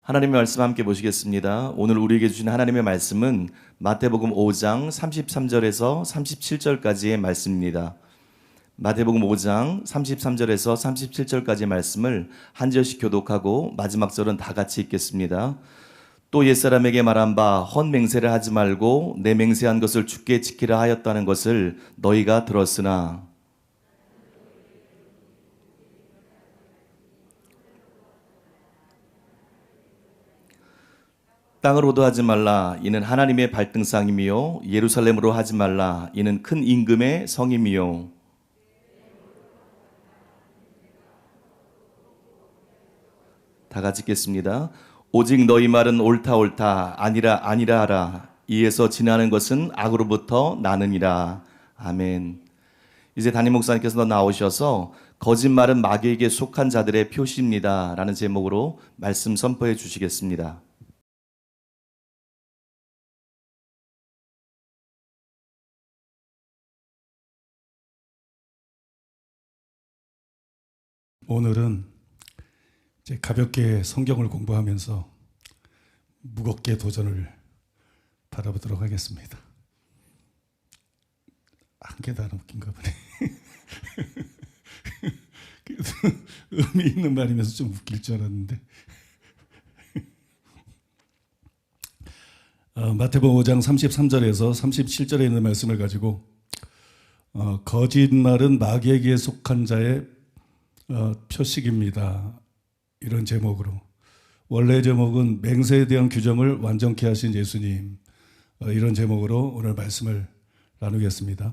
하나님의 말씀 함께 보시겠습니다. 오늘 우리에게 주신 하나님의 말씀은 마태복음 5장 33절에서 37절까지의 말씀입니다. 마태복음 5장 33절에서 37절까지의 말씀을 한 절씩 교독하고 마지막 절은 다 같이 읽겠습니다. 또 옛사람에게 말한 바 헛맹세를 하지 말고 내 맹세한 것을 주께 지키라 하였다는 것을 너희가 들었으나 땅으로도 하지 말라 이는 하나님의 발등상이며 예루살렘으로 하지 말라 이는 큰 임금의 성임이요. 다 같이 읽겠습니다. 오직 너희 말은 옳다 옳다 아니라 아니라 하라. 이에서 지나는 것은 악으로부터 나느니라. 아멘. 이제 담임 목사님께서 나오셔서 거짓말은 마귀에게 속한 자들의 표시입니다 라는 제목으로 말씀 선포해 주시겠습니다. 오늘은 이제 가볍게 성경을 공부하면서 무겁게 도전을 바라보도록 하겠습니다. 한 개 다 웃긴가 보네. 의미 있는 말이면서 좀 웃길 줄 알았는데. 마태복음 5장 33절에서 37절에 있는 말씀을 가지고 거짓말은 마귀에게 속한 자의 표식입니다. 이런 제목으로, 원래 제목은 맹세에 대한 규정을 완전케 하신 예수님, 이런 제목으로 오늘 말씀을 나누겠습니다.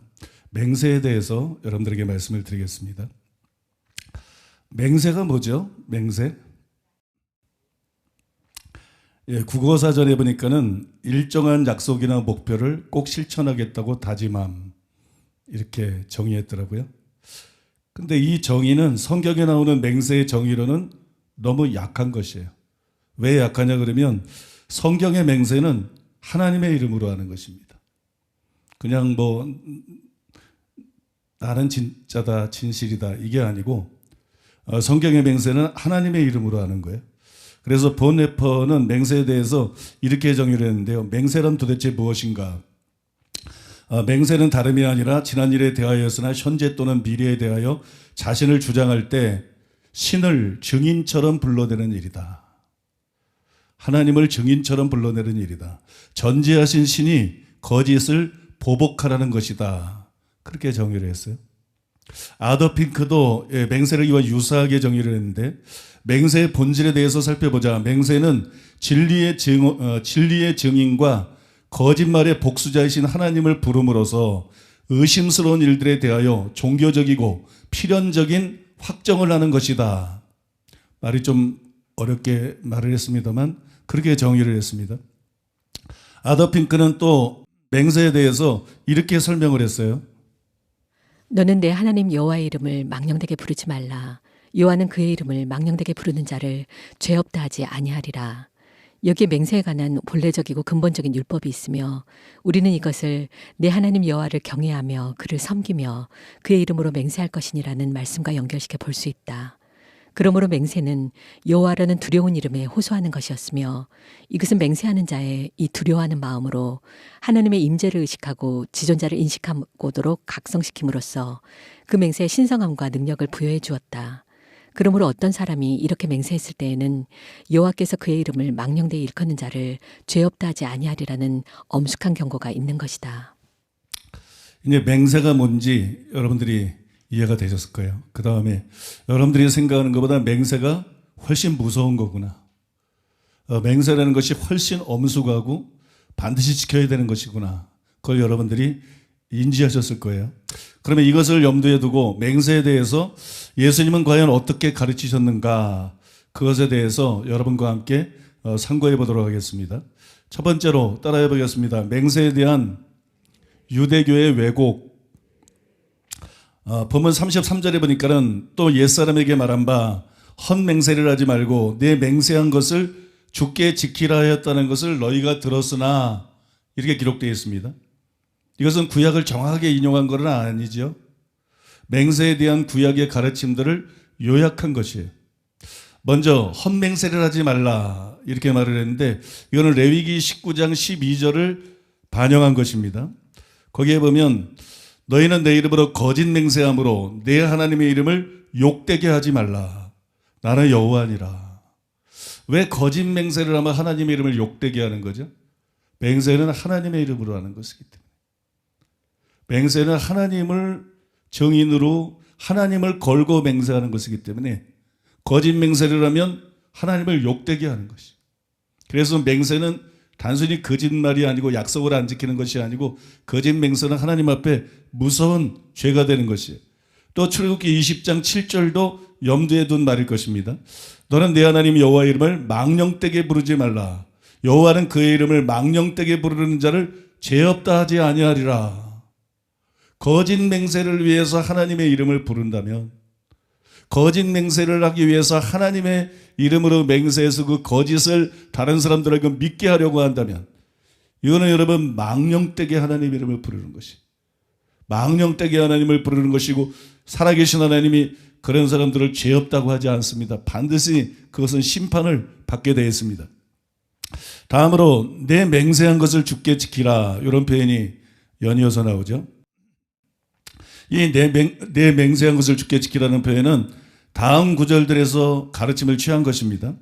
맹세에 대해서 여러분들에게 말씀을 드리겠습니다. 맹세가 뭐죠? 맹세? 국어사전에 보니까는 일정한 약속이나 목표를 꼭 실천하겠다고 다짐함, 이렇게 정의했더라고요. 근데 이 정의는 성경에 나오는 맹세의 정의로는 너무 약한 것이에요. 왜 약하냐 그러면 성경의 맹세는 하나님의 이름으로 하는 것입니다. 그냥 뭐 나는 진짜다, 진실이다 이게 아니고 성경의 맹세는 하나님의 이름으로 하는 거예요. 그래서 본래퍼는 맹세에 대해서 이렇게 정의를 했는데요. 맹세란 도대체 무엇인가? 맹세는 다름이 아니라 지난 일에 대하여서나 현재 또는 미래에 대하여 자신을 주장할 때 신을 증인처럼 불러내는 일이다. 하나님을 증인처럼 불러내는 일이다. 전지하신 신이 거짓을 보복하라는 것이다. 그렇게 정의를 했어요. 아더 핑크도 맹세를 이와 유사하게 정의를 했는데, 맹세의 본질에 대해서 살펴보자. 맹세는 진리의 증인과 거짓말의 복수자이신 하나님을 부름으로써 의심스러운 일들에 대하여 종교적이고 필연적인 확정을 하는 것이다. 말이 좀 어렵게 말을 했습니다만 그렇게 정의를 했습니다. 아더 핑크는 또 맹세에 대해서 이렇게 설명을 했어요. 너는 내 하나님 여호와의 이름을 망령되게 부르지 말라. 여호와는 그의 이름을 망령되게 부르는 자를 죄 없다 하지 아니하리라. 여기에 맹세에 관한 본래적이고 근본적인 율법이 있으며 우리는 이것을 내 하나님 여호와를 경외하며 그를 섬기며 그의 이름으로 맹세할 것이니라는 말씀과 연결시켜 볼 수 있다. 그러므로 맹세는 여호와라는 두려운 이름에 호소하는 것이었으며, 이것은 맹세하는 자의 이 두려워하는 마음으로 하나님의 임재를 의식하고 지존자를 인식하고도록 각성시킴으로써 그 맹세의 신성함과 능력을 부여해 주었다. 그러므로 어떤 사람이 이렇게 맹세했을 때에는 여호와께서 그의 이름을 망령되이 일컫는 자를 죄 없다 하지 아니하리라는 엄숙한 경고가 있는 것이다. 이제 맹세가 뭔지 여러분들이 이해가 되셨을 거예요. 그 다음에 여러분들이 생각하는 것보다 맹세가 훨씬 무서운 거구나. 맹세라는 것이 훨씬 엄숙하고 반드시 지켜야 되는 것이구나. 그걸 여러분들이 인지하셨을 거예요. 그러면 이것을 염두에 두고 맹세에 대해서 예수님은 과연 어떻게 가르치셨는가, 그것에 대해서 여러분과 함께 상고해 보도록 하겠습니다. 첫 번째로 따라해 보겠습니다. 맹세에 대한 유대교의 왜곡. 본문 33절에 보니까는 또 옛사람에게 말한 바 헛맹세를 하지 말고 내 맹세한 것을 주께 지키라 하였다는 것을 너희가 들었으나, 이렇게 기록되어 있습니다. 이것은 구약을 정확하게 인용한 것은 아니죠. 맹세에 대한 구약의 가르침들을 요약한 것이에요. 먼저 헛맹세를 하지 말라, 이렇게 말을 했는데 이거는 레위기 19장 12절을 반영한 것입니다. 거기에 보면 너희는 내 이름으로 거짓 맹세함으로 내 하나님의 이름을 욕되게 하지 말라. 나는 여호와니라. 왜 거짓 맹세를 하면 하나님의 이름을 욕되게 하는 거죠? 맹세는 하나님의 이름으로 하는 것이기 때문에. 맹세는 하나님을 정인으로 하나님을 걸고 맹세하는 것이기 때문에 거짓 맹세를 하면 하나님을 욕되게 하는 것이. 그래서 맹세는 단순히 거짓말이 아니고 약속을 안 지키는 것이 아니고 거짓 맹세는 하나님 앞에 무서운 죄가 되는 것이에요. 또 출애굽기 20장 7절도 염두에 둔 말일 것입니다. 너는 내 하나님 여호와의 이름을 망령되게 부르지 말라. 여호와는 그의 이름을 망령되게 부르는 자를 죄 없다 하지 아니하리라. 거짓 맹세를 위해서 하나님의 이름을 부른다면, 거짓 맹세를 하기 위해서 하나님의 이름으로 맹세해서 그 거짓을 다른 사람들에게 믿게 하려고 한다면, 이거는 여러분 망령되게 하나님의 이름을 부르는 것이, 망령되게 하나님을 부르는 것이고, 살아계신 하나님이 그런 사람들을 죄 없다고 하지 않습니다. 반드시 그것은 심판을 받게 되어 있습니다. 다음으로 내 맹세한 것을 주께 지키라, 이런 표현이 연이어서 나오죠. 이 내 맹세한 것을 주께 지키라는 표현은 다음 구절들에서 가르침을 취한 것입니다.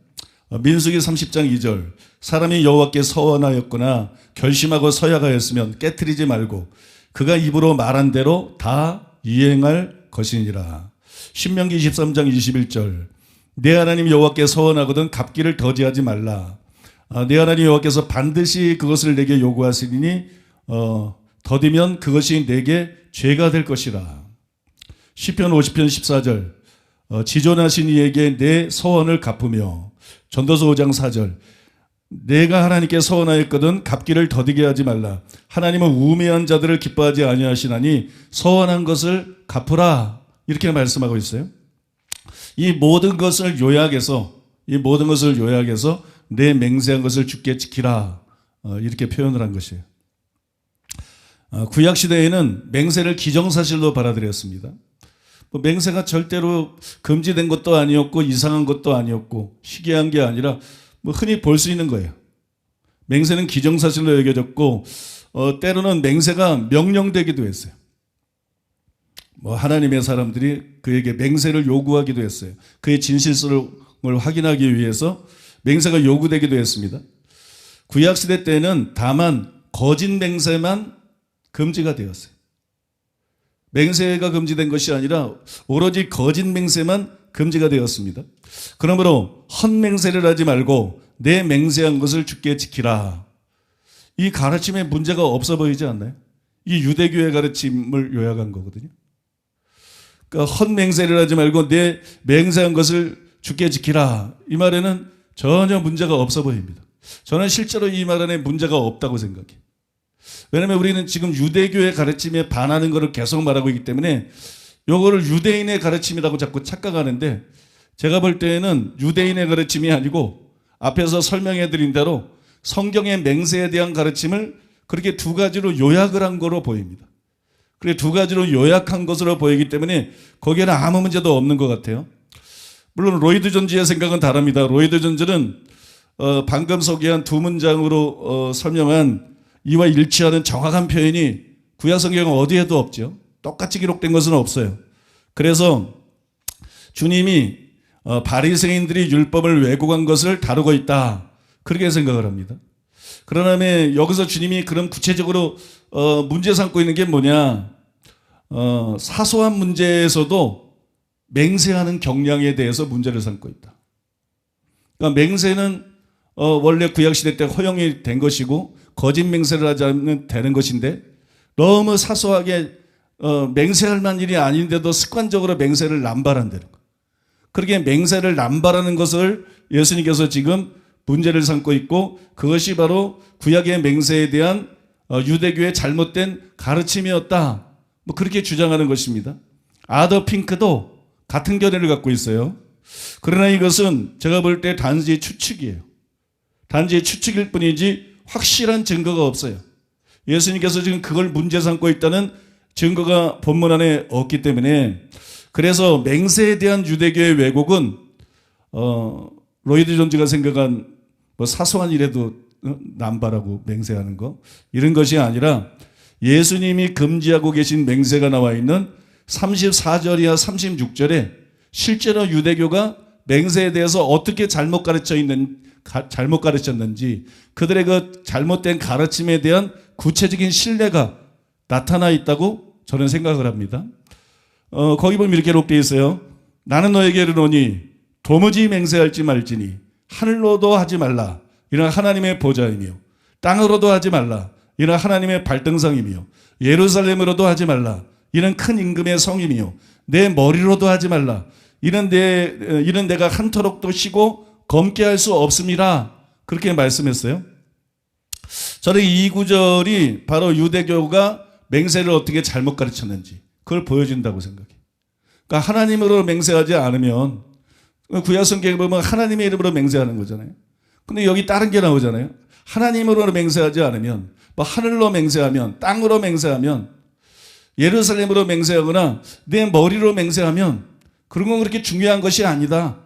민수기 30장 2절 사람이 여호와께 서원하였거나 결심하고 서약하였으면 깨트리지 말고 그가 입으로 말한 대로 다 이행할 것이니라. 신명기 23장 21절 내 하나님 여호와께 서원하거든 갚기를 더디하지 말라. 내 하나님 여호와께서 반드시 그것을 내게 요구하시리니 더디면 그것이 내게 죄가 될 것이라. 시편 50편 14절 지존하신 이에게 내 서원을 갚으며 전도서 5장 4절 내가 하나님께 서원하였거든 갚기를 더디게 하지 말라. 하나님은 우매한 자들을 기뻐하지 아니하시나니 서원한 것을 갚으라. 이렇게 말씀하고 있어요. 이 모든 것을 요약해서 내 맹세한 것을 주께 지키라. 이렇게 표현을 한 것이에요. 구약시대에는 맹세를 기정사실로 받아들였습니다. 맹세가 절대로 금지된 것도 아니었고 이상한 것도 아니었고 희귀한 게 아니라 흔히 볼 수 있는 거예요. 맹세는 기정사실로 여겨졌고 때로는 맹세가 명령되기도 했어요. 하나님의 사람들이 그에게 맹세를 요구하기도 했어요. 그의 진실성을 확인하기 위해서 맹세가 요구되기도 했습니다. 구약시대 때는 다만 거짓 맹세만 금지가 되었어요. 맹세가 금지된 것이 아니라 오로지 거짓 맹세만 금지가 되었습니다. 그러므로 헛맹세를 하지 말고 내 맹세한 것을 주께 지키라. 이 가르침에 문제가 없어 보이지 않나요? 이 유대교의 가르침을 요약한 거거든요. 그러니까 헛맹세를 하지 말고 내 맹세한 것을 주께 지키라. 이 말에는 전혀 문제가 없어 보입니다. 저는 실제로 이 말 안에 문제가 없다고 생각해요. 왜냐하면 우리는 지금 유대교의 가르침에 반하는 것을 계속 말하고 있기 때문에 요거를 유대인의 가르침이라고 자꾸 착각하는데 제가 볼 때에는 유대인의 가르침이 아니고 앞에서 설명해 드린 대로 성경의 맹세에 대한 가르침을 그렇게 두 가지로 요약을 한 거로 보입니다. 그래 두 가지로 요약한 것으로 보이기 때문에 거기에는 아무 문제도 없는 것 같아요. 물론 로이드 존지의 생각은 다릅니다. 로이드 존지는 방금 소개한 두 문장으로 설명한 이와 일치하는 정확한 표현이 구약 성경 어디에도 없죠. 똑같이 기록된 것은 없어요. 그래서 주님이 바리새인들이 율법을 왜곡한 것을 다루고 있다. 그렇게 생각을 합니다. 그러나 여기서 주님이 그럼 구체적으로 문제 삼고 있는 게 뭐냐? 사소한 문제에서도 맹세하는 경향에 대해서 문제를 삼고 있다. 그러니까 맹세는 원래 구약시대 때 허용이 된 것이고 거짓 맹세를 하지 않으면 되는 것인데 너무 사소하게 맹세할 만한 일이 아닌데도 습관적으로 맹세를 남발한다는 거예요. 그렇게 맹세를 남발하는 것을 예수님께서 지금 문제를 삼고 있고 그것이 바로 구약의 맹세에 대한 유대교의 잘못된 가르침이었다. 그렇게 주장하는 것입니다. 아더 핑크도 같은 견해를 갖고 있어요. 그러나 이것은 제가 볼 때 단지 추측이에요. 단지 추측일 뿐이지 확실한 증거가 없어요. 예수님께서 지금 그걸 문제 삼고 있다는 증거가 본문 안에 없기 때문에 그래서 맹세에 대한 유대교의 왜곡은 로이드 존지가 생각한 뭐 사소한 일에도 남발하고 맹세하는 거 이런 것이 아니라 예수님이 금지하고 계신 맹세가 나와 있는 34절이야 36절에 실제로 유대교가 맹세에 대해서 어떻게 잘못 가르쳤는지 그들의 그 잘못된 가르침에 대한 구체적인 신뢰가 나타나 있다고 저는 생각을 합니다. 거기 보면 이렇게 기록되어 있어요. 나는 너에게 이르노니 도무지 맹세할지 말지니 하늘로도 하지 말라 이는 하나님의 보좌이며 땅으로도 하지 말라 이는 하나님의 발등상이며 예루살렘으로도 하지 말라 이는 큰 임금의 성이며 내 머리로도 하지 말라 이는 내가 한터럭도 쉬고 검게 할 수 없음이라 그렇게 말씀했어요. 저는 이 구절이 바로 유대교가 맹세를 어떻게 잘못 가르쳤는지 그걸 보여준다고 생각해요. 그러니까 하나님으로 맹세하지 않으면 구약 성경에 보면 하나님의 이름으로 맹세하는 거잖아요. 근데 여기 다른 게 나오잖아요. 하나님으로 맹세하지 않으면 뭐 하늘로 맹세하면 땅으로 맹세하면 예루살렘으로 맹세하거나 내 머리로 맹세하면 그런 건 그렇게 중요한 것이 아니다.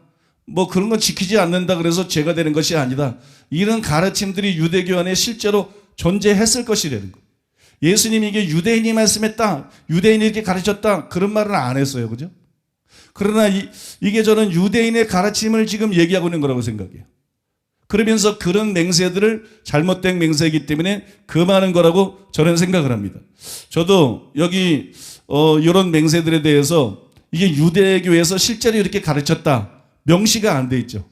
뭐 그런 건 지키지 않는다 그래서 죄가 되는 것이 아니다. 이런 가르침들이 유대교 안에 실제로 존재했을 것이라는 거예요. 예수님이 이게 유대인이 말씀했다. 유대인이 이렇게 가르쳤다. 그런 말은 안 했어요. 그죠? 그러나 이게 저는 유대인의 가르침을 지금 얘기하고 있는 거라고 생각해요. 그러면서 그런 맹세들을 잘못된 맹세이기 때문에 금하는 거라고 저는 생각을 합니다. 저도 여기 이런 맹세들에 대해서 이게 유대교에서 실제로 이렇게 가르쳤다. 명시가 안 돼 있죠.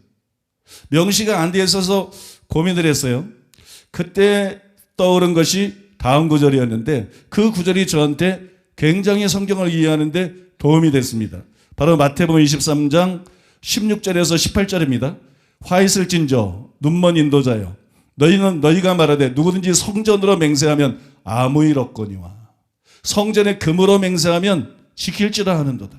명시가 안 돼 있어서 고민을 했어요. 그때 떠오른 것이 다음 구절이었는데 그 구절이 저한테 굉장히 성경을 이해하는데 도움이 됐습니다. 바로 마태복음 23장 16절에서 18절입니다. 화 있을진저 눈먼 인도자여 너희가 말하되 누구든지 성전으로 맹세하면 아무 일 없거니와 성전에 금으로 맹세하면 지킬지라 하는도다.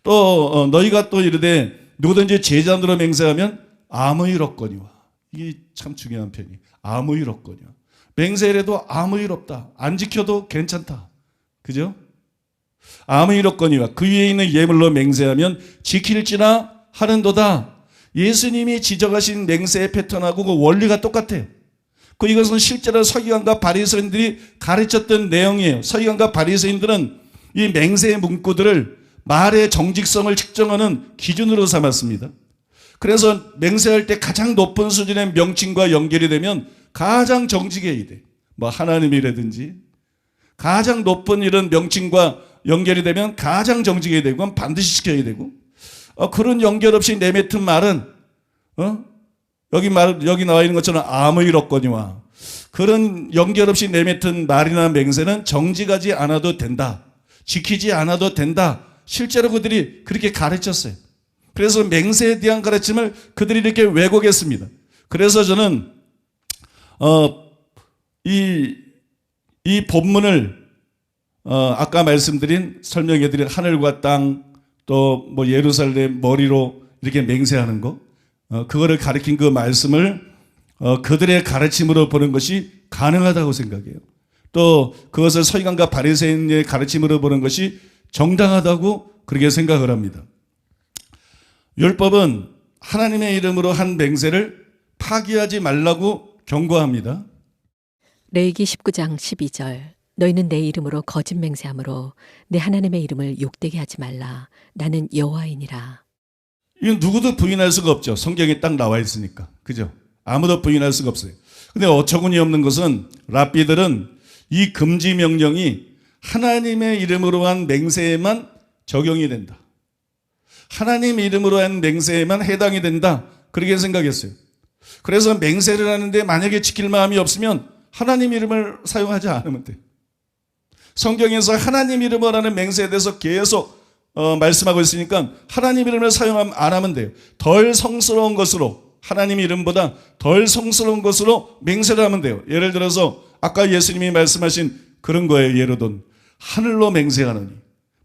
또 너희가 또 이르되 누구든지 제잔으로 맹세하면 아무 일 없거니와. 이게 참 중요한 편이 아무 일 없거니와. 맹세를 해도 아무 일 없다. 안 지켜도 괜찮다. 그죠? 아무 일 없거니와 그 위에 있는 예물로 맹세하면 지킬지나 하는도다. 예수님이 지적하신 맹세의 패턴하고 그 원리가 똑같아요. 이것은 실제로 서기관과 바리새인들이 가르쳤던 내용이에요. 서기관과 바리새인들은 이 맹세의 문구들을 말의 정직성을 측정하는 기준으로 삼았습니다. 그래서 맹세할 때 가장 높은 수준의 명칭과 연결이 되면 가장 정직해야 돼. 뭐 하나님이라든지 가장 높은 이런 명칭과 연결이 되면 가장 정직해야 되고 그건 반드시 지켜야 되고 그런 연결 없이 내뱉은 말은 여기 나와 있는 것처럼 아무 일 없거니와 그런 연결 없이 내뱉은 말이나 맹세는 정직하지 않아도 된다. 지키지 않아도 된다. 실제로 그들이 그렇게 가르쳤어요. 그래서 맹세에 대한 가르침을 그들이 이렇게 왜곡했습니다. 그래서 저는 이 본문을 아까 말씀드린 설명해드린 하늘과 땅 또 뭐 예루살렘 머리로 이렇게 맹세하는 거 그거를 가리킨 그 말씀을 그들의 가르침으로 보는 것이 가능하다고 생각해요. 또 그것을 서기관과 바리새인의 가르침으로 보는 것이 정당하다고 그렇게 생각을 합니다. 율법은 하나님의 이름으로 한 맹세를 파기하지 말라고 경고합니다. 레위기 19장 12절 너희는 내 이름으로 거짓 맹세함으로 내 하나님의 이름을 욕되게 하지 말라. 나는 여호와이니라. 이건 누구도 부인할 수가 없죠. 성경에 딱 나와 있으니까. 그죠? 아무도 부인할 수가 없어요. 근데 어처구니 없는 것은 랍비들은 이 금지 명령이 하나님의 이름으로 한 맹세에만 적용이 된다. 하나님 이름으로 한 맹세에만 해당이 된다. 그렇게 생각했어요. 그래서 맹세를 하는데 만약에 지킬 마음이 없으면 하나님 이름을 사용하지 않으면 돼요. 성경에서 하나님 이름을 하는 맹세에 대해서 계속 말씀하고 있으니까 하나님 이름을 사용 안 하면 돼요. 덜 성스러운 것으로 하나님 이름보다 덜 성스러운 것으로 맹세를 하면 돼요. 예를 들어서 아까 예수님이 말씀하신 그런 거예요. 예로든 하늘로 맹세하느니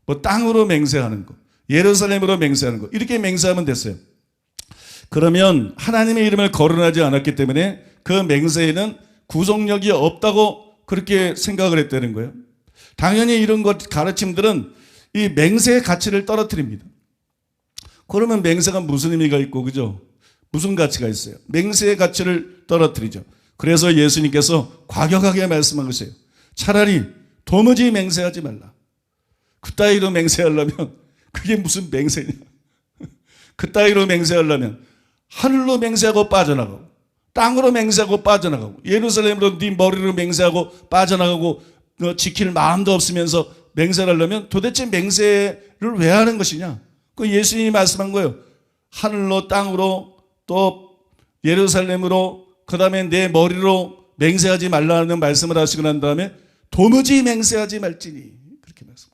뭐 땅으로 맹세하는 거 예루살렘으로 맹세하는 거 이렇게 맹세하면 됐어요. 그러면 하나님의 이름을 거론하지 않았기 때문에 그 맹세에는 구속력이 없다고 그렇게 생각을 했다는 거예요. 당연히 이런 것 가르침들은 이 맹세의 가치를 떨어뜨립니다. 그러면 맹세가 무슨 의미가 있고 그죠? 무슨 가치가 있어요? 맹세의 가치를 떨어뜨리죠. 그래서 예수님께서 과격하게 말씀한 것이에요. 차라리 도무지 맹세하지 말라. 그따위로 맹세하려면 그게 무슨 맹세냐. 그따위로 맹세하려면 하늘로 맹세하고 빠져나가고 땅으로 맹세하고 빠져나가고 예루살렘으로 네 머리로 맹세하고 빠져나가고 너 지킬 마음도 없으면서 맹세를 하려면 도대체 맹세를 왜 하는 것이냐. 그 예수님이 말씀한 거예요. 하늘로 땅으로 또 예루살렘으로 그 다음에 내 머리로 맹세하지 말라는 말씀을 하시고 난 다음에 도무지 맹세하지 말지니 그렇게 말씀.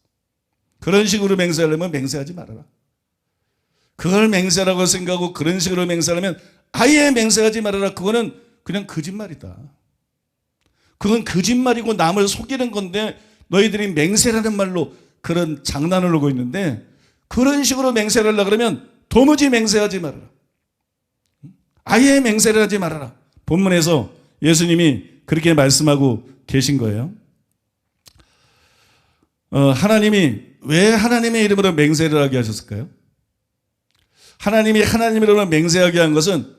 그런 식으로 맹세하려면 맹세하지 말아라. 그걸 맹세라고 생각하고 그런 식으로 맹세하려면 아예 맹세하지 말아라. 그거는 그냥 거짓말이다. 그건 거짓말이고 남을 속이는 건데 너희들이 맹세라는 말로 그런 장난을 하고 있는데 그런 식으로 맹세를 하려고 그러면 도무지 맹세하지 말아라. 아예 맹세를 하지 말아라. 본문에서 예수님이 그렇게 말씀하고 계신 거예요. 하나님이 왜 하나님의 이름으로 맹세를 하게 하셨을까요? 하나님이 하나님의 이름으로 맹세하게 한 것은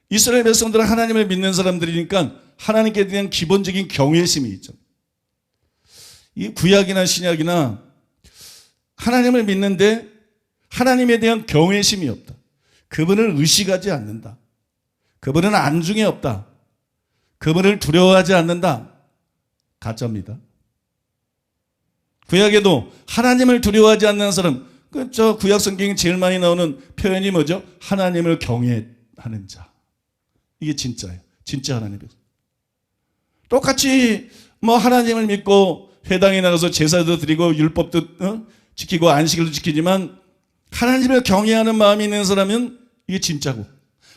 이스라엘 백성들은 하나님을 믿는 사람들이니까 하나님께 대한 기본적인 경외심이 있죠. 이 구약이나 신약이나 하나님을 믿는데 하나님에 대한 경외심이 없다. 그분을 의식하지 않는다. 그분은 안중에 없다. 그분을 두려워하지 않는다. 가짜입니다. 구약에도 하나님을 두려워하지 않는 사람, 저 구약 성경에 제일 많이 나오는 표현이 뭐죠? 하나님을 경외하는 자. 이게 진짜예요. 진짜 하나님의 백성. 똑같이 뭐 하나님을 믿고 회당에 나가서 제사도 드리고 율법도 지키고 안식일도 지키지만 하나님을 경외하는 마음이 있는 사람은 이게 진짜고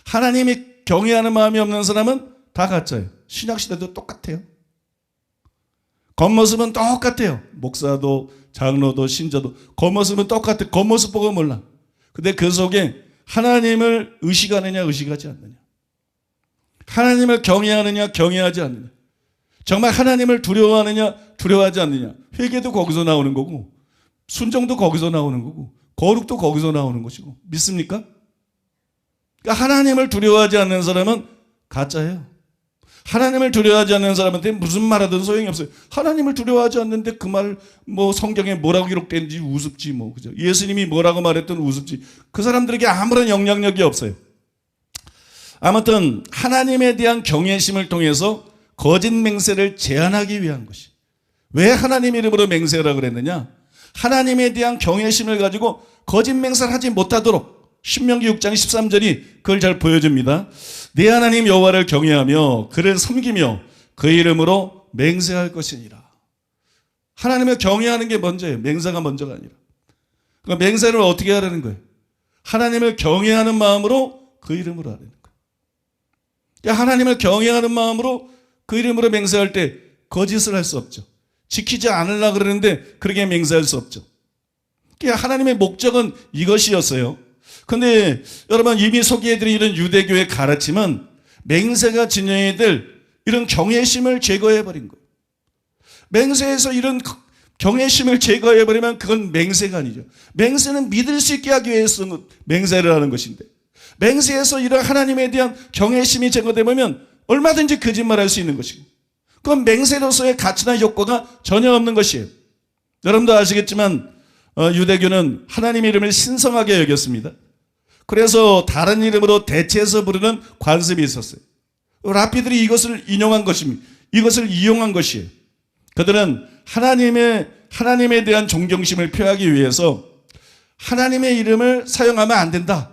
하나님이 경외하는 마음이 없는 사람은 다 가짜예요. 신약시대도 똑같아요. 겉모습은 똑같아요. 목사도 장로도 신자도 겉모습은 똑같아. 겉모습 보고 몰라. 근데 그 속에 하나님을 의식하느냐 의식하지 않느냐, 하나님을 경외하느냐 경외하지 않느냐, 정말 하나님을 두려워하느냐 두려워하지 않느냐. 회개도 거기서 나오는 거고 순종도 거기서 나오는 거고 거룩도 거기서 나오는 것이고. 믿습니까? 그러니까 하나님을 두려워하지 않는 사람은 가짜예요. 하나님을 두려워하지 않는 사람한테 무슨 말하든 소용이 없어요. 하나님을 두려워하지 않는데 그 말 뭐 성경에 뭐라고 기록된지 우습지 뭐, 그죠? 예수님이 뭐라고 말했든 우습지. 그 사람들에게 아무런 영향력이 없어요. 아무튼 하나님에 대한 경외심을 통해서 거짓 맹세를 제한하기 위한 것이. 왜 하나님 이름으로 맹세하라고 그랬느냐? 하나님에 대한 경외심을 가지고 거짓 맹세를 하지 못하도록. 신명기 6장 13절이 그걸 잘 보여줍니다. 네 하나님 여호와를 경외하며 그를 섬기며 그의 이름으로 맹세할 것이니라. 하나님을 경외하는 게 먼저예요. 맹세가 먼저가 아니라. 그러니까 맹세를 어떻게 하라는 거예요? 하나님을 경외하는 마음으로 그 이름으로 하라는 거예요. 그러니까 하나님을 경외하는 마음으로 그 이름으로 맹세할 때 거짓을 할 수 없죠. 지키지 않으려고 그러는데 그렇게 맹세할 수 없죠. 그러니까 하나님의 목적은 이것이었어요. 근데 여러분 이미 소개해드린 이런 유대교의 가르침은 맹세가 진행해야 될 이런 경외심을 제거해버린 거예요. 맹세에서 이런 경외심을 제거해버리면 그건 맹세가 아니죠. 맹세는 믿을 수 있게 하기 위해서 맹세를 하는 것인데 맹세에서 이런 하나님에 대한 경외심이 제거되면 얼마든지 거짓말할 수 있는 것이고 그건 맹세로서의 가치나 효과가 전혀 없는 것이에요. 여러분도 아시겠지만 유대교는 하나님의 이름을 신성하게 여겼습니다. 그래서 다른 이름으로 대체해서 부르는 관습이 있었어요. 랍비들이 이것을 인용한 것입니다. 이것을 이용한 것이에요. 그들은 하나님에 대한 존경심을 표하기 위해서 하나님의 이름을 사용하면 안 된다.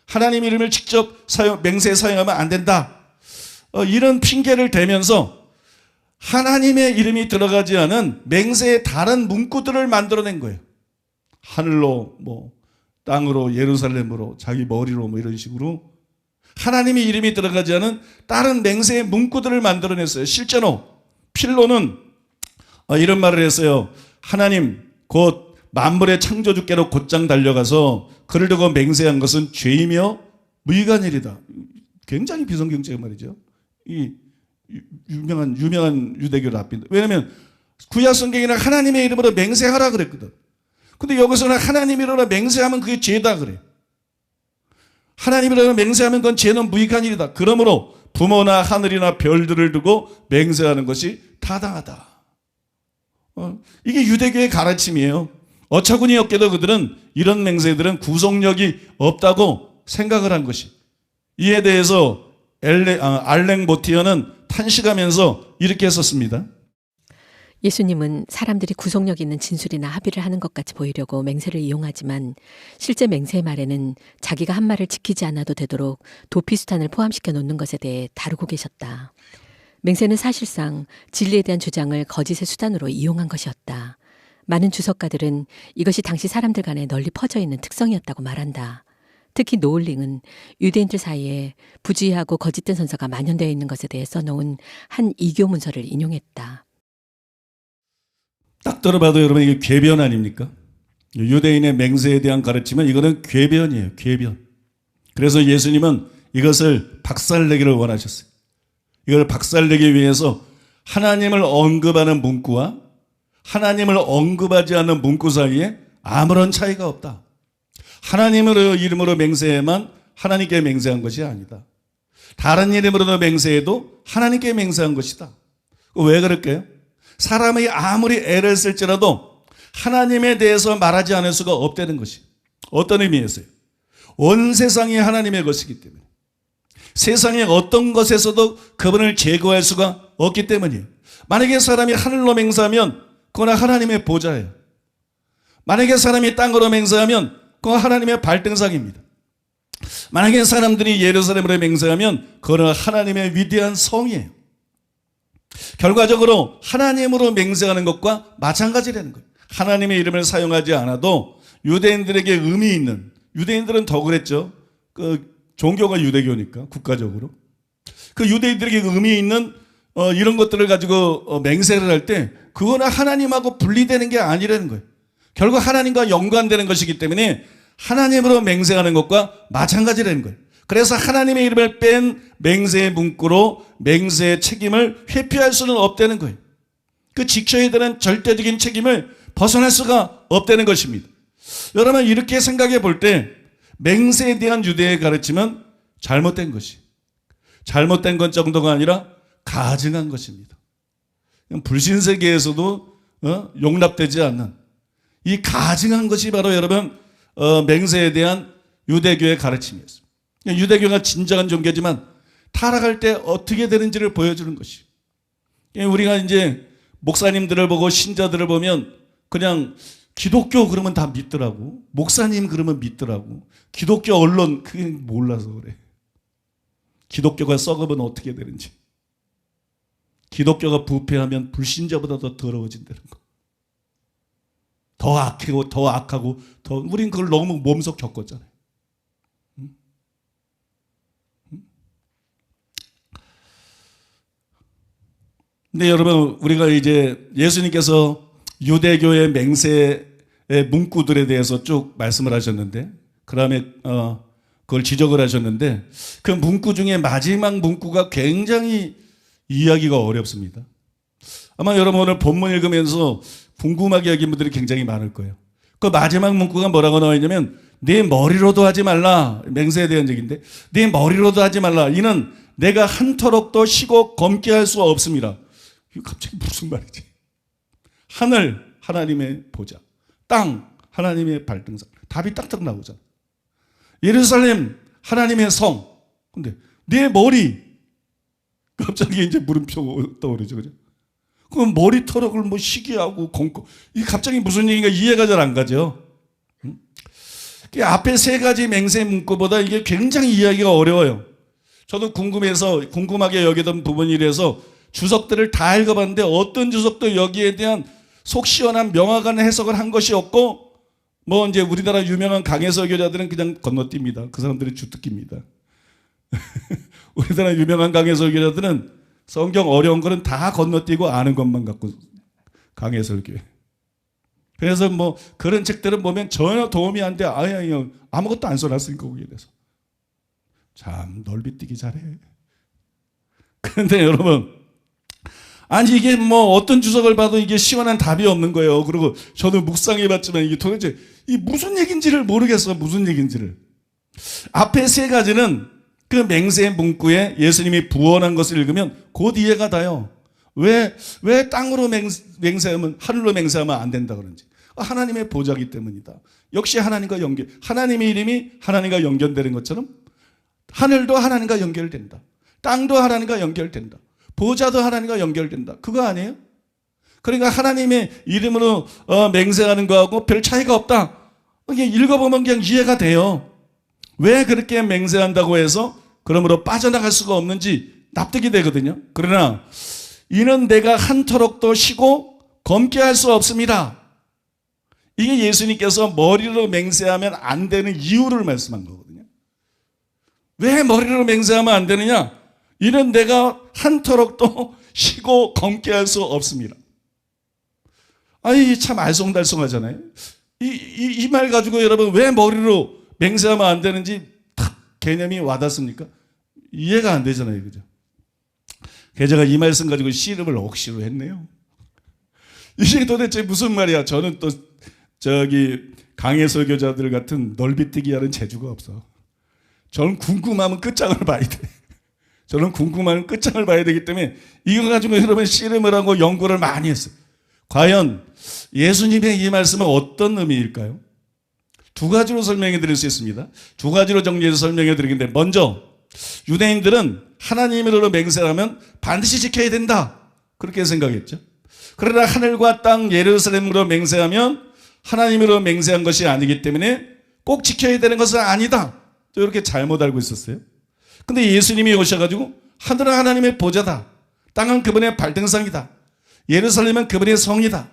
하나님의 이름을 직접 맹세에 사용하면 안 된다. 이런 핑계를 대면서 하나님의 이름이 들어가지 않은 맹세의 다른 문구들을 만들어낸 거예요. 하늘로 뭐 땅으로 예루살렘으로 자기 머리로 뭐 이런 식으로 하나님의 이름이 들어가지 않은 다른 맹세의 문구들을 만들어냈어요. 실제로 필로는 이런 말을 했어요. 하나님 곧 만물의 창조주께로 곧장 달려가서 그를 두고 맹세한 것은 죄이며 무익한 일이다. 굉장히 비성경적 말이죠. 이 유명한 유대교 랍비인데 왜냐하면 구약 성경에는 하나님의 이름으로 맹세하라 그랬거든. 근데 여기서는 하나님 이름으로 맹세하면 그게 죄다 그래요. 하나님이라고 맹세하면 그건 죄는 무익한 일이다. 그러므로 부모나 하늘이나 별들을 두고 맹세하는 것이 타당하다. 이게 유대교의 가르침이에요. 어처구니 없게도 그들은 이런 맹세들은 구속력이 없다고 생각을 한 것이. 이에 대해서 알랭 모티어는 탄식하면서 이렇게 했었습니다. 예수님은 사람들이 구속력 있는 진술이나 합의를 하는 것 같이 보이려고 맹세를 이용하지만 실제 맹세의 말에는 자기가 한 말을 지키지 않아도 되도록 도피수단을 포함시켜 놓는 것에 대해 다루고 계셨다. 맹세는 사실상 진리에 대한 주장을 거짓의 수단으로 이용한 것이었다. 많은 주석가들은 이것이 당시 사람들 간에 널리 퍼져 있는 특성이었다고 말한다. 특히 노을링은 유대인들 사이에 부주의하고 거짓된 선서가 만연되어 있는 것에 대해 써놓은 한 이교 문서를 인용했다. 딱 들어봐도 여러분 이게 궤변 아닙니까? 유대인의 맹세에 대한 가르침은 이거는 궤변이에요. 궤변. 그래서 예수님은 이것을 박살내기를 원하셨어요. 이걸 박살내기 위해서 하나님을 언급하는 문구와 하나님을 언급하지 않는 문구 사이에 아무런 차이가 없다. 하나님의 이름으로 맹세해만 하나님께 맹세한 것이 아니다. 다른 이름으로도 맹세해도 하나님께 맹세한 것이다. 왜 그럴까요? 사람이 아무리 애를 쓸지라도 하나님에 대해서 말하지 않을 수가 없다는 것이. 어떤 의미에서요? 온 세상이 하나님의 것이기 때문에. 세상의 어떤 것에서도 그분을 제거할 수가 없기 때문이에요. 만약에 사람이 하늘로 맹세하면 그건 하나님의 보좌예요. 만약에 사람이 땅으로 맹세하면 그건 하나님의 발등상입니다. 만약에 사람들이 예루살렘으로 맹세하면 그건 하나님의 위대한 성이에요. 결과적으로 하나님으로 맹세하는 것과 마찬가지라는 거예요. 하나님의 이름을 사용하지 않아도 유대인들에게 의미 있는, 유대인들은 더 그랬죠. 그 종교가 유대교니까 국가적으로. 그 유대인들에게 의미 있는 이런 것들을 가지고 맹세를 할 때 그거는 하나님하고 분리되는 게 아니라는 거예요. 결국 하나님과 연관되는 것이기 때문에 하나님으로 맹세하는 것과 마찬가지라는 거예요. 그래서 하나님의 이름을 뺀 맹세의 문구로 맹세의 책임을 회피할 수는 없다는 거예요. 그 지켜야 되는 절대적인 책임을 벗어날 수가 없다는 것입니다. 여러분 이렇게 생각해 볼 때 맹세에 대한 유대의 가르침은 잘못된 것이. 잘못된 것 정도가 아니라 가증한 것입니다. 불신세계에서도 용납되지 않는 이 가증한 것이 바로 여러분 맹세에 대한 유대교의 가르침이었습니다. 유대교가 진정한 종교지만 타락할 때 어떻게 되는지를 보여주는 것이. 우리가 이제 목사님들을 보고 신자들을 보면 그냥 기독교 그러면 다 믿더라고. 목사님 그러면 믿더라고. 기독교 언론 그게 몰라서 그래. 기독교가 썩으면 어떻게 되는지. 기독교가 부패하면 불신자보다 더 더러워진다는 거. 더 악하고 더 악하고 더 우린 그걸 너무 몸소 겪었잖아요. 근데 여러분 우리가 이제 예수님께서 유대교의 맹세의 문구들에 대해서 쭉 말씀을 하셨는데 그 다음에 그걸 지적을 하셨는데 그 문구 중에 마지막 문구가 굉장히 이해하기가 어렵습니다. 아마 여러분 오늘 본문 읽으면서 궁금하게 여긴 분들이 굉장히 많을 거예요. 그 마지막 문구가 뭐라고 나와 있냐면 네 머리로도 하지 말라. 맹세에 대한 얘기인데 네 머리로도 하지 말라. 이는 내가 한터럭도 쉬고 검게 할 수 없습니다. 이거 갑자기 무슨 말이지? 하늘 하나님의 보좌, 땅 하나님의 발등상. 답이 딱딱 나오잖아. 예루살렘 하나님의 성. 근데 네 머리 갑자기 이제 물음표 떠오르죠, 그죠? 그럼 머리털을 뭐 시기하고 검고 이 갑자기 무슨 얘기인가 이해가 잘 안 가죠. 앞에 세 가지 맹세 문구보다 이게 굉장히 이해하기가 어려워요. 저도 궁금하게 여기던 부분이라서 주석들을 다 읽어봤는데 어떤 주석도 여기에 대한 속 시원한 명확한 해석을 한 것이 없고 뭐 이제 우리나라 유명한 강해설교자들은 그냥 건너뜁니다. 그 사람들이 주특기입니다. 우리나라 유명한 강해설교자들은 성경 어려운 거는 다 건너뛰고 아는 것만 갖고 강해설교에. 그래서 뭐 그런 책들은 보면 전혀 도움이 안 돼. 아무것도 안 써놨으니까 거기에 대해서. 참 넓이뛰기 잘해. 그런데 여러분 아니 이게 뭐 어떤 주석을 봐도 이게 시원한 답이 없는 거예요. 그리고 저도 묵상해봤지만 이게 도대체 이 무슨 얘기인지를 모르겠어. 무슨 얘기인지를. 앞에 세 가지는 그 맹세 문구에 예수님이 부언한 것을 읽으면 곧 이해가 돼요. 왜 땅으로 맹세하면, 하늘로 맹세하면 안 된다 그런지. 하나님의 보좌이기 때문이다. 역시 하나님과 연결, 하나님의 이름이 하나님과 연결되는 것처럼 하늘도 하나님과 연결된다. 땅도 하나님과 연결된다. 보좌도 하나님과 연결된다. 그거 아니에요? 그러니까 하나님의 이름으로 맹세하는 거하고 별 차이가 없다. 그냥 읽어보면 그냥 이해가 돼요. 왜 그렇게 맹세한다고 해서 그러므로 빠져나갈 수가 없는지 납득이 되거든요. 그러나 이는 내가 한터럭도 쉬고 검게 할 수 없습니다. 이게 예수님께서 머리로 맹세하면 안 되는 이유를 말씀한 거거든요. 왜 머리로 맹세하면 안 되느냐? 이는 내가 한터럭도 쉬고 검게 할 수 없습니다. 아이, 참 알쏭달쏭하잖아요. 이 말 가지고 여러분 왜 머리로 맹세하면 안 되는지 딱 개념이 와닿습니까? 이해가 안 되잖아요. 그죠? 제가 이 말씀 가지고 씨름을 억지로 했네요. 이게 도대체 무슨 말이야? 저는 또 강해 설교자들 같은 넓이뛰기 하는 재주가 없어. 저는 궁금하면 끝장을 봐야 돼. 저는 궁금하면 끝장을 봐야 되기 때문에 이거 가지고 여러분 씨름을 하고 연구를 많이 했어요. 과연 예수님의 이 말씀은 어떤 의미일까요? 두 가지로 설명해 드릴 수 있습니다. 두 가지로 정리해서 설명해 드리는데, 먼저 유대인들은 하나님으로 맹세하면 반드시 지켜야 된다, 그렇게 생각했죠. 그러나 하늘과 땅 예루살렘으로 맹세하면 하나님으로 맹세한 것이 아니기 때문에 꼭 지켜야 되는 것은 아니다, 이렇게 잘못 알고 있었어요. 근데 예수님이 오셔가지고 하늘은 하나님의 보좌다, 땅은 그분의 발등상이다, 예루살렘은 그분의 성이다,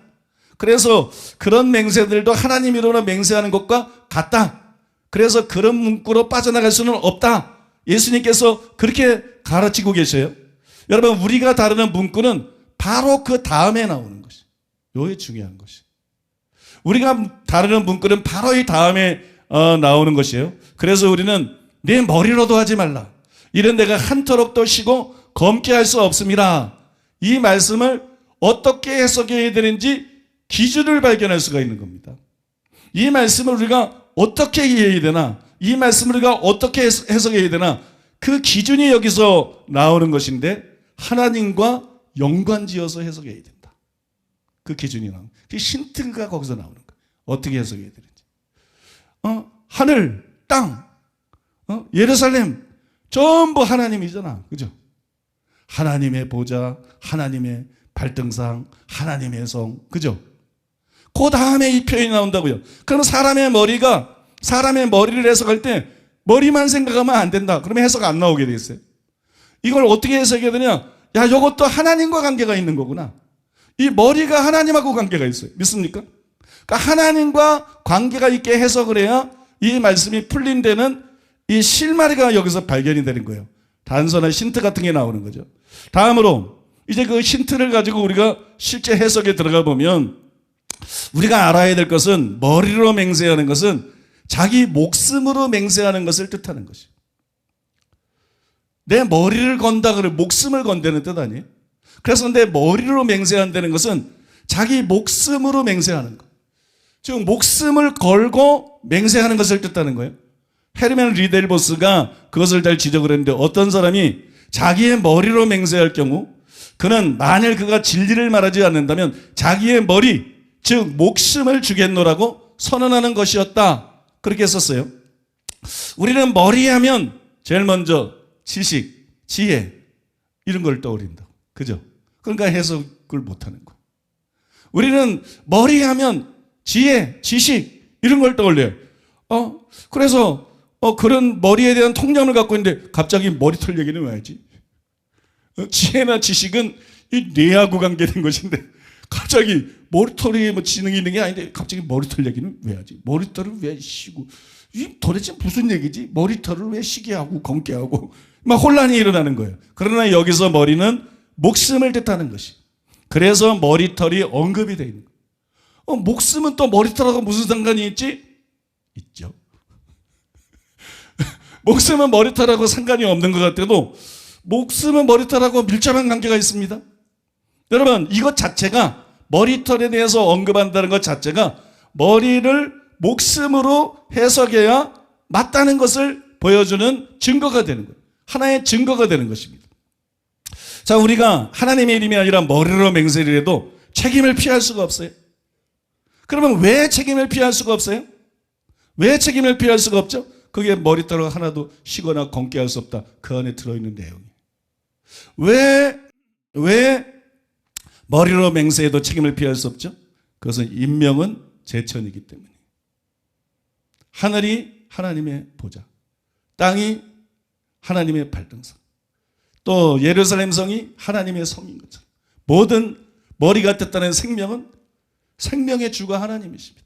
그래서 그런 맹세들도 하나님 이름으로 맹세하는 것과 같다, 그래서 그런 문구로 빠져나갈 수는 없다, 예수님께서 그렇게 가르치고 계셔요. 여러분, 우리가 다루는 문구는 바로 그 다음에 나오는 것이, 요게 중요한 것이. 우리가 다루는 문구는 바로 이 다음에 나오는 것이에요. 그래서 우리는 내 머리로도 하지 말라, 이런 내가 한터럭도 쉬고 검게 할 수 없습니다, 이 말씀을 어떻게 해석해야 되는지 기준을 발견할 수가 있는 겁니다. 이 말씀을 우리가 어떻게 이해해야 되나, 이 말씀을 우리가 어떻게 해석해야 되나, 그 기준이 여기서 나오는 것인데 하나님과 연관지어서 해석해야 된다. 그 기준이 나오는, 그 힌트가 거기서 나오는 거예요. 어떻게 해석해야 되는지. 하늘, 땅, 예루살렘 전부 하나님이잖아, 그죠? 하나님의 보좌, 하나님의 발등상, 하나님의 성, 그죠? 그 다음에 이 표현이 나온다고요. 그러면 사람의 머리를 해석할 때 머리만 생각하면 안 된다, 그러면 해석 안 나오게 돼 있어요. 이걸 어떻게 해석해야 되냐? 야, 이것도 하나님과 관계가 있는 거구나. 이 머리가 하나님하고 관계가 있어요. 믿습니까? 그러니까 하나님과 관계가 있게 해석을 해야 이 말씀이 풀린 데는 이 실마리가 여기서 발견이 되는 거예요. 단서나 힌트 같은 게 나오는 거죠. 다음으로 이제 그 힌트를 가지고 우리가 실제 해석에 들어가 보면 우리가 알아야 될 것은, 머리로 맹세하는 것은 자기 목숨으로 맹세하는 것을 뜻하는 것이에요. 내 머리를 건다 그래, 목숨을 건다는 뜻 아니에요? 그래서 내 머리로 맹세한다는 것은 자기 목숨으로 맹세하는 것, 즉 목숨을 걸고 맹세하는 것을 뜻하는 거예요. 헤르멘 리델보스가 그것을 잘 지적을 했는데, 어떤 사람이 자기의 머리로 맹세할 경우 그는 만일 그가 진리를 말하지 않는다면 자기의 머리, 즉 목숨을 주겠노라고 선언하는 것이었다, 그렇게 했었어요. 우리는 머리하면 제일 먼저 지식, 지혜 이런 걸 떠올린다, 그죠? 그러니까 해석을 못하는 거예요. 우리는 머리하면 지혜, 지식 이런 걸 떠올려요. 그래서 그런 머리에 대한 통념을 갖고 있는데 갑자기 머리털 얘기는 왜 하지? 지혜나 지식은 이 뇌하고 관계된 것인데 갑자기 머리털이 뭐 지능이 있는 게 아닌데 갑자기 머리털 얘기는 왜 하지? 머리털을 왜 쉬고, 이 도대체 무슨 얘기지? 머리털을 왜 쉬게 하고 검게 하고, 막 혼란이 일어나는 거예요. 그러나 여기서 머리는 목숨을 뜻하는 것이, 그래서 머리털이 언급이 되어 있는 거예요. 목숨은 또 머리털하고 무슨 상관이 있지? 있죠. 목숨은 머리털하고 상관이 없는 것 같아도 목숨은 머리털하고 밀접한 관계가 있습니다. 여러분, 이것 자체가, 머리털에 대해서 언급한다는 것 자체가 머리를 목숨으로 해석해야 맞다는 것을 보여주는 증거가 되는 거예요. 하나의 증거가 되는 것입니다. 자, 우리가 하나님의 이름이 아니라 머리로 맹세를 해도 책임을 피할 수가 없어요. 그러면 왜 책임을 피할 수가 없어요? 왜 책임을 피할 수가 없죠? 그게 머리털 하나도 쉬거나 검게 할 수 없다. 그 안에 들어있는 내용이에요. 왜 머리로 맹세해도 책임을 피할 수 없죠? 그것은 인명은 제천이기 때문에. 하늘이 하나님의 보좌, 땅이 하나님의 발등상, 또 예루살렘 성이 하나님의 성인 것처럼 모든 머리가 뜯다는 생명은 생명의 주가 하나님이십니다.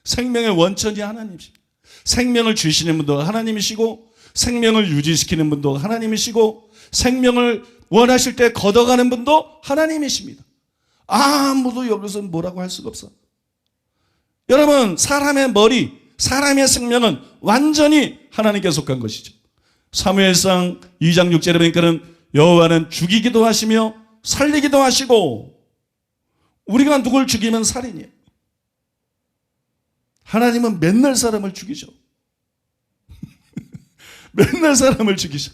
생명의 원천이 하나님이십니다. 생명을 주시는 분도 하나님이시고 생명을 유지시키는 분도 하나님이시고 생명을 원하실 때 걷어가는 분도 하나님이십니다. 아무도 여기서 뭐라고 할 수가 없어. 여러분, 사람의 머리, 사람의 생명은 완전히 하나님께 속한 것이죠. 사무엘상 2장 6절에 보니까는 여호와는 죽이기도 하시며 살리기도 하시고, 우리가 누굴 죽이면 살인이에요. 하나님은 맨날 사람을 죽이죠. 맨날 사람을 죽이셔.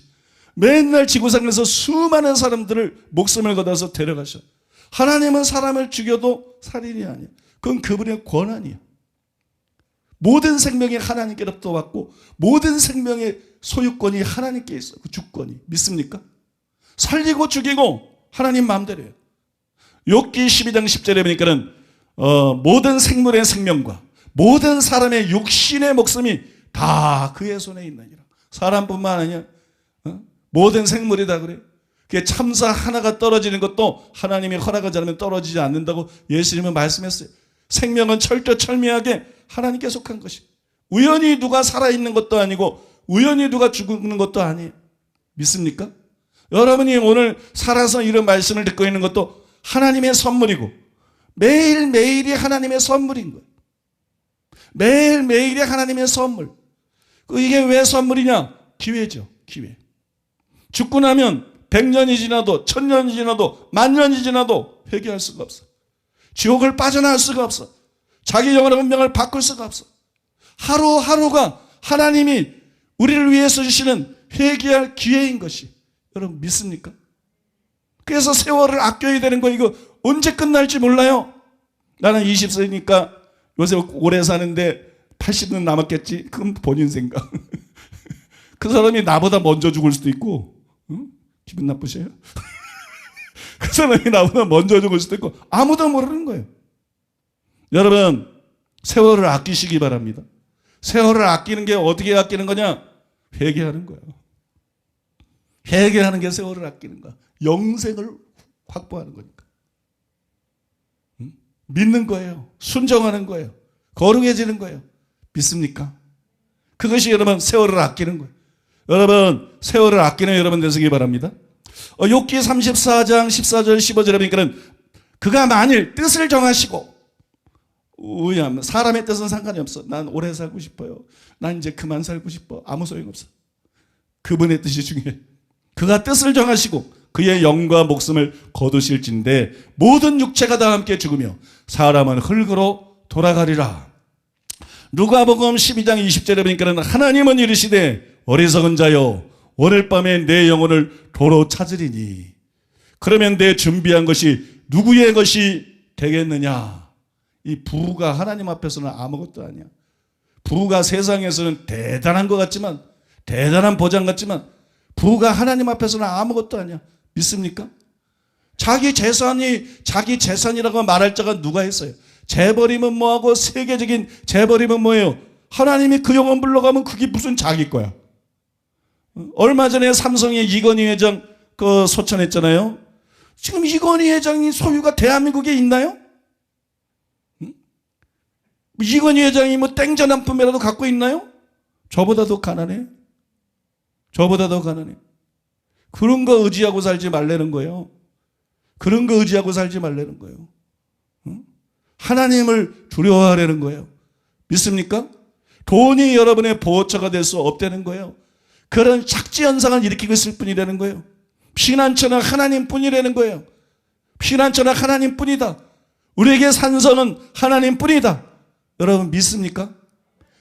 맨날 지구상에서 수많은 사람들을 목숨을 걷어서 데려가셔. 하나님은 사람을 죽여도 살인이 아니에요. 그건 그분의 권한이에요. 모든 생명이 하나님께로부터 왔고 모든 생명의 소유권이 하나님께 있어요. 그 주권이. 믿습니까? 살리고 죽이고 하나님 마음대로 해요. 욥기 12장 10절에 보니까는 모든 생물의 생명과 모든 사람의 육신의 목숨이 다 그의 손에 있느니라. 사람뿐만 아니야. 모든 생물이 다 그래요. 그게 참사 하나가 떨어지는 것도 하나님이 허락하지 않으면 떨어지지 않는다고 예수님은 말씀했어요. 생명은 철저철미하게 하나님께 속한 것이. 우연히 누가 살아있는 것도 아니고 우연히 누가 죽는 것도 아니에요. 믿습니까? 여러분이 오늘 살아서 이런 말씀을 듣고 있는 것도 하나님의 선물이고 매일매일이 하나님의 선물인 거예요. 매일매일이 하나님의 선물. 이게 왜 선물이냐? 기회죠. 기회. 죽고 나면 100년이 지나도 1000년이 지나도 10,000년이 지나도 회개할 수가 없어. 지옥을 빠져나갈 수가 없어. 자기 영혼의 운명을 바꿀 수가 없어. 하루하루가 하나님이 우리를 위해서 주시는 회개할 기회인 것이. 여러분 믿습니까? 그래서 세월을 아껴야 되는 거. 이거 언제 끝날지 몰라요. 나는 20세니까 요새 오래 사는데 80은 남았겠지. 그건 본인 생각. 그 사람이 나보다 먼저 죽을 수도 있고, 응? 기분 나쁘셔요? 그 사람이 나보다 먼저 죽을 수도 있고 아무도 모르는 거예요. 여러분, 세월을 아끼시기 바랍니다. 세월을 아끼는 게 어떻게 아끼는 거냐? 회개하는 거예요. 회개하는 게 세월을 아끼는 거야. 영생을 확보하는 거니까. 응? 믿는 거예요. 순종하는 거예요. 거룩해지는 거예요. 믿습니까? 그것이 여러분 세월을 아끼는 거예요. 여러분 세월을 아끼는 여러분 되시기 바랍니다. 욥기 34장 14절 15절에 보니까는 그가 만일 뜻을 정하시고, 사람의 뜻은 상관이 없어. 난 오래 살고 싶어요. 난 이제 그만 살고 싶어. 아무 소용없어. 그분의 뜻이 중요해. 그가 뜻을 정하시고 그의 영과 목숨을 거두실진데 모든 육체가 다 함께 죽으며 사람은 흙으로 돌아가리라. 누가복음 12장 20절에 보니까는 하나님은 이르시되 어리석은 자여 오늘 밤에 내 영혼을 도로 찾으리니 그러면 내 준비한 것이 누구의 것이 되겠느냐. 이 부가 하나님 앞에서는 아무것도 아니야. 부가 세상에서는 대단한 것 같지만, 대단한 보장 같지만 부가 하나님 앞에서는 아무것도 아니야. 믿습니까? 자기 재산이라고 말할 자가 누가 있어요? 재벌이면 뭐하고 세계적인 재벌이면 뭐예요? 하나님이 그 영혼 불러가면 그게 무슨 자기 거야. 얼마 전에 삼성의 이건희 회장 그 소천했잖아요. 지금 이건희 회장이 소유가 대한민국에 있나요? 이건희 회장이 뭐 땡전한품이라도 갖고 있나요? 저보다 더 가난해. 저보다 더 가난해. 그런 거 의지하고 살지 말라는 거예요. 그런 거 의지하고 살지 말라는 거예요. 하나님을 두려워하라는 거예요. 믿습니까? 돈이 여러분의 보호처가 될 수 없다는 거예요. 그런 착지 현상을 일으키고 있을 뿐이라는 거예요. 피난처는 하나님뿐이라는 거예요. 피난처는 하나님뿐이다. 우리에게 산성은 하나님뿐이다. 여러분 믿습니까?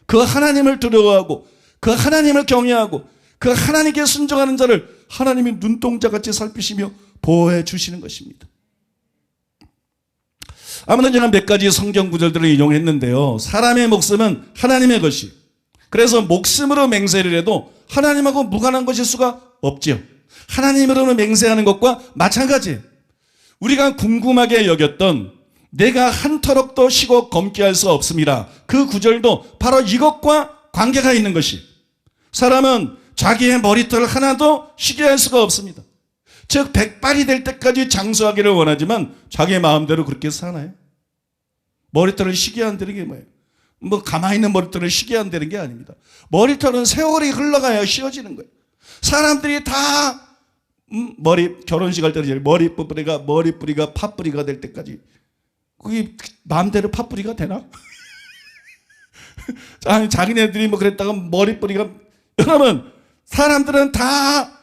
그 하나님을 두려워하고 그 하나님을 경외하고 그 하나님께 순종하는 자를 하나님이 눈동자같이 살피시며 보호해 주시는 것입니다. 아무튼 제가 몇 가지 성경 구절들을 인용했는데요. 사람의 목숨은 하나님의 것이, 그래서 목숨으로 맹세를 해도 하나님하고 무관한 것일 수가 없지요. 하나님으로는 맹세하는 것과 마찬가지예요. 우리가 궁금하게 여겼던 내가 한 터럭도 쉬고 검게 할 수 없음이라, 그 구절도 바로 이것과 관계가 있는 것이, 사람은 자기의 머리털 하나도 쉬게 할 수가 없습니다. 즉 백발이 될 때까지 장수하기를 원하지만 자기의 마음대로 그렇게 사나요? 머리털을 쉬게 한다는 게 뭐예요? 뭐 가만히 있는 머리털을 쉬게 한다는 게 아닙니다. 머리털은 세월이 흘러가야 쉬어지는 거예요. 사람들이 다 결혼식 할 때는 머리뿌리가 팥뿌리가 될 때까지, 그게 마음대로 팥뿌리가 되나? 아니 자기네들이 뭐 그랬다가 머리뿌리가, 여러분 사람들은 다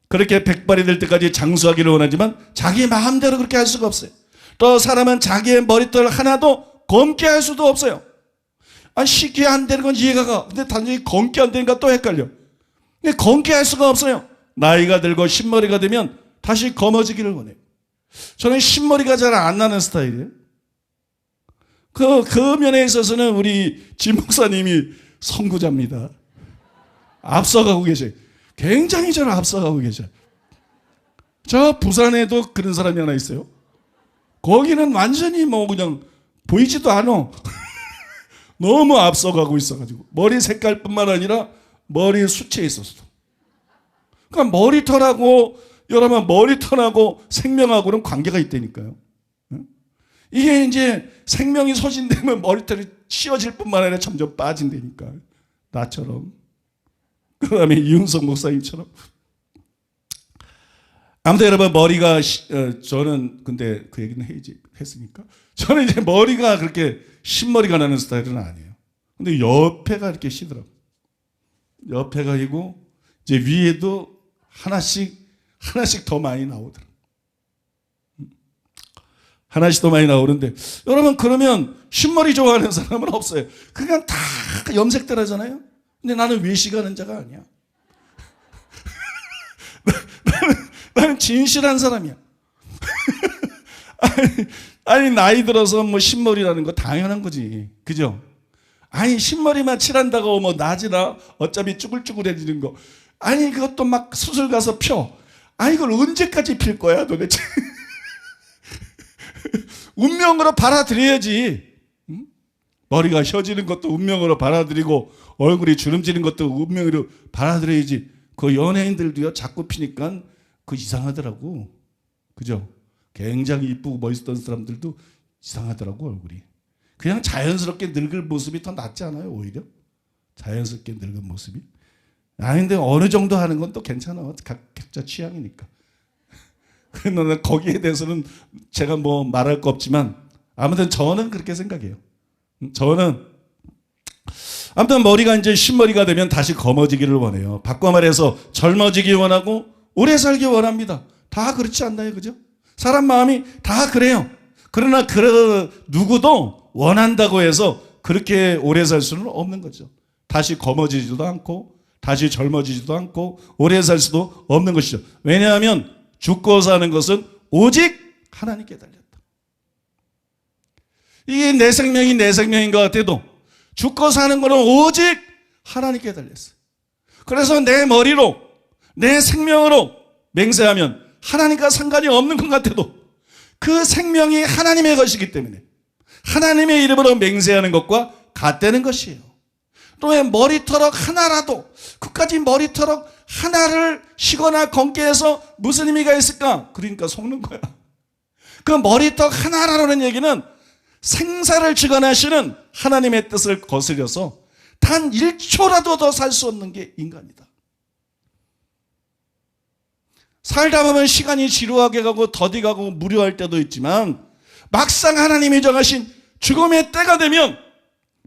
그렇게 백발이 될 때까지 장수하기를 원하지만 자기 마음대로 그렇게 할 수가 없어요. 또 사람은 자기의 머리털 하나도 검게 할 수도 없어요. 쉽게 안 되는 건 이해가 가. 근데 단순히 검게 안 되니까 또 헷갈려. 검게 할 수가 없어요. 나이가 들고 흰머리가 되면 다시 검어지기를 원해요. 저는 흰머리가 잘 안 나는 스타일이에요. 그 면에 있어서는 우리 진 목사님이 선구자입니다. 앞서가고 계셔요. 굉장히 저를 앞서가고 계셔요. 저 부산에도 그런 사람이 하나 있어요. 거기는 완전히 뭐 그냥 보이지도 않아. 너무 앞서가고 있어가지고 머리 색깔뿐만 아니라 머리 수치에 있었어. 그러니까 머리털하고, 여러분 머리털하고 생명하고는 관계가 있다니까요. 이게 이제 생명이 소진되면 머리털이 씌워질 뿐만 아니라 점점 빠진다니까. 나처럼, 그 다음에 이윤석 목사님처럼. 아무튼 여러분 머리가 저는 근데 그 얘기는 했으니까 저는 이제 머리가 그렇게 흰머리가 나는 스타일은 아니에요. 근데 옆에가 이렇게 쉬더라고요. 옆에가 있고 이제 위에도 하나씩 더 많이 나오더라고요. 하나씩 더 많이 나오는데, 여러분 그러면 흰머리 좋아하는 사람은 없어요. 그냥 다 염색들 하잖아요. 근데 나는 외식하는 자가 아니야. 나는 진실한 사람이야. 아니 나이 들어서 뭐 흰머리라는 거 당연한 거지, 그죠? 아니 흰머리만 칠한다고 뭐 나지나 어차피 쭈글쭈글해지는 거, 아니 그것도 막 수술 가서 펴. 아니 이걸 언제까지 필 거야 도대체? 운명으로 받아들여야지. 응? 머리가 휘어지는 것도 운명으로 받아들이고 얼굴이 주름지는 것도 운명으로 받아들여야지. 그 연예인들도요 자꾸 피니까 그 이상하더라고, 그죠? 굉장히 이쁘고 멋있던 사람들도 이상하더라고 얼굴이. 그냥 자연스럽게 늙을 모습이 더 낫지 않아요? 오히려 자연스럽게 늙은 모습이. 아닌데 어느 정도 하는 건 또 괜찮아. 각자 취향이니까. 그러나 거기에 대해서는 제가 뭐 말할 거 없지만 아무튼 저는 그렇게 생각해요. 저는 아무튼 머리가 이제 흰머리가 되면 다시 검어지기를 원해요. 바꿔 말해서 젊어지기 원하고 오래 살기 원합니다. 다 그렇지 않나요? 그죠? 사람 마음이 다 그래요. 그러나 누구도 원한다고 해서 그렇게 오래 살 수는 없는 거죠. 다시 검어지지도 않고 다시 젊어지지도 않고 오래 살 수도 없는 것이죠. 왜냐하면 죽고 사는 것은 오직 하나님께 달렸다. 이게 내 생명이 내 생명인 것 같아도 죽고 사는 것은 오직 하나님께 달렸어요. 그래서 내 머리로 내 생명으로 맹세하면 하나님과 상관이 없는 것 같아도 그 생명이 하나님의 것이기 때문에 하나님의 이름으로 맹세하는 것과 같다는 것이에요. 또 왜 머리털럭 하나라도, 끝까지 머리털럭 하나를 쉬거나 검게 해서 무슨 의미가 있을까? 그러니까 속는 거야. 그 머리털 하나라는 얘기는 생사를 주관하시는 하나님의 뜻을 거스려서 단 1초라도 더 살 수 없는 게 인간이다. 살다 보면 시간이 지루하게 가고 더디 가고 무료할 때도 있지만 막상 하나님이 정하신 죽음의 때가 되면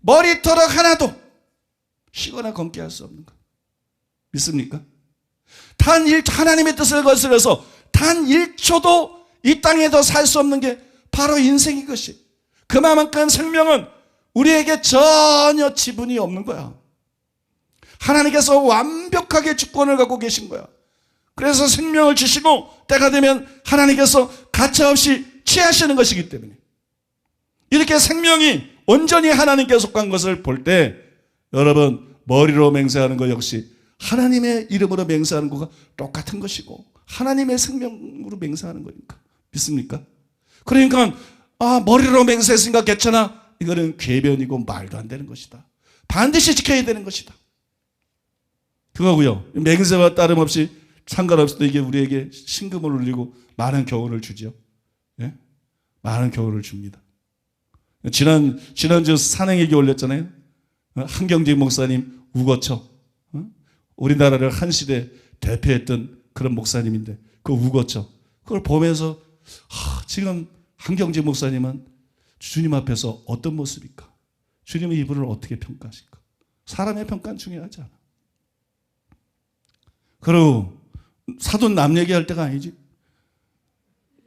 머리털럭 하나도 쉬거나 검게 할 수 없는 것. 믿습니까? 하나님의 뜻을 거스려서 단 1초도 이 땅에도 살 수 없는 게 바로 인생인 것이. 그만큼 생명은 우리에게 전혀 지분이 없는 거야. 하나님께서 완벽하게 주권을 갖고 계신 거야. 그래서 생명을 주시고 때가 되면 하나님께서 가차없이 취하시는 것이기 때문에 이렇게 생명이 온전히 하나님께 속한 것을 볼 때 여러분 머리로 맹세하는 것 역시 하나님의 이름으로 맹세하는 것과 똑같은 것이고 하나님의 생명으로 맹세하는 거니까 믿습니까? 그러니까 머리로 맹세했으니까 괜찮아. 이거는 궤변이고 말도 안 되는 것이다. 반드시 지켜야 되는 것이다. 그거고요. 맹세와 따름없이 상관없이도 이게 우리에게 신금을 울리고 많은 교훈을 주죠. 예? 많은 교훈을 줍니다. 지난주 산행일기 올렸잖아요. 한경직 목사님 우거처. 우리나라를 한 시대 대표했던 그런 목사님인데 그 우거처. 그걸 보면서 지금 한경직 목사님은 주님 앞에서 어떤 모습일까? 주님은 이분을 어떻게 평가하실까? 사람의 평가는 중요하지 않아. 그리고 사돈 남 얘기할 때가 아니지.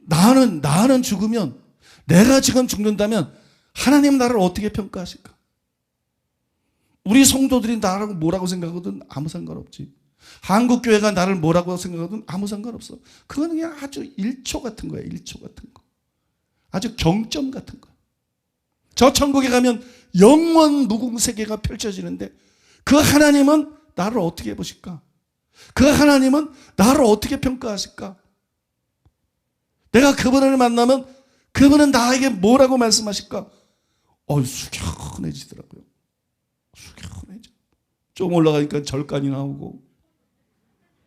나는 죽으면 내가 지금 죽는다면 하나님 나를 어떻게 평가하실까? 우리 성도들이 나를 뭐라고 생각하든 아무 상관없지. 한국교회가 나를 뭐라고 생각하든 아무 상관없어. 그건 그냥 아주 1초 같은 거야. 1초 같은 거. 아주 경점 같은 거. 저 천국에 가면 영원 무궁 세계가 펼쳐지는데 그 하나님은 나를 어떻게 보실까? 그 하나님은 나를 어떻게 평가하실까? 내가 그분을 만나면 그분은 나에게 뭐라고 말씀하실까? 숙연해지더라고요. 숙연해져. 좀 올라가니까 절간이 나오고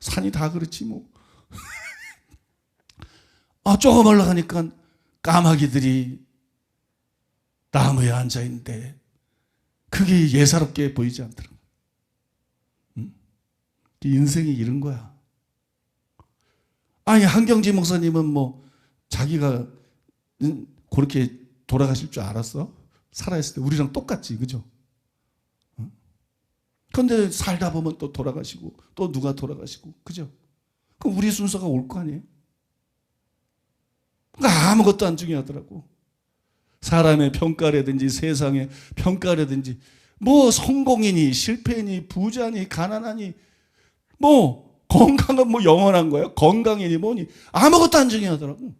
산이 다 그렇지 뭐. 조금 올라가니까 까마귀들이 나무에 앉아있는데 그게 예사롭게 보이지 않더라고요. 인생이 이런 거야. 한경지 목사님은 뭐 자기가 그렇게 돌아가실 줄 알았어? 살아있을 때 우리랑 똑같지, 그죠? 그런데 살다 보면 또 돌아가시고 또 누가 돌아가시고, 그죠? 그럼 우리 순서가 올 거 아니에요? 그러니까 아무것도 안 중요하더라고. 사람의 평가라든지 세상의 평가라든지 뭐 성공이니 실패니 부자니 가난하니 뭐 건강은 뭐 영원한 거예요. 건강이니 뭐니 아무것도 안 중요하더라고.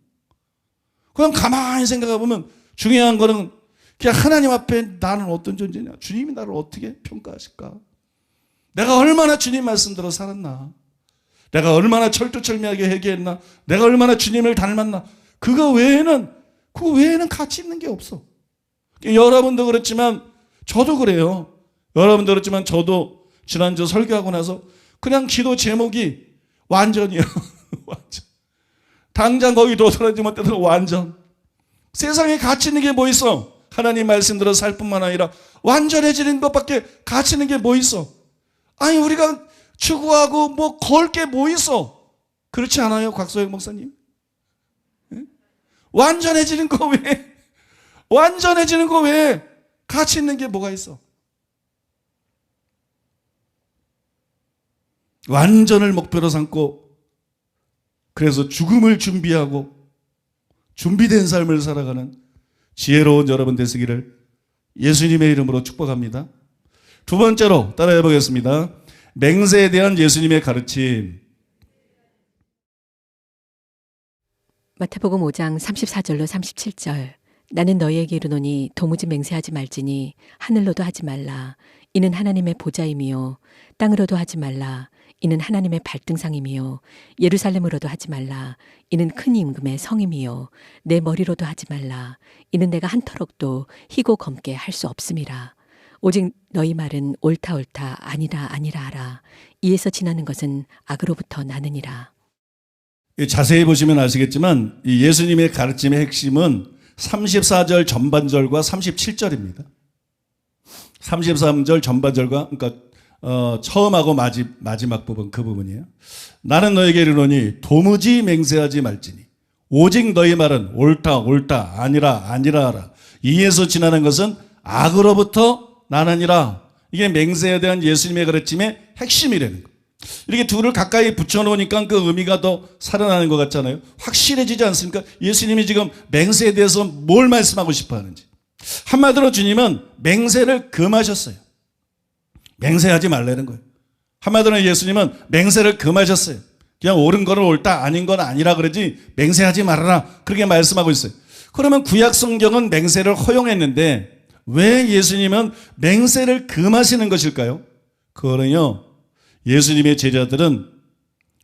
그냥 가만히 생각해 보면 중요한 거는 그냥 하나님 앞에 나는 어떤 존재냐, 주님이 나를 어떻게 평가하실까, 내가 얼마나 주님 말씀대로 살았나, 내가 얼마나 철두철미하게 회개했나, 내가 얼마나 주님을 닮았나. 그거 외에는 가치 있는 게 없어. 여러분도 그렇지만 저도 그래요. 여러분도 그렇지만 저도 지난주 설교하고 나서 그냥 기도 제목이 완전이야. 완전. 당장 거기 도달하지 못해도 완전. 세상에 가치 있는 게 뭐 있어? 하나님 말씀대로 살 뿐만 아니라 완전해지는 것밖에 가치 있는 게 뭐 있어? 우리가 추구하고 뭐 걸 게 뭐 있어? 그렇지 않아요, 곽소영 목사님? 완전해지는 거 왜? 완전해지는 거 왜? 가치 있는 게 뭐가 있어? 완전을 목표로 삼고 그래서 죽음을 준비하고 준비된 삶을 살아가는 지혜로운 여러분 되시기를 예수님의 이름으로 축복합니다. 두 번째로 따라해 보겠습니다. 맹세에 대한 예수님의 가르침. 마태복음 5장 34절로 37절. 나는 너희에게 이르노니 도무지 맹세하지 말지니 하늘로도 하지 말라. 이는 하나님의 보좌임이요. 땅으로도 하지 말라. 이는 하나님의 발등상임이요. 예루살렘으로도 하지 말라. 이는 큰 임금의 성임이요. 내 머리로도 하지 말라. 이는 내가 한 터럭도 희고 검게 할 수 없음이라. 오직 너희 말은 옳다 옳다 아니라 아니라 하라. 이에서 지나는 것은 악으로부터 나느니라. 자세히 보시면 아시겠지만 이 예수님의 가르침의 핵심은 34절 전반절과 37절입니다. 33절 전반절과 그러니까 처음하고 마지막 부분 그 부분이에요. 나는 너에게 이르노니 도무지 맹세하지 말지니 오직 너희 말은 옳다 옳다 아니라 아니라 하라. 이에서 지나는 것은 악으로부터 나느니라. 이게 맹세에 대한 예수님의 가르침의 핵심이라는 거예요. 이렇게 둘을 가까이 붙여놓으니까 그 의미가 더 살아나는 것 같잖아요. 확실해지지 않습니까? 예수님이 지금 맹세에 대해서 뭘 말씀하고 싶어 하는지. 한마디로 주님은 맹세를 금하셨어요. 맹세하지 말라는 거예요. 한마디로 예수님은 맹세를 금하셨어요. 그냥 옳은 거는 옳다, 아닌 건 아니라 그러지 맹세하지 말아라, 그렇게 말씀하고 있어요. 그러면 구약 성경은 맹세를 허용했는데 왜 예수님은 맹세를 금하시는 것일까요? 그거는요, 예수님의 제자들은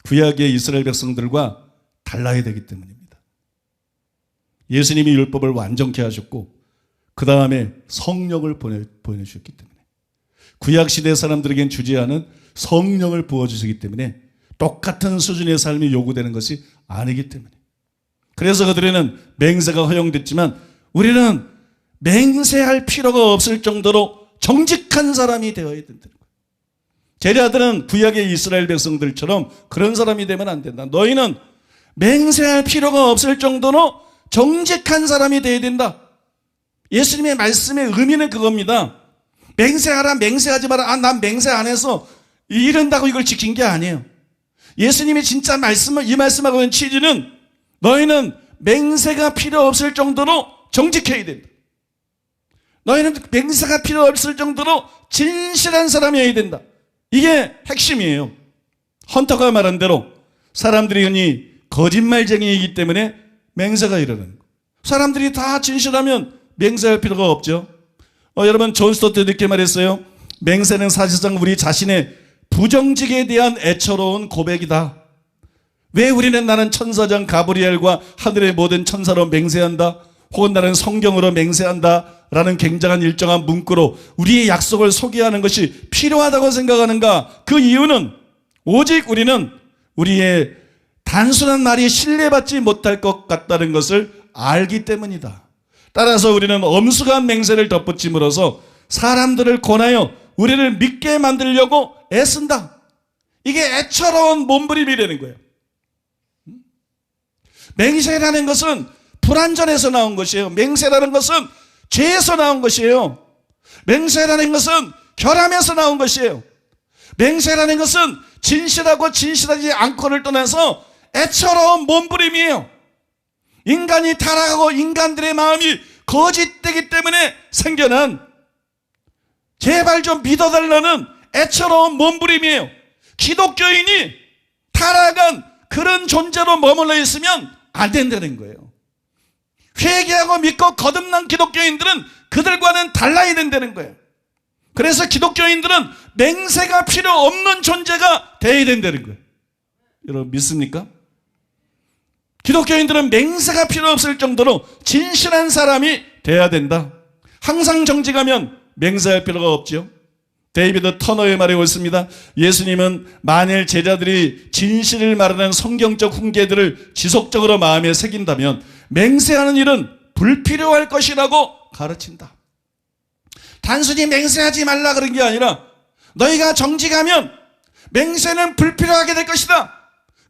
구약의 이스라엘 백성들과 달라야 되기 때문입니다. 예수님이 율법을 완전케 하셨고 그 다음에 성령을 보내주셨기 때문에, 구약 시대 사람들에겐 주지 않은 성령을 부어주시기 때문에 똑같은 수준의 삶이 요구되는 것이 아니기 때문에, 그래서 그들에는 맹세가 허용됐지만 우리는 맹세할 필요가 없을 정도로 정직한 사람이 되어야 된다는 거예요. 제자들은 구약의 이스라엘 백성들처럼 그런 사람이 되면 안 된다. 너희는 맹세할 필요가 없을 정도로 정직한 사람이 되어야 된다. 예수님의 말씀의 의미는 그겁니다. 맹세하라, 맹세하지 마라. 아, 난 맹세 안 해서 이런다고 이걸 지킨 게 아니에요. 예수님이 진짜 이 말씀하고 있는 취지는 너희는 맹세가 필요 없을 정도로 정직해야 된다. 너희는 맹세가 필요 없을 정도로 진실한 사람이어야 된다. 이게 핵심이에요. 헌터가 말한 대로 사람들이 흔히 거짓말쟁이이기 때문에 맹세가 일어나는 거예요. 사람들이 다 진실하면 맹세할 필요가 없죠. 여러분, 존 스토트 이렇게 말했어요. 맹세는 사실상 우리 자신의 부정직에 대한 애처로운 고백이다. 왜 우리는 나는 천사장 가브리엘과 하늘의 모든 천사로 맹세한다, 혹은 나는 성경으로 맹세한다 라는 굉장한 일정한 문구로 우리의 약속을 소개하는 것이 필요하다고 생각하는가? 그 이유는 오직 우리는 우리의 단순한 말이 신뢰받지 못할 것 같다는 것을 알기 때문이다. 따라서 우리는 엄숙한 맹세를 덧붙임으로써 사람들을 권하여 우리를 믿게 만들려고 애쓴다. 이게 애처로운 몸부림이라는 거예요. 맹세라는 것은 불완전해서 나온 것이에요. 맹세라는 것은 죄에서 나온 것이에요. 맹세라는 것은 결함에서 나온 것이에요. 맹세라는 것은 진실하고 진실하지 않고를 떠나서 애처로운 몸부림이에요. 인간이 타락하고 인간들의 마음이 거짓되기 때문에 생겨난, 제발 좀 믿어달라는 애처로운 몸부림이에요. 기독교인이 타락한 그런 존재로 머물러 있으면 안 된다는 거예요. 회개하고 믿고 거듭난 기독교인들은 그들과는 달라야 된다는 거예요. 그래서 기독교인들은 맹세가 필요 없는 존재가 되어야 된다는 거예요. 여러분 믿습니까? 기독교인들은 맹세가 필요 없을 정도로 진실한 사람이 돼야 된다. 항상 정직하면 맹세할 필요가 없죠. 데이비드 터너의 말이 옳습니다. 예수님은 만일 제자들이 진실을 말하는 성경적 훈계들을 지속적으로 마음에 새긴다면 맹세하는 일은 불필요할 것이라고 가르친다. 단순히 맹세하지 말라 그런 게 아니라 너희가 정직하면 맹세는 불필요하게 될 것이다.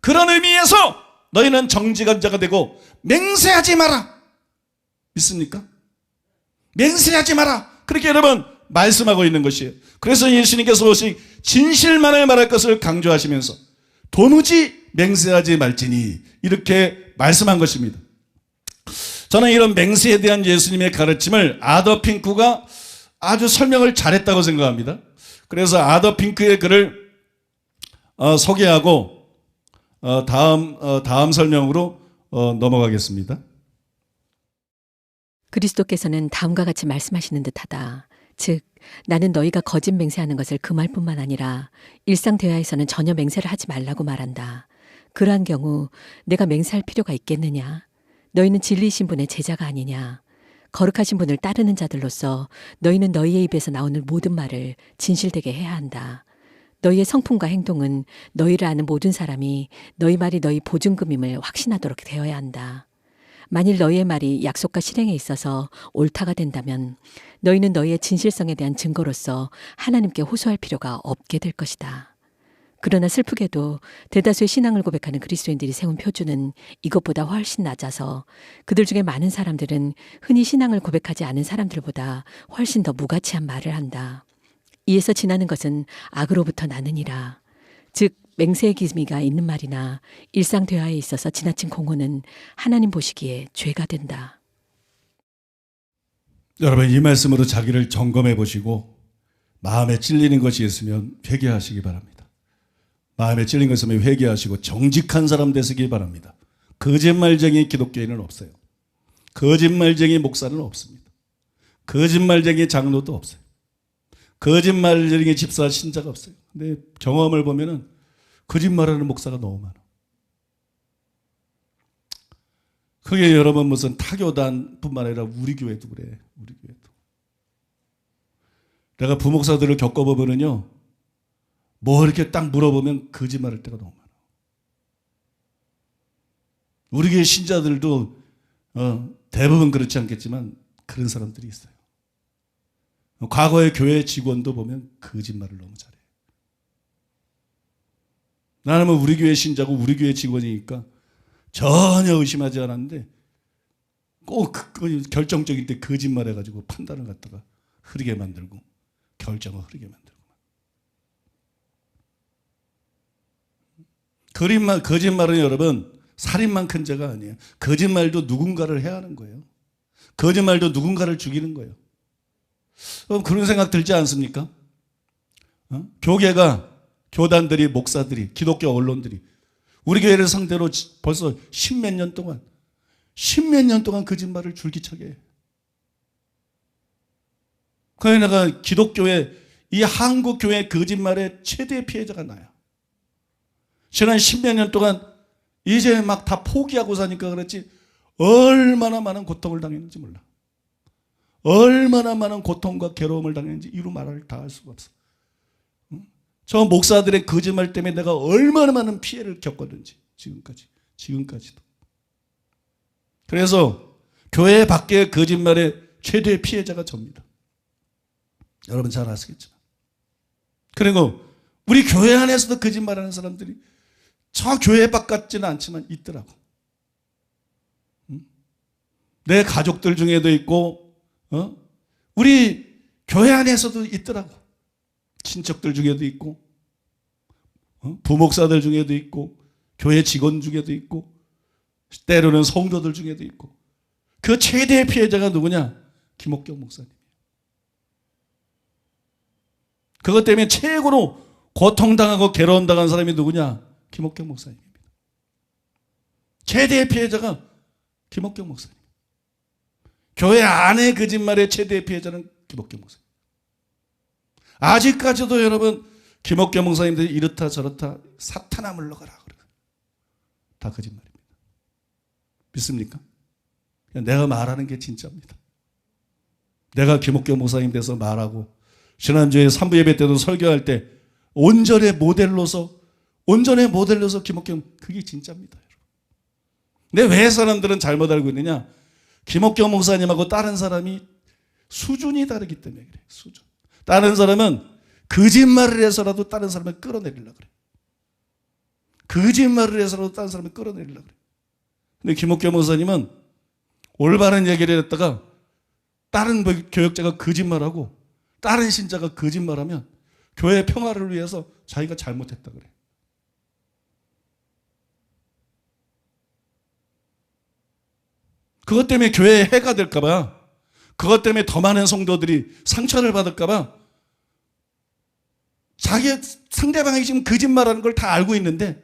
그런 의미에서 너희는 정직한 자가 되고 맹세하지 마라. 믿습니까? 맹세하지 마라. 그렇게 여러분 말씀하고 있는 것이에요. 그래서 예수님께서 오직 진실만을 말할 것을 강조하시면서 도무지 맹세하지 말지니 이렇게 말씀한 것입니다. 저는 이런 맹세에 대한 예수님의 가르침을 아더 핑크가 아주 설명을 잘했다고 생각합니다. 그래서 아더 핑크의 글을 소개하고 다음 설명으로 넘어가겠습니다. 그리스도께서는 다음과 같이 말씀하시는 듯하다. 즉 나는 너희가 거짓 맹세하는 것을 금할 뿐만 아니라 일상 대화에서는 전혀 맹세를 하지 말라고 말한다. 그러한 경우 내가 맹세할 필요가 있겠느냐? 너희는 진리이신 분의 제자가 아니냐? 거룩하신 분을 따르는 자들로서 너희는 너희의 입에서 나오는 모든 말을 진실되게 해야 한다. 너희의 성품과 행동은 너희를 아는 모든 사람이 너희 말이 너희 보증금임을 확신하도록 되어야 한다. 만일 너희의 말이 약속과 실행에 있어서 옳다가 된다면 너희는 너희의 진실성에 대한 증거로서 하나님께 호소할 필요가 없게 될 것이다. 그러나 슬프게도 대다수의 신앙을 고백하는 그리스도인들이 세운 표준은 이것보다 훨씬 낮아서 그들 중에 많은 사람들은 흔히 신앙을 고백하지 않은 사람들보다 훨씬 더 무가치한 말을 한다. 이에서 지나는 것은 악으로부터 나느니라. 즉 맹세의 기미가 있는 말이나 일상 대화에 있어서 지나친 공언은 하나님 보시기에 죄가 된다. 여러분 이 말씀으로 자기를 점검해 보시고 마음에 찔리는 것이 있으면 회개하시기 바랍니다. 마음에 찔린 것 있으면 회개하시고 정직한 사람 되시기 바랍니다. 거짓말쟁이 기독교인은 없어요. 거짓말쟁이 목사는 없습니다. 거짓말쟁이 장로도 없어요. 거짓말쟁이 집사 신자가 없어요. 근데 경험을 보면은 거짓말하는 목사가 너무 많아. 그게 여러분 무슨 타교단뿐만 아니라 우리 교회도 그래. 우리 교회도. 내가 부목사들을 겪어보면은요, 뭐 이렇게 딱 물어보면 거짓말할 때가 너무 많아. 우리 교회 신자들도 대부분 그렇지 않겠지만 그런 사람들이 있어요. 과거의 교회 직원도 보면 거짓말을 너무 잘해. 나는 뭐 우리 교회 신자고 우리 교회 직원이니까 전혀 의심하지 않았는데 꼭 결정적일 때 거짓말해가지고 판단을 갖다가 흐리게 만들고 결정을 흐리게 만들고. 거짓말은 여러분 살인만 큰 죄가 아니에요. 거짓말도 누군가를 해야 하는 거예요. 거짓말도 누군가를 죽이는 거예요. 그런 생각 들지 않습니까? 교계가, 교단들이, 목사들이, 기독교 언론들이 우리 교회를 상대로 벌써 십몇 년 동안 거짓말을 줄기차게 해. 그래 내가 기독교의 이 한국 교회 거짓말의 최대 피해자가 나야. 지난 십몇 년 동안 이제 막 다 포기하고 사니까 그렇지 얼마나 많은 고통을 당했는지 몰라. 얼마나 많은 고통과 괴로움을 당했는지 이루 말을 다 할 수가 없어. 저 목사들의 거짓말 때문에 내가 얼마나 많은 피해를 겪었는지 지금까지도. 그래서 교회 밖의 거짓말의 최대 피해자가 접니다. 여러분 잘 아시겠지만. 그리고 우리 교회 안에서도 거짓말하는 사람들이 저 교회 밖 같지는 않지만 있더라고. 내 가족들 중에도 있고, 우리 교회 안에서도 있더라고. 친척들 중에도 있고, 부목사들 중에도 있고, 교회 직원 중에도 있고, 때로는 성도들 중에도 있고. 그 최대의 피해자가 누구냐? 김옥경 목사님이에요. 그것 때문에 최고로 고통당하고 괴로움당한 사람이 누구냐? 김옥경 목사님입니다. 최대의 피해자가 김옥경 목사님. 교회 안의 거짓말의 최대의 피해자는 김옥경 목사님. 아직까지도 여러분 김옥경 목사님들이 이렇다 저렇다 사탄아 물러가라 그래요. 다 거짓말입니다. 믿습니까? 내가 말하는 게 진짜입니다. 내가 김옥경 목사님 돼서 말하고 지난주에 3부 예배 때도 설교할 때 온전의 모델로서 김옥경 그게 진짜입니다. 근데 왜 사람들은 잘못 알고 있느냐? 김옥경 목사님하고 다른 사람이 수준이 다르기 때문에 그래. 수준. 다른 사람은 거짓말을 해서라도 다른 사람을 끌어내리려고 그래. 거짓말을 해서라도 다른 사람을 끌어내리려고 그래. 근데 김옥경 목사님은 올바른 얘기를 했다가 다른 교역자가 거짓말하고 다른 신자가 거짓말하면 교회 평화를 위해서 자기가 잘못했다 그래. 그것 때문에 교회에 해가 될까봐, 그것 때문에 더 많은 성도들이 상처를 받을까봐 자기 상대방이 지금 거짓말하는 걸 다 알고 있는데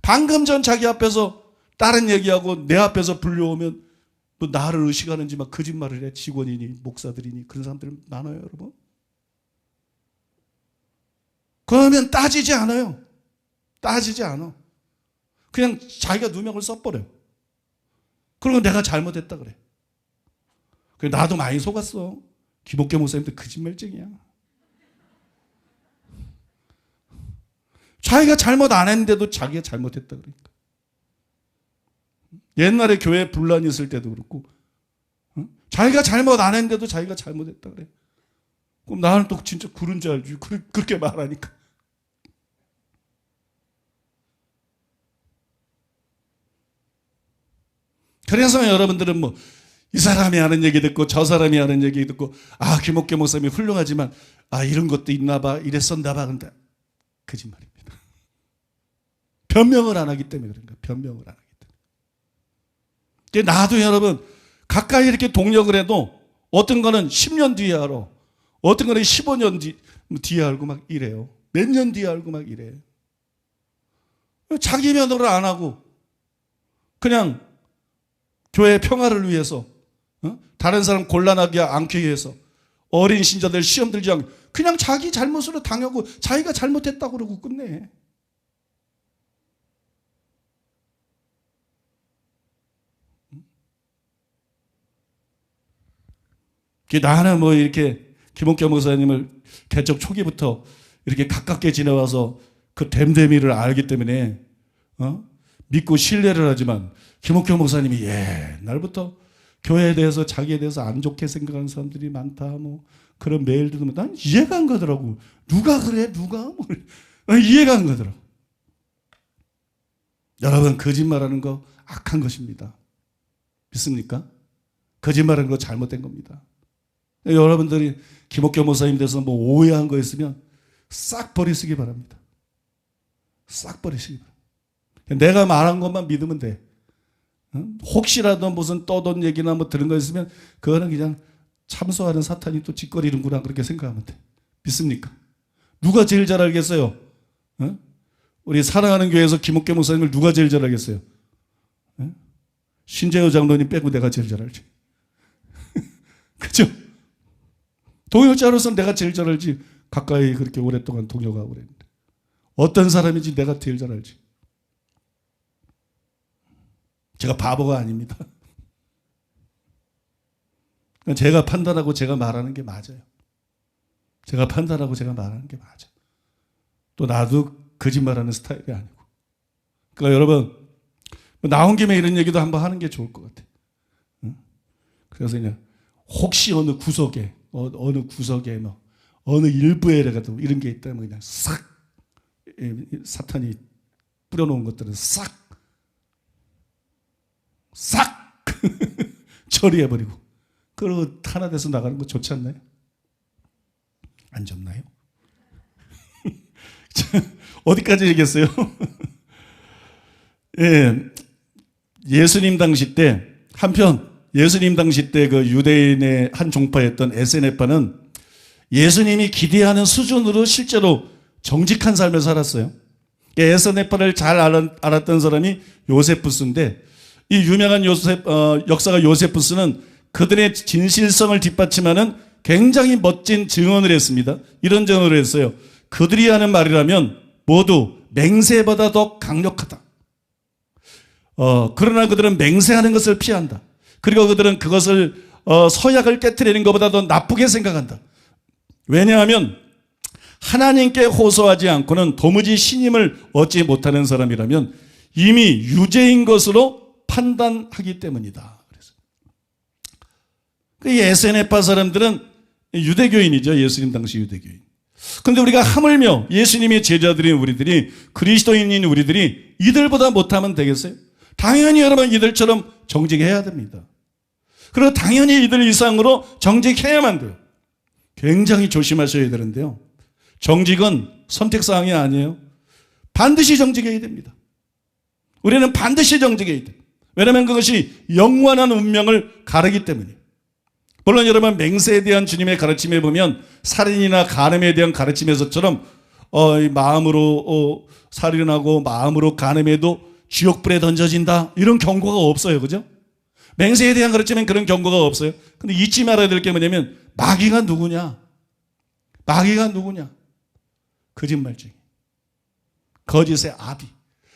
방금 전 자기 앞에서 다른 얘기하고 내 앞에서 불려오면 너 나를 의식하는지 막 거짓말을 해. 직원이니 목사들이니 그런 사람들 많아요 여러분. 그러면 따지지 않아요. 따지지 않아. 그냥 자기가 누명을 써버려. 그리고 내가 잘못했다 그래. 그래 나도 많이 속았어. 김옥경 목사님도 거짓말쟁이야. 자기가 잘못 안 했는데도 자기가 잘못했다 그러니까. 옛날에 교회 분란이 있을 때도 그렇고 자기가 잘못 안 했는데도 자기가 잘못했다 그래. 그럼 나는 또 진짜 구른 줄 알지. 그렇게 말하니까. 그래서 여러분들은 뭐 이 사람이 하는 얘기 듣고 저 사람이 하는 얘기 듣고 아 김옥경 목사님이 훌륭하지만 아 이런 것도 있나 봐 이랬었나 봐 근데 거짓말입니다. 변명을 안 하기 때문에 그런가. 변명을 안 하기 때문에. 나도 여러분 가까이 이렇게 동력을 해도 어떤 거는 10년 뒤에 알아. 어떤 거는 15년 뒤에 알고 막 이래요. 몇 년 뒤에 알고 막 이래. 자기 면허를 안 하고 그냥 교회 평화를 위해서 다른 사람 곤란하게 않기 위해서 어린 신자들 시험 들지 않고 그냥 자기 잘못으로 당하고 자기가 잘못했다고 그러고 끝내. 나는 뭐 이렇게 김옥겸 목사님을 개척 초기부터 이렇게 가깝게 지내와서 그 됨됨이를 알기 때문에 믿고 신뢰를 하지만 김옥겸 목사님이 옛날부터 교회에 대해서 자기에 대해서 안 좋게 생각하는 사람들이 많다 뭐 그런 메일도 들으면 난 이해가 안 가더라고. 누가 그래? 누가? 이해가 안 가더라고. 여러분 거짓말하는 거 악한 것입니다. 믿습니까? 거짓말하는 거 잘못된 겁니다. 여러분들이 김옥겸 목사님 대해서 뭐 오해한 거 있으면 싹 버리시기 바랍니다. 싹 버리시기 바랍니다. 내가 말한 것만 믿으면 돼. 혹시라도 무슨 떠돈 얘기나 뭐 들은 거 있으면 그거는 그냥 참소하는 사탄이 또 짓거리는구나 그렇게 생각하면 돼. 믿습니까? 누가 제일 잘 알겠어요? 우리 사랑하는 교회에서 김옥겸 목사님을 누가 제일 잘 알겠어요? 신재호 장로님 빼고 내가 제일 잘 알지. 그죠? 동역자로서는 내가 제일 잘 알지. 가까이 그렇게 오랫동안 동역하고 그랬는데 어떤 사람인지 내가 제일 잘 알지. 제가 바보가 아닙니다. 제가 판단하고 제가 말하는 게 맞아요. 제가 판단하고 제가 말하는 게 맞아. 또 나도 거짓말하는 스타일이 아니고. 그러니까 여러분 나온 김에 이런 얘기도 한번 하는 게 좋을 것 같아. 그래서 그냥 혹시 어느 구석에 뭐 어느 일부에라도 이런 게 있다면 그냥 싹 사탄이 뿌려놓은 것들은 싹 처리해버리고 그러고 하나 돼서 나가는 거 좋지 않나요? 안 좋나요? 어디까지 얘기했어요? 예수님 당시 때 한편 예수님 당시 때 그 유대인의 한 종파였던 에세네파는 예수님이 기대하는 수준으로 실제로 정직한 삶을 살았어요. 에세네파를 잘 알았던 사람이 요세푸스인데 이 유명한 역사가 요세푸스는 그들의 진실성을 뒷받침하는 굉장히 멋진 증언을 했습니다. 이런 증언을 했어요. 그들이 하는 말이라면 모두 맹세보다 더 강력하다. 그러나 그들은 맹세하는 것을 피한다. 그리고 그들은 그것을 서약을 깨트리는 것보다 더 나쁘게 생각한다. 왜냐하면 하나님께 호소하지 않고는 도무지 신임을 얻지 못하는 사람이라면 이미 유죄인 것으로 판단하기 때문이다. 그래서 그 에세네파 사람들은 유대교인이죠. 예수님 당시 유대교인. 그런데 우리가 하물며 예수님의 제자들인 우리들이 그리스도인인 우리들이 이들보다 못하면 되겠어요? 당연히 여러분 이들처럼 정직해야 됩니다. 그리고 당연히 이들 이상으로 정직해야만 돼요. 굉장히 조심하셔야 되는데요. 정직은 선택사항이 아니에요. 반드시 정직해야 됩니다. 우리는 반드시 정직해야 돼요. 왜냐하면 그것이 영원한 운명을 가르기 때문이에요. 물론 여러분 맹세에 대한 주님의 가르침에 보면 살인이나 간음에 대한 가르침에서처럼 마음으로 살인하고 마음으로 간음해도 지옥불에 던져진다 이런 경고가 없어요. 그죠? 맹세에 대한 가르침엔 그런 경고가 없어요. 근데 잊지 말아야 될 게 뭐냐면 마귀가 누구냐? 마귀가 누구냐? 거짓말쟁이. 거짓의 아비.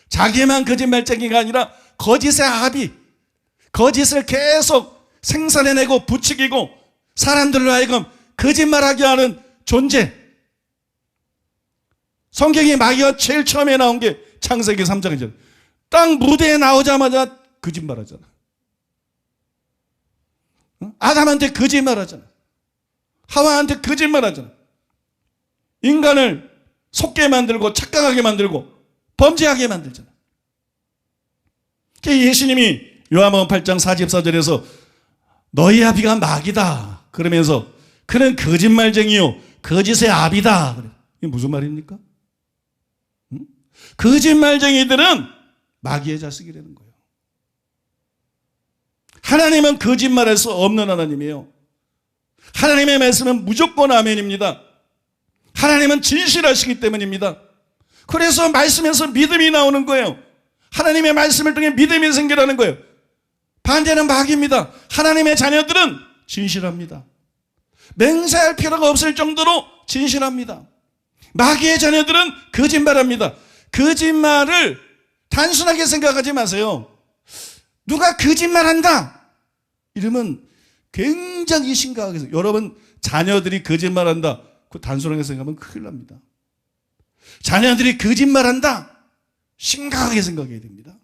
자기만 거짓말쟁이가 아니라 거짓의 아비. 거짓을 계속 생산해내고 부추기고 사람들로 하여금 거짓말하게 하는 존재. 성경에 마귀가 제일 처음에 나온 게 창세기 3장이죠. 땅 무대에 나오자마자 거짓말하잖아. 아담한테 거짓말하잖아. 하와한테 거짓말하잖아. 인간을 속게 만들고 착각하게 만들고 범죄하게 만들잖아. 예수님이 요한복음 8장 44절에서 너희 아비가 마귀다 그러면서 그는 거짓말쟁이요 거짓의 아비다. 이게 무슨 말입니까? 거짓말쟁이들은 마귀의 자식이라는 거예요. 하나님은 거짓말할 수 없는 하나님이에요. 하나님의 말씀은 무조건 아멘입니다. 하나님은 진실하시기 때문입니다. 그래서 말씀에서 믿음이 나오는 거예요. 하나님의 말씀을 통해 믿음이 생기라는 거예요. 반대는 마귀입니다. 하나님의 자녀들은 진실합니다. 맹세할 필요가 없을 정도로 진실합니다. 마귀의 자녀들은 거짓말합니다. 거짓말을 단순하게 생각하지 마세요. 누가 거짓말한다 이러면 굉장히 심각하게 생각해요. 여러분 자녀들이 거짓말한다 그 단순하게 생각하면 큰일 납니다. 자녀들이 거짓말한다 심각하게 생각해야 됩니다.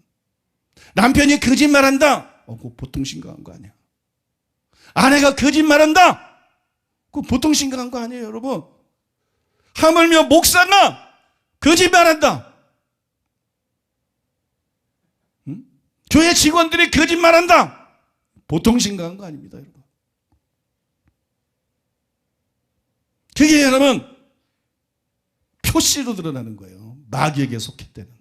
남편이 거짓말한다 그거 보통 심각한 거 아니야. 아내가 거짓말한다 그거 보통 심각한 거 아니에요. 여러분 하물며 목사가 거짓말한다, 교회 직원들이 거짓말한다 보통 심각한 거 아닙니다. 여러분 그게 여러분 표시로 드러나는 거예요. 마귀에게 속했다는,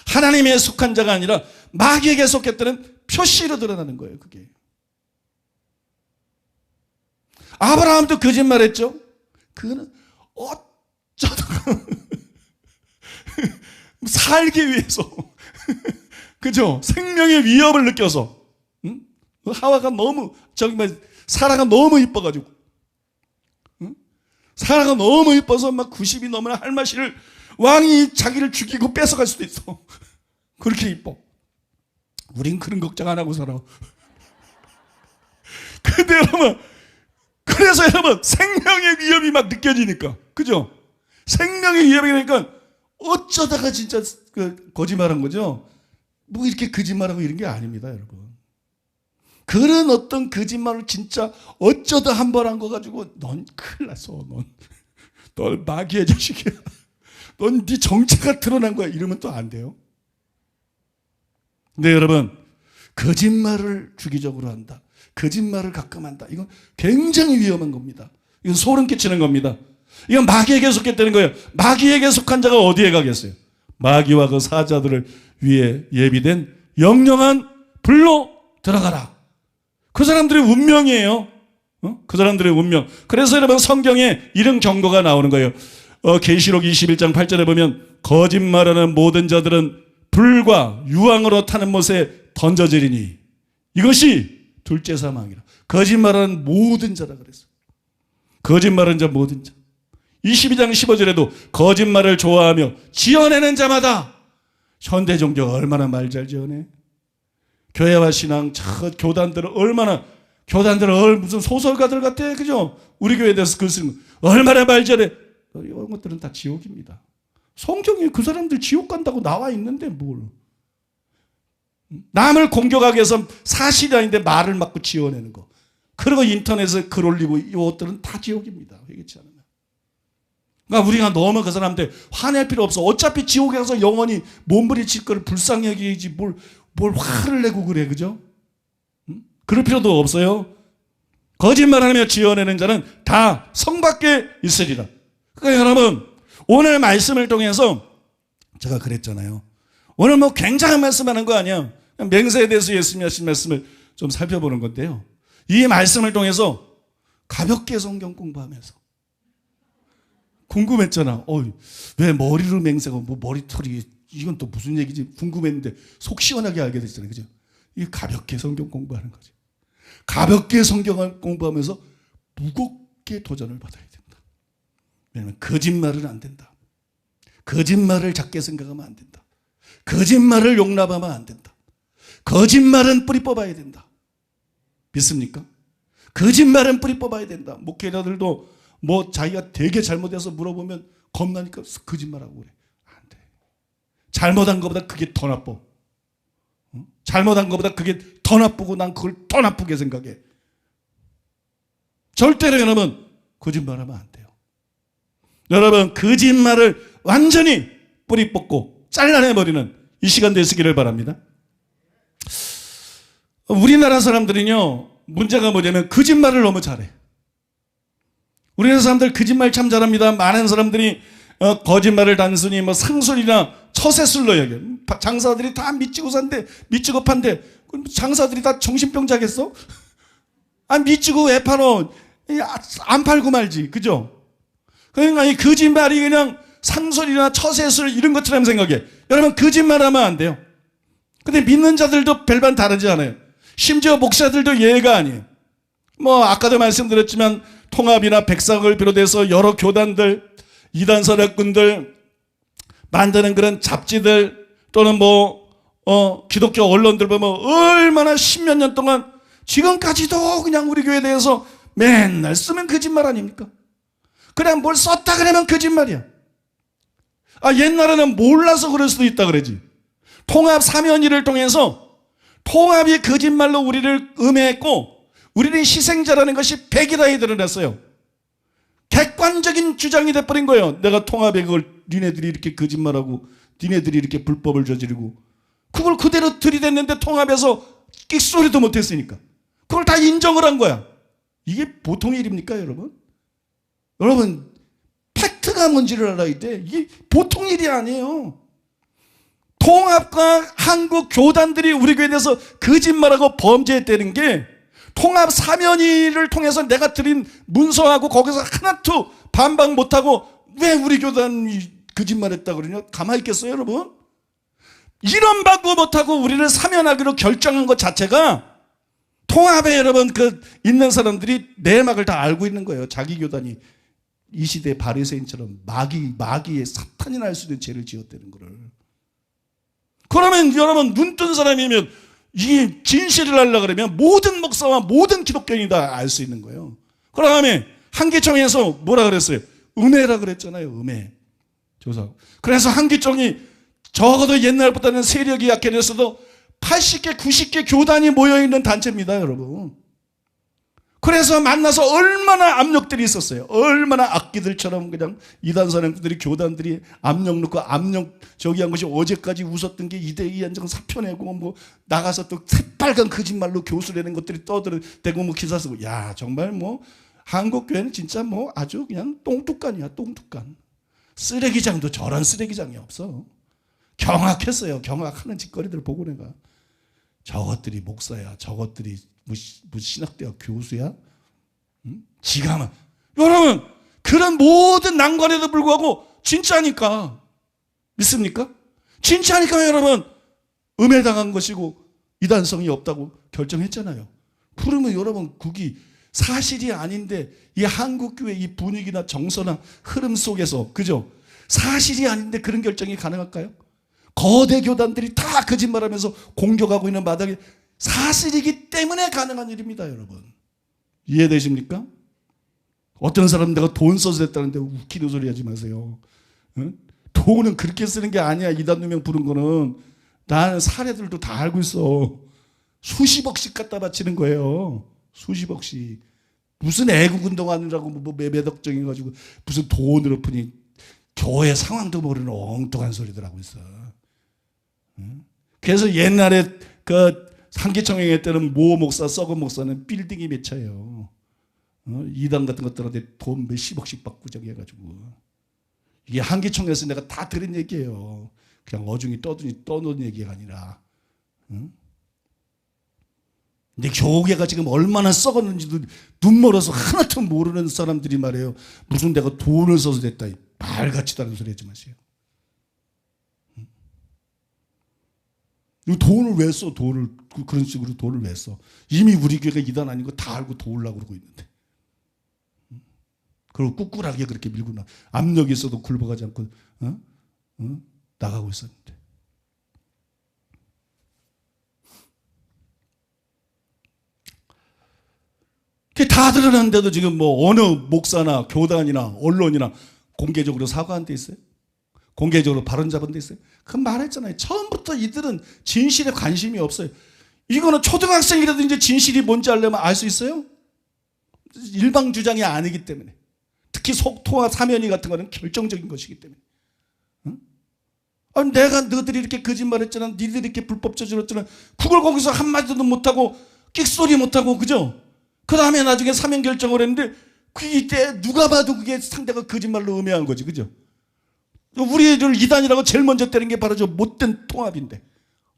하나님에 속한 자가 아니라 마귀에게 속했다는 표시로 드러나는 거예요. 그게 아브라함도 거짓말했죠. 그거는 어쩌다가 살기 위해서 그죠? 생명의 위협을 느껴서 하와가 너무 사라가 너무 이뻐가지고 사라가 너무 이뻐서 막 90이 넘은 할마시를 왕이 자기를 죽이고 뺏어갈 수도 있어. 그렇게 이뻐. 우린 그런 걱정 안 하고 살아. 근데 여러분 그래서 여러분 생명의 위협이 막 느껴지니까 그죠? 생명의 위협이 되니까 어쩌다가 진짜 거짓말한 거죠. 뭐 이렇게 거짓말하고 이런 게 아닙니다. 여러분 그런 어떤 거짓말을 진짜 어쩌다 한 번 한 거 가지고 넌 큰일 났어. 넌 마귀의 자식이야. 넌 네 정체가 드러난 거야. 이러면 또 안 돼요. 근데 여러분 거짓말을 주기적으로 한다, 거짓말을 가끔 한다, 이건 굉장히 위험한 겁니다. 이건 소름 끼치는 겁니다. 이건 마귀에게 속했다는 거예요. 마귀에게 속한 자가 어디에 가겠어요? 마귀와 그 사자들을 위해 예비된 영영한 불로 들어가라. 그 사람들의 운명이에요. 그 사람들의 운명. 그래서 여러분 성경에 이런 경고가 나오는 거예요. 계시록 21장 8절에 보면 거짓말하는 모든 자들은 불과 유황으로 타는 못에 던져지리니 이것이 둘째 사망이라. 거짓말하는 모든 자라 그랬어요. 거짓말하는 자 모든 자. 22장 15절에도 거짓말을 좋아하며 지어내는 자마다. 현대 종교가 얼마나 말 잘 지어내. 교회와 신앙 교단들은 무슨 소설가들 같아. 그죠? 우리 교회에 대해서 글 쓰는 거 얼마나 말 잘해. 이런 것들은 다 지옥입니다. 성경에 그 사람들 지옥 간다고 나와 있는데 뭘. 남을 공격하기 위해서 사실이 아닌데 말을 막고 지어내는 거. 그리고 인터넷에 글 올리고 이것들은 다 지옥입니다. 회개치 않으면. 그러니까 우리가 너무 그 사람한테 화낼 필요 없어. 어차피 지옥에 가서 영원히 몸부림칠 거를 불쌍히 여기지 뭘 화를 내고 그래. 그죠? 그럴 필요도 없어요. 거짓말하며 지어내는 자는 다 성 밖에 있으리라. 그러니까 여러분 오늘 말씀을 통해서 제가 그랬잖아요. 오늘 뭐 굉장한 말씀하는 거 아니야. 맹세에 대해서 예수님이 하신 말씀을 좀 살펴보는 건데요. 이 말씀을 통해서 가볍게 성경 공부하면서 궁금했잖아. 왜 머리로 맹세하고 뭐 머리털이 이건 또 무슨 얘기지 궁금했는데 속 시원하게 알게 됐잖아요. 그죠? 이게 가볍게 성경 공부하는 거지. 가볍게 성경을 공부하면서 무겁게 도전을 받아야 된다. 왜냐하면 거짓말은 안 된다. 거짓말을 작게 생각하면 안 된다. 거짓말을 용납하면 안 된다. 거짓말은 뿌리 뽑아야 된다. 믿습니까? 거짓말은 뿌리 뽑아야 된다. 목회자들도 뭐 자기가 되게 잘못해서 물어보면 겁나니까 거짓말하고 그래. 안 돼. 잘못한 것보다 그게 더 나빠. 잘못한 것보다 그게 더 나쁘고 난 그걸 더 나쁘게 생각해. 절대로 여러분 거짓말하면 안 돼요. 여러분 거짓말을 완전히 뿌리 뽑고 잘라내버리는 이 시간 되시기를 바랍니다. 우리나라 사람들은요 문제가 뭐냐면 거짓말을 너무 잘해. 우리나라 사람들 거짓말 참 잘합니다. 많은 사람들이 거짓말을 단순히 뭐 상술이나 처세술로 여겨. 장사들이 다 미치고 산대, 미치고 판대. 그럼 장사들이 다 정신병자겠어? 미치고 왜 팔어? 안 팔고 말지, 그죠? 그러니까 이 거짓말이 그냥 상술이나 처세술 이런 것처럼 생각해. 여러분 거짓말하면 안 돼요. 근데 믿는 자들도 별반 다르지 않아요. 심지어 목사들도 예외가 아니에요. 뭐 아까도 말씀드렸지만 통합이나 백삭을 비롯해서 여러 교단들, 이단 세력군들 만드는 그런 잡지들 또는 기독교 언론들 보면 얼마나 십몇 년 동안 지금까지도 그냥 우리 교회에 대해서 맨날 쓰면 거짓말 아닙니까? 그냥 뭘 썼다 그러면 거짓말이야. 옛날에는 몰라서 그럴 수도 있다 그러지. 통합 사면위를 통해서 통합이 거짓말로 우리를 음해했고 우리는 희생자라는 것이 백일하에 드러났어요. 객관적인 주장이 돼버린 거예요. 내가 통합에 그걸 니네들이 이렇게 거짓말하고 니네들이 이렇게 불법을 저지르고 그걸 그대로 들이댔는데 통합에서 끽소리도 못했으니까 그걸 다 인정을 한 거야. 이게 보통 일입니까 여러분? 여러분 팩트가 뭔지를 알아야 돼. 이게 보통 일이 아니에요. 통합과 한국 교단들이 우리 교회에 대해서 거짓말하고 범죄했다는 게 통합 사면위를 통해서 내가 드린 문서하고 거기서 하나도 반박 못하고 왜 우리 교단이 거짓말했다 그러냐? 가만히 있겠어요 여러분? 이런 방법 못하고 우리를 사면하기로 결정한 것 자체가 통합에 여러분 있는 사람들이 내막을 다 알고 있는 거예요. 자기 교단이 이 시대 바리새인처럼 마귀의 사탄이 날 수 있는 죄를 지었다는 거를. 그러면 여러분 눈 뜬 사람이면 이 진실을 알려고 그러면 모든 목사와 모든 기독교인이 다 알 수 있는 거예요. 그 다음에 한기총에서 뭐라 그랬어요? 음해라 그랬잖아요. 음해. 조사. 그래서 한기총이 적어도 옛날보다는 세력이 약해졌어도 80개, 90개 교단이 모여있는 단체입니다, 여러분. 그래서 만나서 얼마나 압력들이 있었어요. 얼마나 악기들처럼 그냥 이단 사람들이 교단들이 압력 넣고 저기 한 것이 어제까지 웃었던 게 이대희 안정 사표 내고 뭐 나가서 또 새빨간 거짓말로 교수라는 것들이 떠들어대고 뭐 기사 쓰고 야 정말 뭐 한국 교회는 진짜 뭐 아주 그냥 똥뚝간이야 똥뚝간. 쓰레기장도 저런 쓰레기장이 없어. 경악했어요. 경악하는 짓거리들 보고 내가 저것들이 목사야 저것들이 뭐 신학대학 교수야? 응? 지가 여러분 그런 모든 난관에도 불구하고 진짜니까 믿습니까? 진짜니까 여러분 음해당한 것이고 이단성이 없다고 결정했잖아요. 그러면 여러분 그게 사실이 아닌데 이 한국교회 이 분위기나 정서나 흐름 속에서 그죠? 사실이 아닌데 그런 결정이 가능할까요? 거대 교단들이 다 거짓말하면서 공격하고 있는 마당에 사실이기 때문에 가능한 일입니다, 여러분. 이해되십니까? 어떤 사람 내가 돈 써서 했다는데 웃기는 소리 하지 마세요. 응? 돈은 그렇게 쓰는 게 아니야. 이단 누명 부른 거는. 나는 사례들도 다 알고 있어. 수십억씩 갖다 바치는 거예요. 수십억씩. 무슨 애국운동하느라고 뭐 매덕정해가지고 무슨 돈으로 푸니 교회 상황도 모르는 엉뚱한 소리들 하고 있어. 응? 그래서 옛날에 한기총회 했다는 모 목사, 썩은 목사는 빌딩이 몇 차예요. 이단 같은 것들한테 돈 몇십억씩 받고 저기 해가지고. 이게 한기총회에서 내가 다 들은 얘기예요. 그냥 어중이 떠놓은 얘기가 아니라. 응? 근데 교계가 지금 얼마나 썩었는지도 눈 멀어서 하나도 모르는 사람들이 말해요. 무슨 내가 돈을 써서 됐다. 말 같지도 않은 소리 하지 마세요. 돈을 왜 써? 그런 식으로 돈을 왜 써? 이미 우리 교회가 이단 아닌 거 다 알고 도우려고 그러고 있는데. 그리고 꿋꿋하게 그렇게 밀고 압력이 있어도 굴복하지 않고 나가고 있었는데. 그게 다 드러났는데도 지금 뭐 어느 목사나 교단이나 언론이나 공개적으로 사과한 데 있어요? 공개적으로 발언 잡은 데 있어요? 그 말했잖아요. 처음부터 이들은 진실에 관심이 없어요. 이거는 초등학생이라도 이제 진실이 뭔지 알려면 알 수 있어요? 일방 주장이 아니기 때문에. 특히 속통합 사면위 같은 거는 결정적인 것이기 때문에. 응? 아니, 내가 너희들이 이렇게 거짓말했잖아. 니들이 이렇게 불법 저질렀잖아. 그걸 거기서 한마디도 못하고 끽소리 못하고 그죠? 그 다음에 나중에 사면 결정을 했는데 그때 누가 봐도 그게 상대가 거짓말로 음해한 거지. 그죠? 우리를 이단이라고 제일 먼저 때린 게 바로 저 못된 통합인데.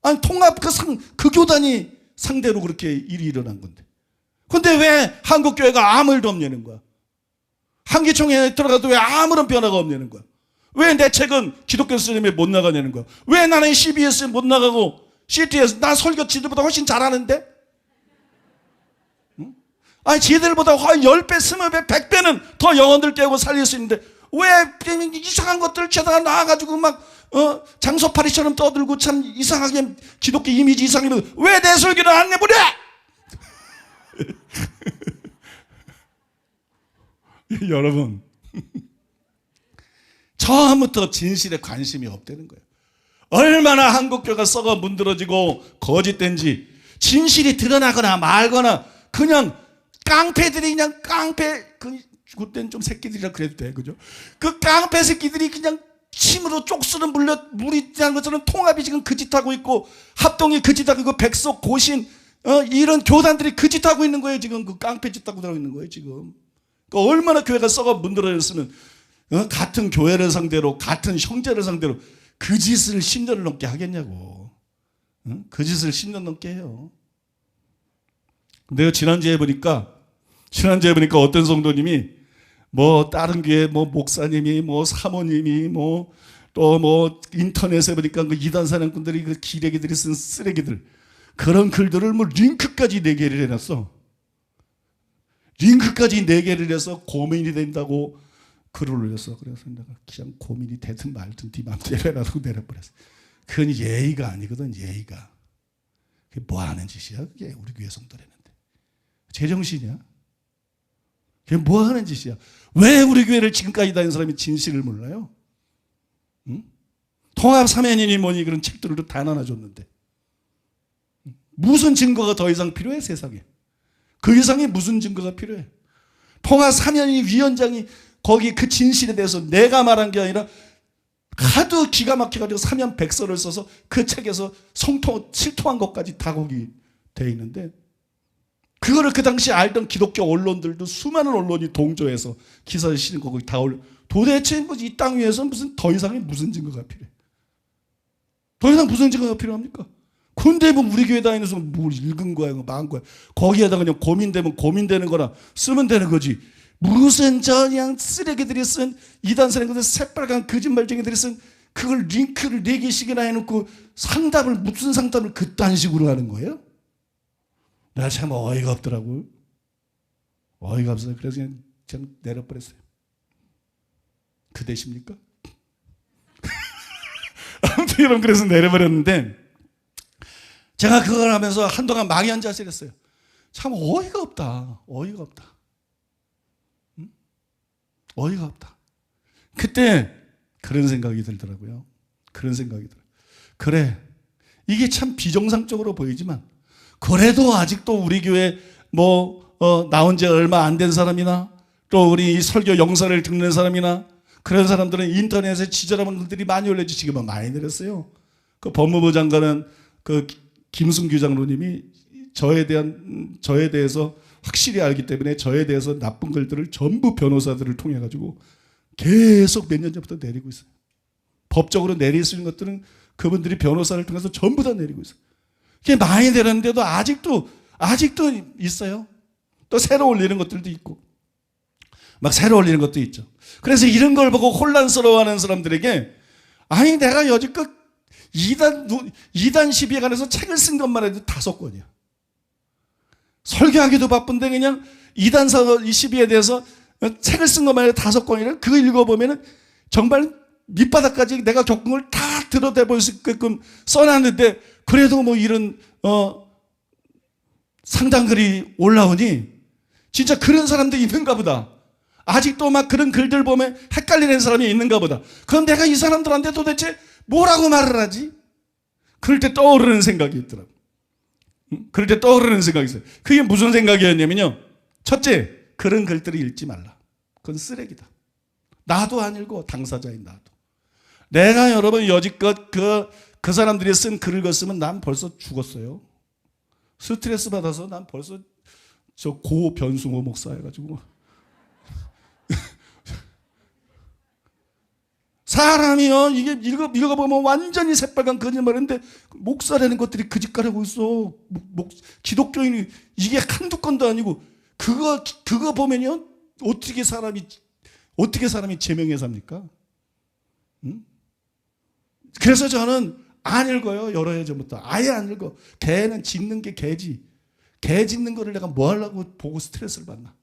아니 통합 그 교단이 상대로 그렇게 일이 일어난 건데. 근데 왜 한국교회가 아무 일도 없냐는 거야. 한기총회에 들어가도 왜 아무런 변화가 없냐는 거야. 왜 내 책은 기독교 선생님이 못 나가냐는 거야. 왜 나는 CBS에 못 나가고 CT에서 나 설교 지들보다 훨씬 잘하는데? 응? 아니 지들보다 10배, 20배, 100배는 더 영혼들 깨우고 살릴 수 있는데 왜 이상한 것들 쳐다가 나와가지고 막 장소파리처럼 떠들고 참 이상하게 기독교 이미지 이상하면 왜 내 설교를 안 내보내? 여러분 처음부터 진실에 관심이 없다는 거예요. 얼마나 한국교가 썩어 문드러지고 거짓된지 진실이 드러나거나 말거나 그냥 깡패들이 그냥 그땐 좀 새끼들이라 그래도 돼, 그죠? 그 깡패 새끼들이 그냥 침으로 쪽수는 물이 난 것처럼 통합이 지금 그 짓하고 있고 합동이 그 짓하고 있고 백석 고신 이런 교단들이 그 짓하고 있는 거예요. 지금 그 깡패 짓하고 들어가 있는 거예요. 지금 그러니까 얼마나 교회가 썩어 문드러졌으면 같은 교회를 상대로 같은 형제를 상대로 그 짓을 10년을 넘게 하겠냐고. 그 짓을 10년 넘게 해요. 내가 지난주에 보니까 어떤 성도님이 뭐 다른 교회 뭐 목사님이 뭐 사모님이 뭐 또 뭐 인터넷에 보니까 그 이단 사냥꾼들이 그 기레기들이 쓴 쓰레기들 그런 글들을 뭐 링크까지 4개를 해놨어. 링크까지 4개를 해서 고민이 된다고 글을 올렸어. 그래서 내가 그냥 고민이 되든 말든 네 맘대로 해라고 내려버렸어. 그건 예의가 아니거든. 예의가. 그게 뭐 하는 짓이야 그게 우리 교회 성도랬는데. 제정신이야? 그게 뭐 하는 짓이야? 왜 우리 교회를 지금까지 다닌 사람이 진실을 몰라요? 응? 통합 사면이니 뭐니 그런 책들을 다 나눠줬는데 무슨 증거가 더 이상 필요해 세상에? 그 이상의 무슨 증거가 필요해? 통합 사면이 위원장이 거기 그 진실에 대해서 내가 말한 게 아니라 하도 기가 막혀가지고 사면 백서를 써서 그 책에서 실토한 것까지 다 거기 돼 있는데 그거를 그 당시 알던 기독교 언론들도 수많은 언론이 동조해서 기사를 실은 거 거기 다 올려. 도대체 이 땅 위에서 무슨 더 이상의 무슨 증거가 필요해? 더 이상 무슨 증거가 필요합니까? 근데 뭐 우리 교회 다니면서 뭘 읽은 거야, 망한 거야. 거기에다 그냥 고민되면 고민되는 거나 쓰면 되는 거지. 무슨 그냥 쓰레기들이 쓴 이단 사람들 새빨간 거짓말쟁이들이 쓴 그걸 링크를 4개씩이나 해놓고 무슨 상담을 그딴 식으로 하는 거예요? 나 참 어이가 없더라고요. 어이가 없어요. 그래서 그냥 내려버렸어요. 그 대십니까? 아무튼 여러분 그래서 내려버렸는데 제가 그걸 하면서 한동안 망연자실 했어요. 참 어이가 없다. 어이가 없다. 응? 어이가 없다. 그때 그런 생각이 들더라고요. 그런 생각이 들어요. 그래, 이게 참 비정상적으로 보이지만 그래도 아직도 우리 교회 나온 지 얼마 안 된 사람이나 또 우리 설교 영상을 듣는 사람이나 그런 사람들은 인터넷에 지저분한 글들이 많이 올려지 지금은 많이 늘었어요. 그 법무부 장관은 그 김승규 장로님이 저에 대해서 확실히 알기 때문에 저에 대해서 나쁜 글들을 전부 변호사들을 통해 가지고 계속 몇 년 전부터 내리고 있어요. 법적으로 내릴 수 있는 것들은 그분들이 변호사를 통해서 전부 다 내리고 있어요. 그게 많이 내렸는데도 아직도 있어요. 또 새로 올리는 것들도 있고 막 새로 올리는 것도 있죠. 그래서 이런 걸 보고 혼란스러워하는 사람들에게 아니 내가 여지껏 이단 시비에 관해서 책을 쓴 것만 해도 5권이야. 설교하기도 바쁜데 그냥 이단 시비에 대해서 책을 쓴 것만 해도 5권이라 그거 읽어보면 정말 밑바닥까지 내가 겪은 걸 다 들여다볼 수 있게끔 써놨는데 그래도 뭐 이런 상담글이 올라오니 진짜 그런 사람들이 있는가 보다. 아직도 막 그런 글들 보면 헷갈리는 사람이 있는가 보다. 그럼 내가 이 사람들한테 도대체 뭐라고 말을 하지? 그럴 때 떠오르는 생각이 있더라고. 그럴 때 떠오르는 생각이 있어요. 그게 무슨 생각이었냐면요. 첫째, 그런 글들을 읽지 말라. 그건 쓰레기다. 나도 안 읽어. 당사자인 나도. 내가 여러분 여지껏 그 사람들이 쓴 글을 읽었으면 난 벌써 죽었어요. 스트레스 받아서 난 벌써 저 고변승호 목사 해가지고 사람이요 이게 읽어보면 완전히 새빨간 거짓말인데 목사라는 것들이 그짓가려고 있어. 기독교인이 이게 한두 건도 아니고 그거 보면요 어떻게 사람이 제명해 삽니까? 그래서 저는 안 읽어요. 여러 해 전부터. 아예 안 읽어. 개는 짖는 게 개지. 개 짖는 거를 내가 뭐 하려고 보고 스트레스를 받나.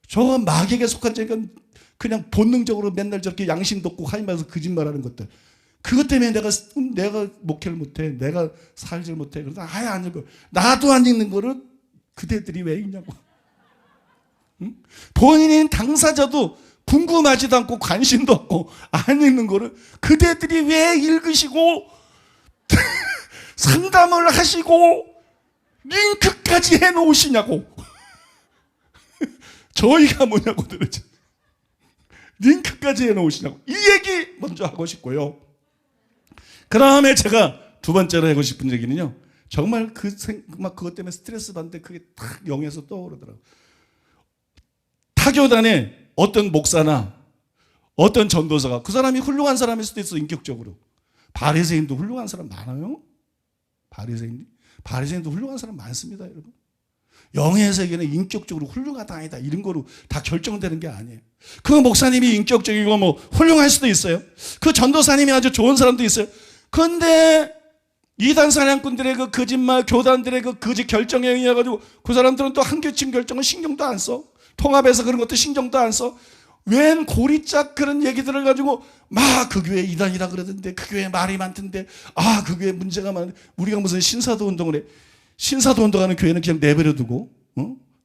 저거 마귀에게 속한 자니까 그냥 본능적으로 맨날 저렇게 양심도 없고 하이마에서 거짓말하는 것들. 그것 때문에 내가 목회를 못해. 내가 살질 못해. 그래서 아예 안 읽어. 나도 안 읽는 거를 그대들이 왜 읽냐고. 응? 본인인 당사자도 궁금하지도 않고 관심도 없고 안 읽는 거를 그대들이 왜 읽으시고 상담을 하시고 링크까지 해놓으시냐고. 저희가 뭐냐고 들었죠. 링크까지 해놓으시냐고. 이 얘기 먼저 하고 싶고요. 그 다음에 제가 두 번째로 하고 싶은 얘기는요. 정말 그것 때문에 스트레스 받는데 그게 탁 영에서 떠오르더라고요. 타교단에 어떤 목사나 어떤 전도사가 그 사람이 훌륭한 사람일 수도 있어. 인격적으로. 바리새인도 훌륭한 사람 많아요. 바리새인도 훌륭한 사람 많습니다, 여러분. 영의 세계는 인격적으로 훌륭하다 아니다 이런 거로 다 결정되는 게 아니에요. 그 목사님이 인격적이고 뭐 훌륭할 수도 있어요. 그 전도사님이 아주 좋은 사람도 있어요. 그런데 이단 사냥꾼들의 그 거짓말, 교단들의 그 거짓 결정에 의해 가지고 그 사람들은 또 한계층 결정은 신경도 안 써. 통합해서 그런 것도 신경도 안 써. 웬 고리짝 그런 얘기들을 가지고 막 그 교회 이단이라 그러던데 그 교회 말이 많던데 그 교회 문제가 많은데 우리가 무슨 신사도 운동을 해. 신사도 운동하는 교회는 그냥 내버려두고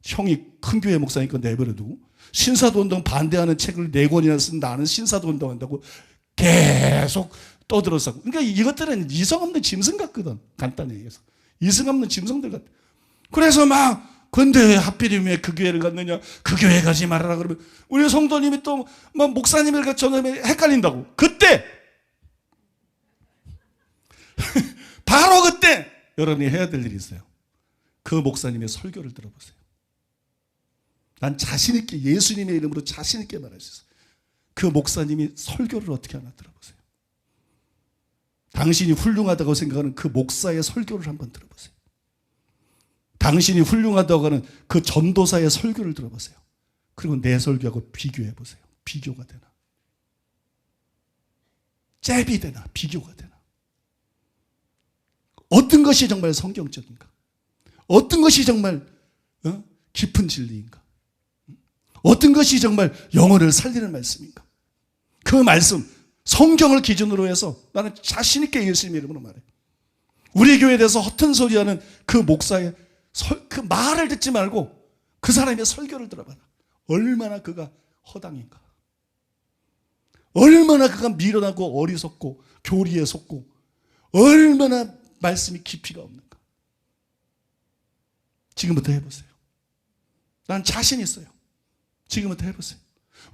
형이 큰 교회 목사니까 내버려두고 신사도 운동 반대하는 책을 4권이나 쓴 나는 신사도 운동한다고 계속 떠들어서 그러니까 이것들은 이성 없는 짐승 같거든. 간단히 얘기해서 이성 없는 짐승들 같아. 그래서 막 근데 왜 하필이면 왜 그 교회를 갔느냐 그 교회 가지 말아라 그러면 우리 성도님이 또 막 목사님을 전하면 헷갈린다고. 그때 바로 그때 여러분이 해야 될 일이 있어요. 그 목사님의 설교를 들어보세요. 난 자신 있게 예수님의 이름으로 자신 있게 말할 수 있어요. 그 목사님이 설교를 어떻게 하나 들어보세요. 당신이 훌륭하다고 생각하는 그 목사의 설교를 한번 들어보세요. 당신이 훌륭하다고 하는 그 전도사의 설교를 들어보세요. 그리고 내 설교하고 비교해 보세요. 비교가 되나? 잽이 되나? 비교가 되나? 어떤 것이 정말 성경적인가? 어떤 것이 정말 깊은 진리인가? 어떤 것이 정말 영혼을 살리는 말씀인가? 그 말씀, 성경을 기준으로 해서 나는 자신 있게 예수님의 이름으로 말해. 우리 교회에 대해서 허튼 소리하는 그 목사의 그 말을 듣지 말고 그 사람의 설교를 들어봐라. 얼마나 그가 허당인가? 얼마나 그가 미련하고 어리석고 교리에 속고 얼마나 말씀이 깊이가 없는가? 지금부터 해보세요. 난 자신 있어요. 지금부터 해보세요.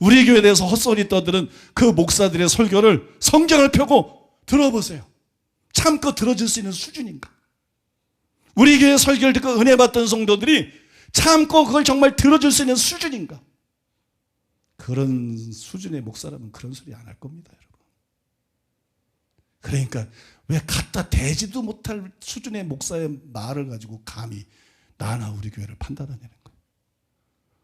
우리 교회에 대해서 헛소리 떠드는 그 목사들의 설교를 성경을 펴고 들어보세요. 참고 들어줄 수 있는 수준인가? 우리 교회 설교를 듣고 은혜 받던 성도들이 참고 그걸 정말 들어줄 수 있는 수준인가? 그런 수준의 목사라면 그런 소리 안 할 겁니다, 여러분. 그러니까 왜 갖다 대지도 못할 수준의 목사의 말을 가지고 감히 나나 우리 교회를 판단하냐는 거예요.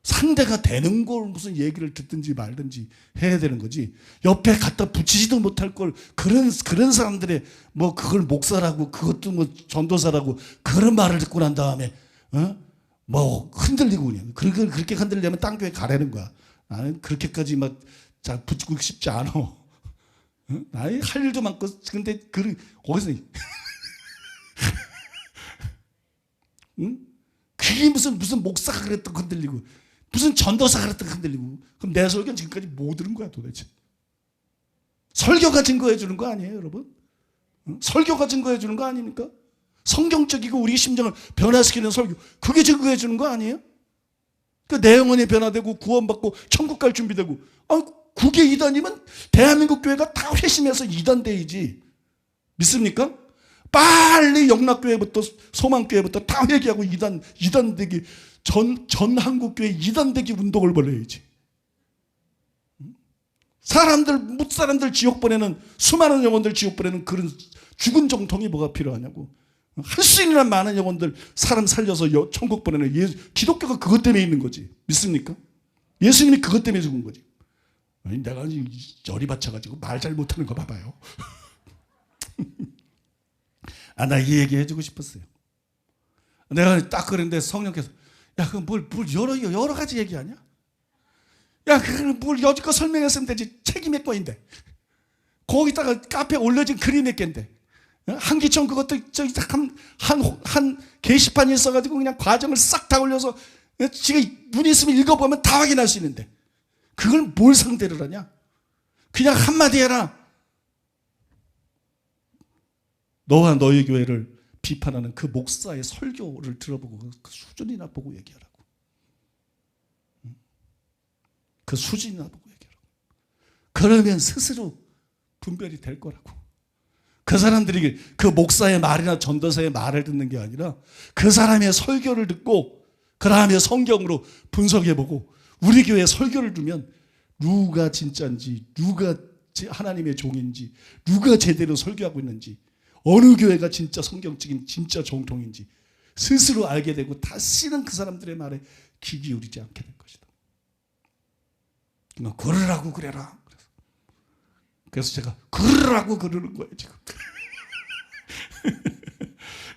상대가 되는 걸 무슨 얘기를 듣든지 말든지 해야 되는 거지. 옆에 갖다 붙이지도 못할 걸 그런 사람들의 뭐 그걸 목사라고 그것도 뭐 전도사라고 그런 말을 듣고 난 다음에 뭐 흔들리고 그냥 그렇게 흔들려면 딴 교회 가라는 거야. 나는 그렇게까지 막 잘 붙이고 싶지 않아. 나의 할 일도 많고 근데 거기서 그게 무슨 목사가 그랬던 흔들리고 무슨 전도사가 그랬던 흔들리고 그럼 내 설교는 지금까지 뭐 들은 거야 도대체? 설교가 증거해 주는 거 아니에요, 여러분? 설교가 증거해 주는 거 아닙니까? 성경적이고 우리 심정을 변화시키는 설교 그게 증거해 주는 거 아니에요? 그 내 영혼이 변화되고 구원받고 천국 갈 준비되고 그게 이단이면 대한민국 교회가 다 회심해서 이단되이지 믿습니까? 빨리 영락교회부터 소망교회부터 다 회개하고 이단되기 전 한국교회 이단되기 운동을 벌여야지. 사람들 지옥 보내는 수많은 영혼들 지옥 보내는 그런 죽은 정통이 뭐가 필요하냐고. 할 수 있는 많은 영혼들 사람 살려서 천국 보내는 기독교가 그것 때문에 있는 거지. 믿습니까? 예수님이 그것 때문에 죽은 거지. 내가 열이 받쳐가지고 말 잘 못하는 거 봐봐요. 나 이 얘기 해주고 싶었어요. 내가 딱 그랬는데 성령께서 야, 그 뭘 여러 가지 얘기하냐? 야, 그걸 뭘 여지껏 설명했으면 되지. 책이 몇 권인데. 거기다가 카페에 올려진 그림 몇 개인데. 한기총 그것도 저기 한 게시판이 있어가지고 그냥 과정을 싹 다 올려서 지금 눈이 있으면 읽어보면 다 확인할 수 있는데. 그걸 뭘 상대를 하냐? 그냥 한마디 해라. 너와 너희 교회를 비판하는 그 목사의 설교를 들어보고 그 수준이나 보고 얘기하라고. 그 수준이나 보고 얘기하라고. 그러면 스스로 분별이 될 거라고. 그 사람들이 그 목사의 말이나 전도사의 말을 듣는 게 아니라 그 사람의 설교를 듣고 그 다음에 성경으로 분석해보고 우리 교회 설교를 두면 누가 진짜인지, 누가 하나님의 종인지, 누가 제대로 설교하고 있는지, 어느 교회가 진짜 성경적인 진짜 정통인지 스스로 알게 되고 다시는 그 사람들의 말에 귀 기울이지 않게 될 것이다. 그러라고 그래라. 그래서 제가 그러라고 그러는 거예요 지금.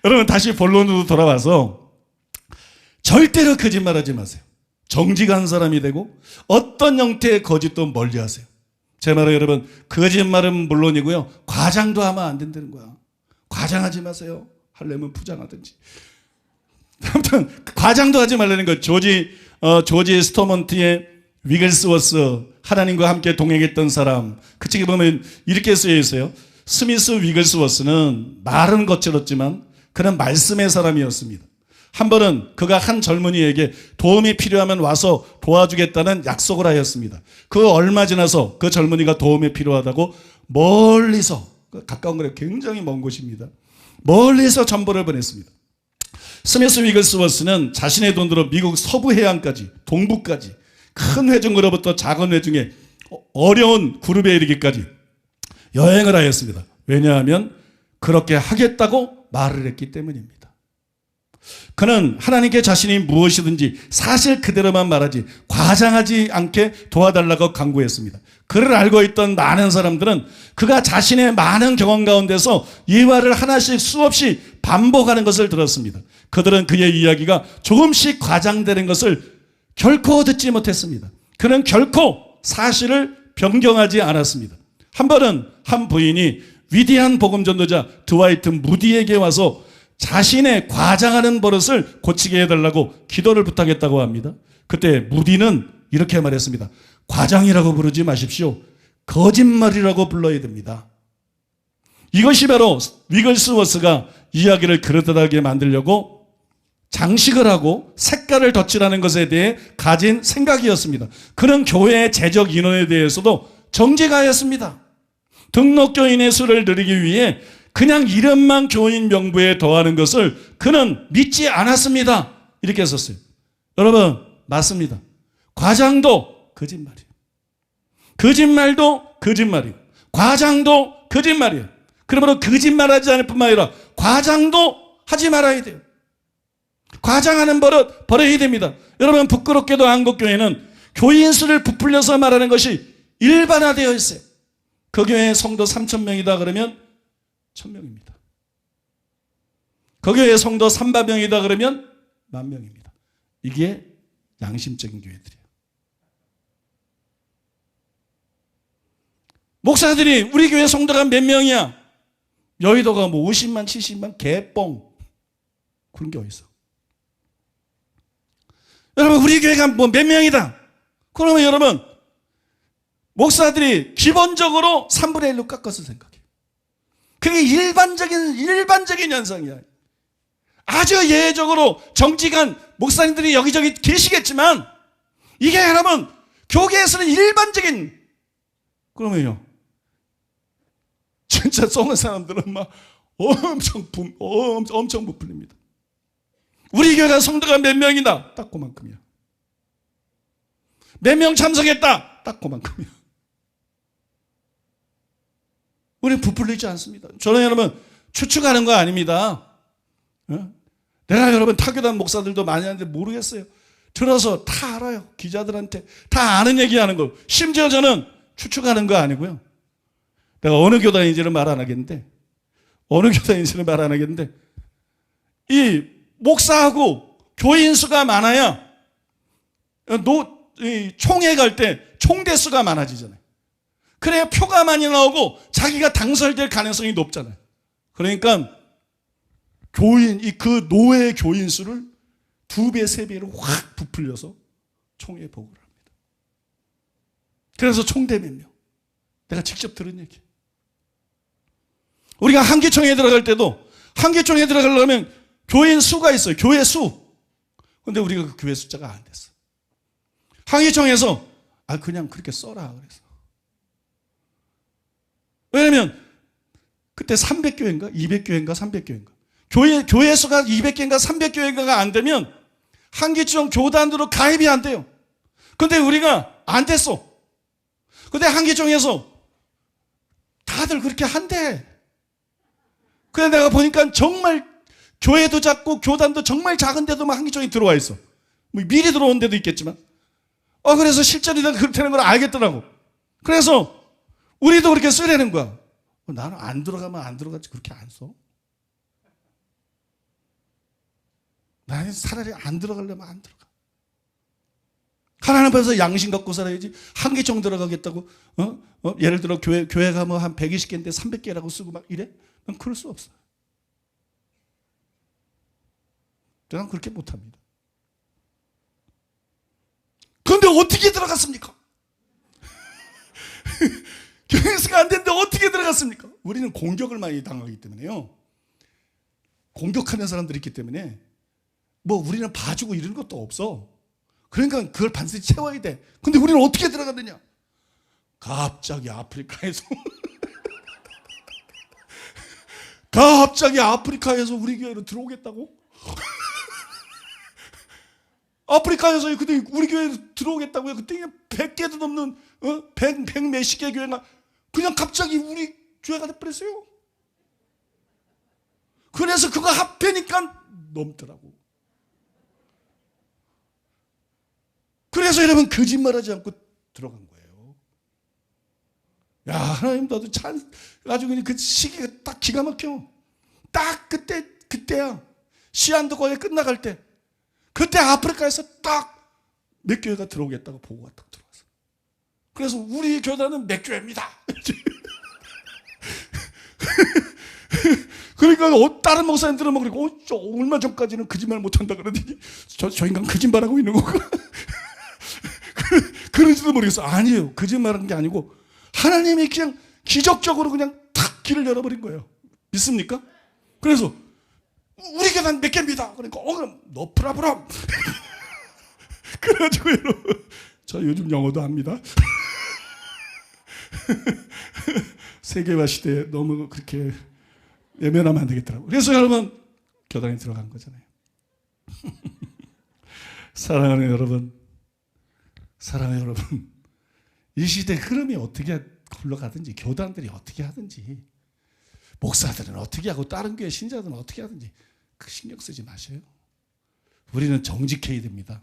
여러분 다시 본론으로 돌아와서 절대로 거짓말하지 마세요. 정직한 사람이 되고 어떤 형태의 거짓도 멀리하세요. 제 말은 여러분 거짓말은 물론이고요 과장도 하면 안 된다는 거야. 과장하지 마세요. 하려면 부장하든지. 아무튼 과장도 하지 말라는 거. 조지 스토먼트의 위글스워스, 하나님과 함께 동행했던 사람, 그 책에 보면 이렇게 쓰여 있어요. 스미스 위글스워스는 말은 거칠었지만 그는 말씀의 사람이었습니다. 한 번은 그가 한 젊은이에게 도움이 필요하면 와서 도와주겠다는 약속을 하였습니다. 그 얼마 지나서 그 젊은이가 도움이 필요하다고 멀리서, 가까운 거래 굉장히 먼 곳입니다, 멀리서 전보를 보냈습니다. 스미스 위글스워스는 자신의 돈으로 미국 서부 해안까지, 동부까지 큰 회중으로부터 작은 회중에 어려운 그룹에 이르기까지 여행을 하였습니다. 왜냐하면 그렇게 하겠다고 말을 했기 때문입니다. 그는 하나님께 자신이 무엇이든지 사실 그대로만 말하지 과장하지 않게 도와달라고 강구했습니다. 그를 알고 있던 많은 사람들은 그가 자신의 많은 경험 가운데서 이 말을 하나씩 수없이 반복하는 것을 들었습니다. 그들은 그의 이야기가 조금씩 과장되는 것을 결코 듣지 못했습니다. 그는 결코 사실을 변경하지 않았습니다. 한 번은 한 부인이 위대한 복음전도자 드와이트 무디에게 와서 자신의 과장하는 버릇을 고치게 해달라고 기도를 부탁했다고 합니다. 그때 무디는 이렇게 말했습니다. 과장이라고 부르지 마십시오. 거짓말이라고 불러야 됩니다. 이것이 바로 위글스워스가 이야기를 그럴듯하게 만들려고 장식을 하고 색깔을 덧칠하는 것에 대해 가진 생각이었습니다. 그는 교회의 재적 인원에 대해서도 정직하였습니다. 등록교인의 수를 늘리기 위해 그냥 이름만 교인 명부에 더하는 것을 그는 믿지 않았습니다. 이렇게 썼어요. 여러분 맞습니다. 과장도 거짓말이에요. 거짓말도 거짓말이에요. 과장도 거짓말이에요. 그러므로 거짓말하지 않을 뿐만 아니라 과장도 하지 말아야 돼요. 과장하는 버릇 버려야 됩니다. 여러분 부끄럽게도 한국교회는 교인 수를 부풀려서 말하는 것이 일반화되어 있어요. 그 교회의 성도 3,000명이다 그러면 1,000명입니다. 그 교회의 성도 300명이다 그러면 10,000명입니다. 이게 양심적인 교회들이에요. 목사들이 우리 교회 성도가 몇 명이야? 여의도가 뭐 50만 70만 개뻥 그런 게 어딨어. 여러분 우리 교회가 뭐 몇 명이다. 그러면 여러분 목사들이 기본적으로 3분의 1로 깎아서 생각해요. 그게 일반적인 현상이야. 아주 예외적으로 정직한 목사님들이 여기저기 계시겠지만 이게 여러분 교계에서는 일반적인. 그러면요 진짜 썩은 사람들은 막 엄청 부풀립니다. 우리 교회가 성도가 몇 명이다? 딱 그만큼이야. 몇 명 참석했다? 딱 그만큼이야. 우리는 부풀리지 않습니다. 저는 여러분 추측하는 거 아닙니다. 내가 여러분 타교단 목사들도 많이 하는데 모르겠어요. 들어서 다 알아요. 기자들한테 다 아는 얘기하는 거. 심지어 저는 추측하는 거 아니고요. 내가 어느 교단인지는 말 안 하겠는데, 이 목사하고 교인 수가 많아야 총회 갈 때 총대 수가 많아지잖아요. 그래야 표가 많이 나오고 자기가 당선될 가능성이 높잖아요. 그러니까 그 노예 교인 수를 2배, 3배로 확 부풀려서 총회에 보고를 합니다. 그래서 총대 몇 명. 내가 직접 들은 얘기. 우리가 한기총회에 들어갈 때도 한기총회에 들어가려면 교인 수가 있어요. 교회 수. 근데 우리가 그 교회 숫자가 안 됐어. 한기총회에서 그냥 그렇게 써라 그래서. 왜냐면 그때 300교회인가 200교회인가 300교회인가 교회 수가 200개인가 300교회가 안 되면 한기총 교단으로 가입이 안 돼요. 근데 우리가 안 됐어. 근데 한기총에서 다들 그렇게 한대. 그래 내가 보니까 정말 교회도 작고 교단도 정말 작은데도 막 한기총이 들어와 있어. 뭐 미리 들어온 데도 있겠지만. 그래서 실제로 그렇다는 걸 알겠더라고. 그래서 우리도 그렇게 쓰려는 거야. 나는 안 들어가면 안 들어가지 그렇게 안 써. 나는 차라리 안 들어가려면 안 들어가. 하나님 앞에서 양심 갖고 살아야지. 한기총 들어가겠다고 예를 들어 교회가 뭐 한 120개인데 300개라고 쓰고 막 이래? 난 그럴 수 없어. 난 그렇게 못합니다. 그런데 어떻게 들어갔습니까? 교회수가 안 되는데 어떻게 들어갔습니까? 우리는 공격을 많이 당하기 때문에요. 공격하는 사람들이 있기 때문에 뭐 우리는 봐주고 이런 것도 없어. 그러니까 그걸 반드시 채워야 돼. 근데 우리는 어떻게 들어갔느냐? 갑자기 아프리카에서 우리 교회로 들어오겠다고? 아프리카에서 그때 우리 교회로 들어오겠다고요. 그때 100개도 넘는 100 몇십 개 교회가 그냥 갑자기 우리 교회가 돼버렸어요. 그래서 그거 합해니까 넘더라고. 그래서 여러분 거짓말하지 않고 들어간 거예요. 야 하나님 나도 아주 그냥 그 시기가 딱 기가 막혀. 딱 그때야. 시한도 거의 끝나갈 때. 그때 아프리카에서 딱 몇 교회가 들어오겠다고 보고가 딱 들어왔어. 그래서 우리 교단은 몇 교회입니다. 그러니까 다른 목사님들은 막 그러고 얼마 전까지는 거짓말 못한다 그러더니 저 인간 거짓말하고 있는 거구나. 그런지도 모르겠어. 아니에요. 거짓말한 게 아니고 하나님이 그냥 기적적으로 그냥 탁 길을 열어버린 거예요. 믿습니까? 그래서 우리 교단 몇 개입니다. 그러니까 그럼 너 프라브람. 그래가지고 여러분 저 요즘 영어도 합니다. 세계화 시대에 너무 그렇게 외면하면 안 되겠더라고요. 그래서 여러분 교단에 들어간 거잖아요. 사랑하는 여러분, 이 시대 흐름이 어떻게 흘러가든지 교단들이 어떻게 하든지 목사들은 어떻게 하고 다른 교회 신자들은 어떻게 하든지 그 신경 쓰지 마세요. 우리는 정직해야 됩니다.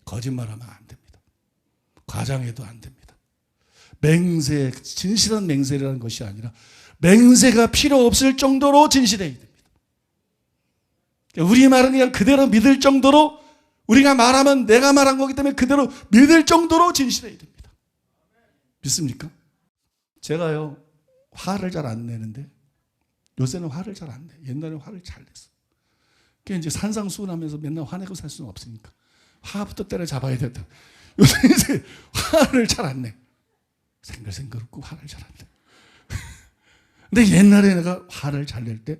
거짓말하면 안 됩니다. 과장해도 안 됩니다. 맹세, 진실한 맹세라는 것이 아니라 맹세가 필요 없을 정도로 진실해야 됩니다. 우리 말은 그냥 그대로 믿을 정도로 우리가 말하면 내가 말한 거기 때문에 그대로 믿을 정도로 진실해야 됩니다. 믿습니까? 제가요 화를 잘 안 내는데 요새는 화를 잘 안 내. 옛날에는 화를 잘 냈어. 그게 이제 산상수훈하면서 맨날 화내고 살 수는 없으니까 화부터 때려잡아야 된다. 요새 이제 화를 잘 안 내. 생글생글 웃고 화를 잘 안 내. 근데 옛날에 내가 화를 잘 낼 때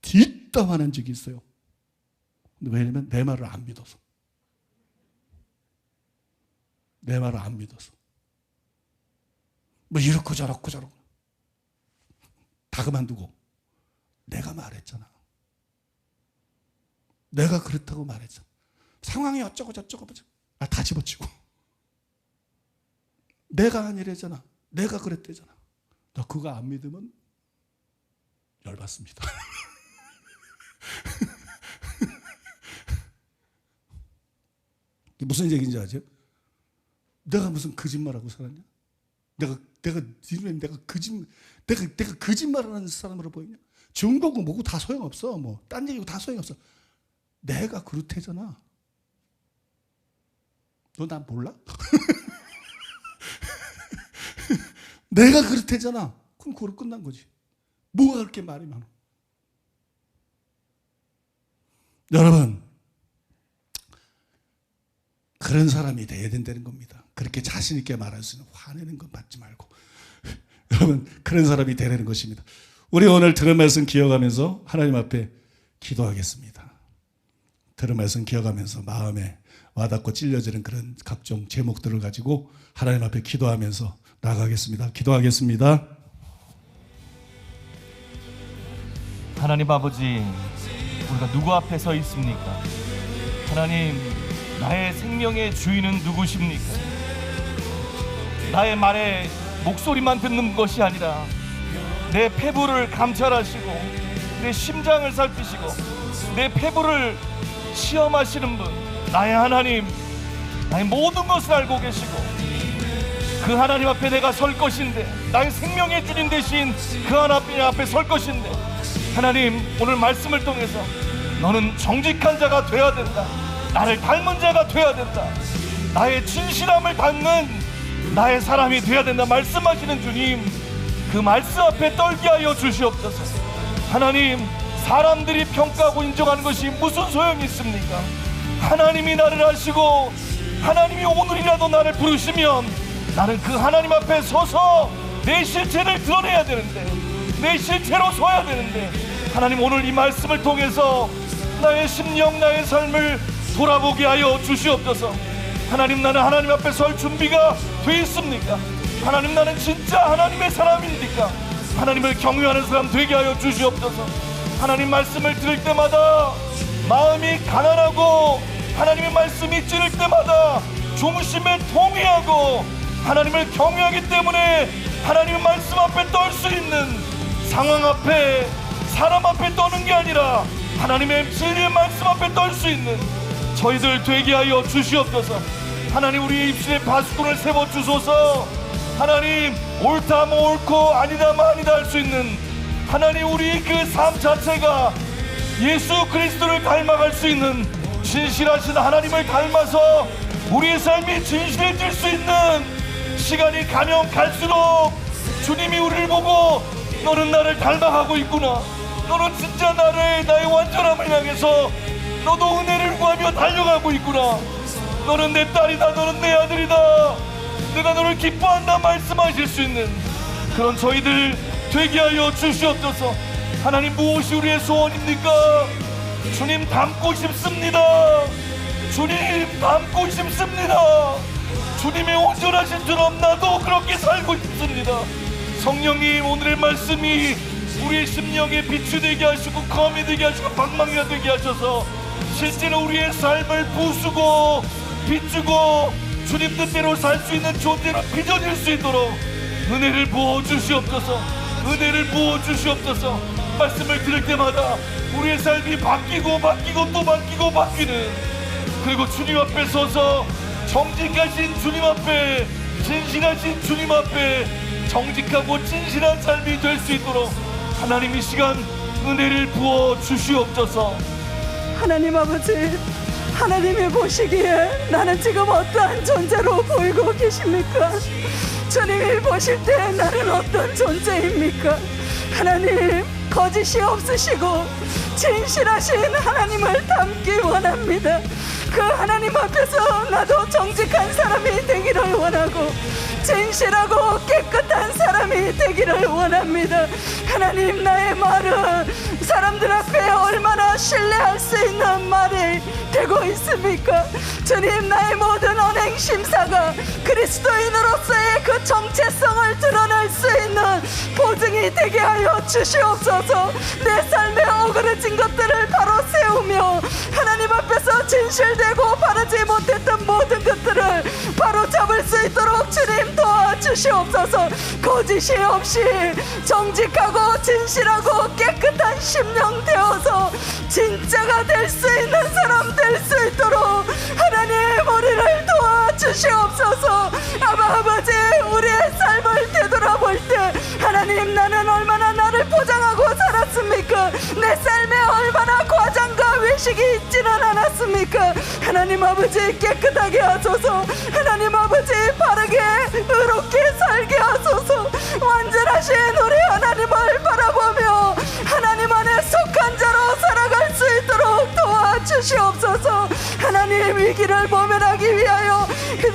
뒷담화한 적이 있어요. 왜냐면 내 말을 안 믿어서. 내 말을 안 믿어서. 뭐 이렇고 저렇고 다 그만두고 내가 말했잖아. 내가 그렇다고 말했잖아. 상황이 어쩌고 저쩌고 다 집어치고 내가 아니래잖아. 내가 그랬대잖아. 너 그거 안 믿으면 열받습니다. 무슨 얘기인지 아죠? 내가 무슨 거짓말하고 살았냐? 내가 거짓말하는 사람으로 보이냐? 중고고 뭐고 다 소용없어. 뭐 딴 얘기고 다 소용없어. 내가 그렇대잖아. 너 난 몰라? 내가 그렇대잖아. 그럼 그걸로 끝난 거지. 뭐가 그렇게 말이 많아? 여러분, 그런 사람이 돼야 된다는 겁니다. 그렇게 자신 있게 말할 수 있는 화내는 건 받지 말고 여러분, 그런 사람이 되라는 것입니다. 우리 오늘 들은 말씀 기억하면서 하나님 앞에 기도하겠습니다. 들은 말씀 기억하면서 마음에 와닿고 찔려지는 그런 각종 제목들을 가지고 하나님 앞에 기도하면서 나가겠습니다. 기도하겠습니다. 하나님 아버지, 우리가 누구 앞에 서 있습니까? 하나님, 나의 생명의 주인은 누구십니까? 나의 말에 목소리만 듣는 것이 아니라 내 폐부를 감찰하시고 내 심장을 살피시고 내 폐부를 시험하시는 분, 나의 하나님, 나의 모든 것을 알고 계시고 그 하나님 앞에 내가 설 것인데, 나의 생명의 주님 되신 그 하나님 앞에 설 것인데, 하나님, 오늘 말씀을 통해서 너는 정직한 자가 되어야 된다, 나를 닮은 자가 되어야 된다, 나의 진실함을 닮는 나의 사람이 되어야 된다 말씀하시는 주님, 그 말씀 앞에 떨게 하여 주시옵소서. 하나님, 사람들이 평가하고 인정하는 것이 무슨 소용이 있습니까? 하나님이 나를 아시고 하나님이 오늘이라도 나를 부르시면 나는 그 하나님 앞에 서서 내 실체를 드러내야 되는데, 내 실체로 서야 되는데, 하나님, 오늘 이 말씀을 통해서 나의 심령, 나의 삶을 돌아보게 하여 주시옵소서. 하나님, 나는 하나님 앞에 설 준비가 돼 있습니까? 하나님, 나는 진짜 하나님의 사람입니까? 하나님을 경외하는 사람 되게 하여 주시옵소서. 하나님 말씀을 들을 때마다 마음이 가난하고 하나님의 말씀이 찌를 때마다 중심에 통회하고 하나님을 경외하기 때문에 하나님의 말씀 앞에 떨 수 있는, 상황 앞에 사람 앞에 떠는 게 아니라 하나님의 진리의 말씀 앞에 떨 수 있는 저희들 되게 하여 주시옵소서. 하나님, 우리의 입술에 바수꾼을 세워 주소서. 하나님, 옳다면 옳고 아니다면 아니다 할 수 있는, 하나님, 우리 그 삶 자체가 예수 그리스도를 닮아갈 수 있는, 진실하신 하나님을 닮아서 우리의 삶이 진실해질 수 있는 시간이 가면 갈수록 주님이 우리를 보고 너는 나를 닮아가고 있구나, 너는 진짜 나의 완전함을 향해서 너도 은혜를 구하며 달려가고 있구나, 너는 내 딸이다, 너는 내 아들이다, 내가 너를 기뻐한다 말씀하실 수 있는 그런 저희들 되게 하여 주시옵소서. 하나님, 무엇이 우리의 소원입니까? 주님 닮고 싶습니다. 주님 닮고 싶습니다. 주님의 온전하신 처럼 나도 그렇게 살고 싶습니다. 성령님, 오늘의 말씀이 우리의 심령에 빛이 되게 하시고 검이 되게 하시고 방망이가 되게 하셔서 실제로 우리의 삶을 부수고 비추고 주님 뜻대로 살 수 있는 존재로 빚어질 수 있도록 은혜를 부어주시옵소서. 은혜를 부어주시옵소서. 말씀을 들을 때마다 우리의 삶이 바뀌고 또 바뀌는, 그리고 주님 앞에 서서 정직하신 주님 앞에, 진실하신 주님 앞에 정직하고 진실한 삶이 될 수 있도록 하나님, 이 시간 은혜를 부어 주시옵소서. 하나님 아버지, 하나님이 보시기에 나는 지금 어떠한 존재로 보이고 계십니까? 주님이 보실 때 나는 어떤 존재입니까? 하나님, 거짓이 없으시고 진실하신 하나님을 닮기 원합니다. 그 하나님 앞에서 나도 정직한 사람이 되기를 원하고 진실하고 깨끗한 사람이 되기를 원합니다. 하나님, 나의 말은 사람들 앞에 얼마나 신뢰할 수 있는 말이 되고 있습니까? 주님, 나의 모든 언행 심사가 그리스도인으로서의 그 정체성을 드러낼 수 있는 보증이 되게 하여 주시옵소서. 내 삶에 어그러진 것들을 바로 세우며 하나님 앞에서 진실되고 바르지 못했던 모든 것들을 바로 잡을 수 있도록 주님 도와주시옵소서. 거짓이 없이 정직하고 진실하고 깨끗한 심령 되어서 진짜가 될 수 있는 사람 될 수 있도록 하나님, 우리를 도와주시옵소서. 아버지, 우리의 삶을 하나님 아버지 깨끗하게 하소서. 하나님 아버지 바르게 의롭게 살게 하소서. 완전하신 우리 하나님을 바라보며 하나님 안에 속한 자로 살아갈 수 있도록 도와주시옵소서. 하나님 위기를 모면하기 위하여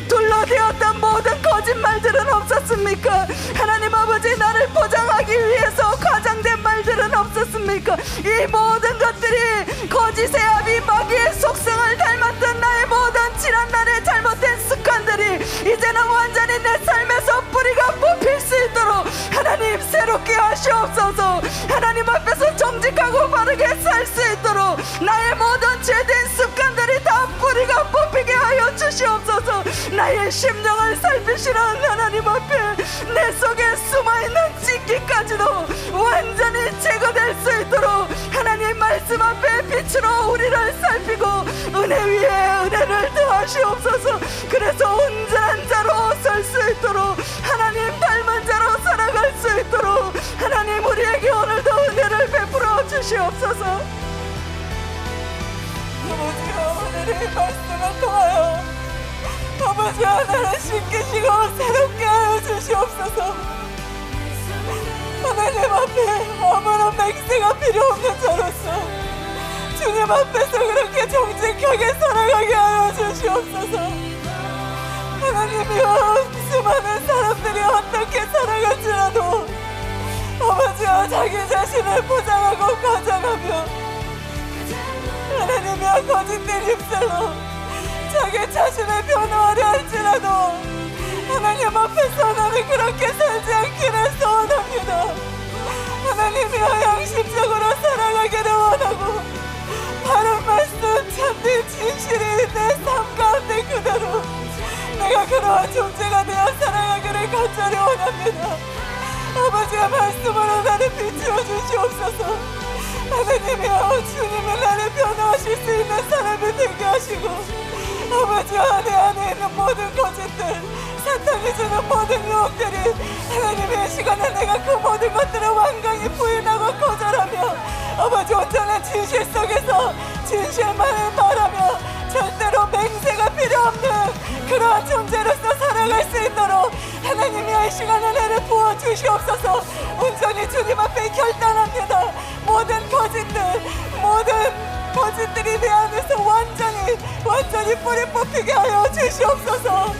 둘러대었던 모든 거짓말들은 없었습니까? 하나님 아버지 나를 포장하기 위해서 과장된 말들은 없었습니까? 이 모든 것들이 거짓의 아비 마귀의 속성을 닮았던 나의 모든 지난날의 잘못된 습관들이 이제는 완전히 내 삶에서 뿌리가 뽑힐 수 있도록 하나님 새롭게 하시옵소서. 하나님 앞에서 정직하고 바르게 살 수 있도록 나의 모든 죄된 습관들이 다 뿌리가 뽑히게 하여 주시옵소서. 나의 심령을 살피시는 하나님 앞에 내 속에 숨어있는 찢기까지도 완전히 제거될 수 있도록 하나님 말씀 앞에 빛으로 우리를 살피고 은혜 위에 은혜를 더하시옵소서. 그래서 온전한 자로 설 수 있도록 하나님 닮은 자로 살아갈 수 있도록 하나님 우리에게 오늘도 은혜를 베풀어 주시옵소서. 아버지여 오늘의 말씀을 통하여 아버지여 나를 씻기시고 새롭게 하여 주시옵소서. 하나님 앞에 아무런 맹세가 필요 없는 자로서 주님 앞에서 그렇게 정직하게 살아가게 하여 주시옵소서. 하나님이여 수많은 사람들이 어떻게 살아갈지라도 아버지여 자기 자신을 포장하고 과장하며 하나님이여 거짓된 입술로 자기 자신을 변호하려 할지라도 하나님 앞에서 나는 그렇게 살지 않기를 소원합니다. 하나님이여 양심적으로 살아가기를 원하고 바른 말씀 참된 진실이 내 삶 가운데 그대로 내가 그러한 존재가 되어 살아가기를 간절히 원합니다. 아버지의 말씀으로 나를 비추어 주시옵소서. 하나님이여 주님이 나를 변호하실 수 있는 사람이 되게 하시고 아버지와 내 안에 있는 모든 거짓들 사탄이 주는 모든 유혹들이 하나님의 시간에 내가 그 모든 것들을 완강히 부인하고 거절하며 아버지 온전한 진실 속에서 진실만을 말하며 절대로 맹세가 필요 없는 그러한 존재로서 살아갈 수 있도록 하나님이 이 시간 은혜를 부어주시옵소서. 온전히 주님 앞에 결단합니다. 모든 거짓들이 내 안에서 완전히 뿌리 뽑히게 하여 주시옵소서.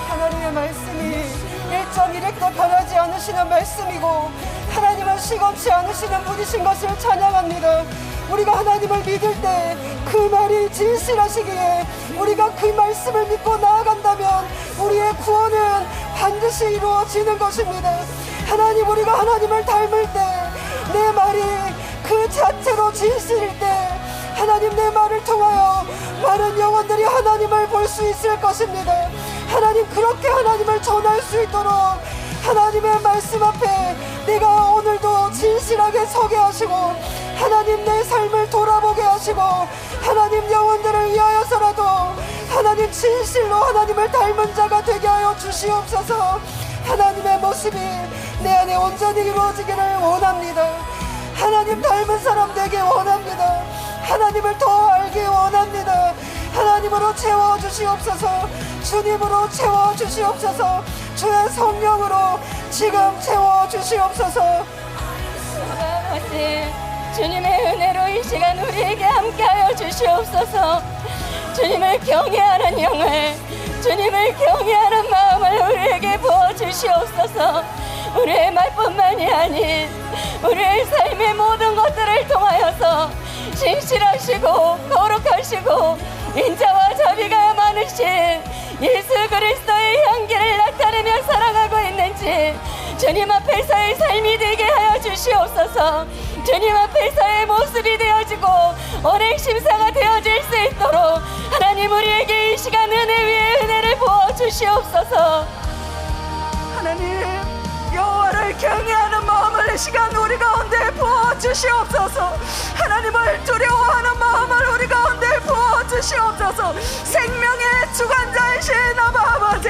하나님의 말씀이 1.1획도 변하지 않으시는 말씀이고 하나님은 시검치 않으시는 분이신 것을 찬양합니다. 우리가 하나님을 믿을 때 그 말이 진실하시기에 우리가 그 말씀을 믿고 나아간다면 우리의 구원은 반드시 이루어지는 것입니다. 하나님 우리가 하나님을 닮을 때 내 말이 그 자체로 진실일 때 하나님 내 말을 통하여 많은 영혼들이 하나님을 볼 수 있을 것입니다. 하나님 그렇게 하나님을 전할 수 있도록 하나님의 말씀 앞에 내가 오늘도 진실하게 서게 하시고 하나님 내 삶을 돌아보게 하시고 하나님 영혼들을 위하여서라도 하나님 진실로 하나님을 닮은 자가 되게 하여 주시옵소서. 하나님의 모습이 내 안에 온전히 이루어지기를 원합니다. 하나님 닮은 사람 되기 원합니다. 하나님을 더 알기 원합니다. 하나님으로 채워주시옵소서. 주님으로 채워주시옵소서. 주의 성령으로 지금 채워주시옵소서. 아버지 주님의 은혜로 이 시간 우리에게 함께하여 주시옵소서. 주님을 경외하는 영을 주님을 경외하는 마음을 우리에게 부어주시옵소서. 우리의 말뿐만이 아닌 우리의 삶의 모든 것들을 통하여서 신실하시고 거룩하시고 인자와 자비가 많으신 예수 그리스도의 향기를 나타내며 살아가고 있는지 주님 앞에서의 삶이 되게 하여 주시옵소서. 주님 앞에서의 모습이 되어지고 언행심사가 되어질 수 있도록 하나님 우리에게 이 시간 은혜 위에 은혜를 부어주시옵소서. 하나님 여호와를 경외하는 마음을 이 시간 우리 가운데 부어주시옵소서. 하나님을 두려워하는 마음을 우리 가운데 부어주시옵소서. 생명의 주관자이신 아버지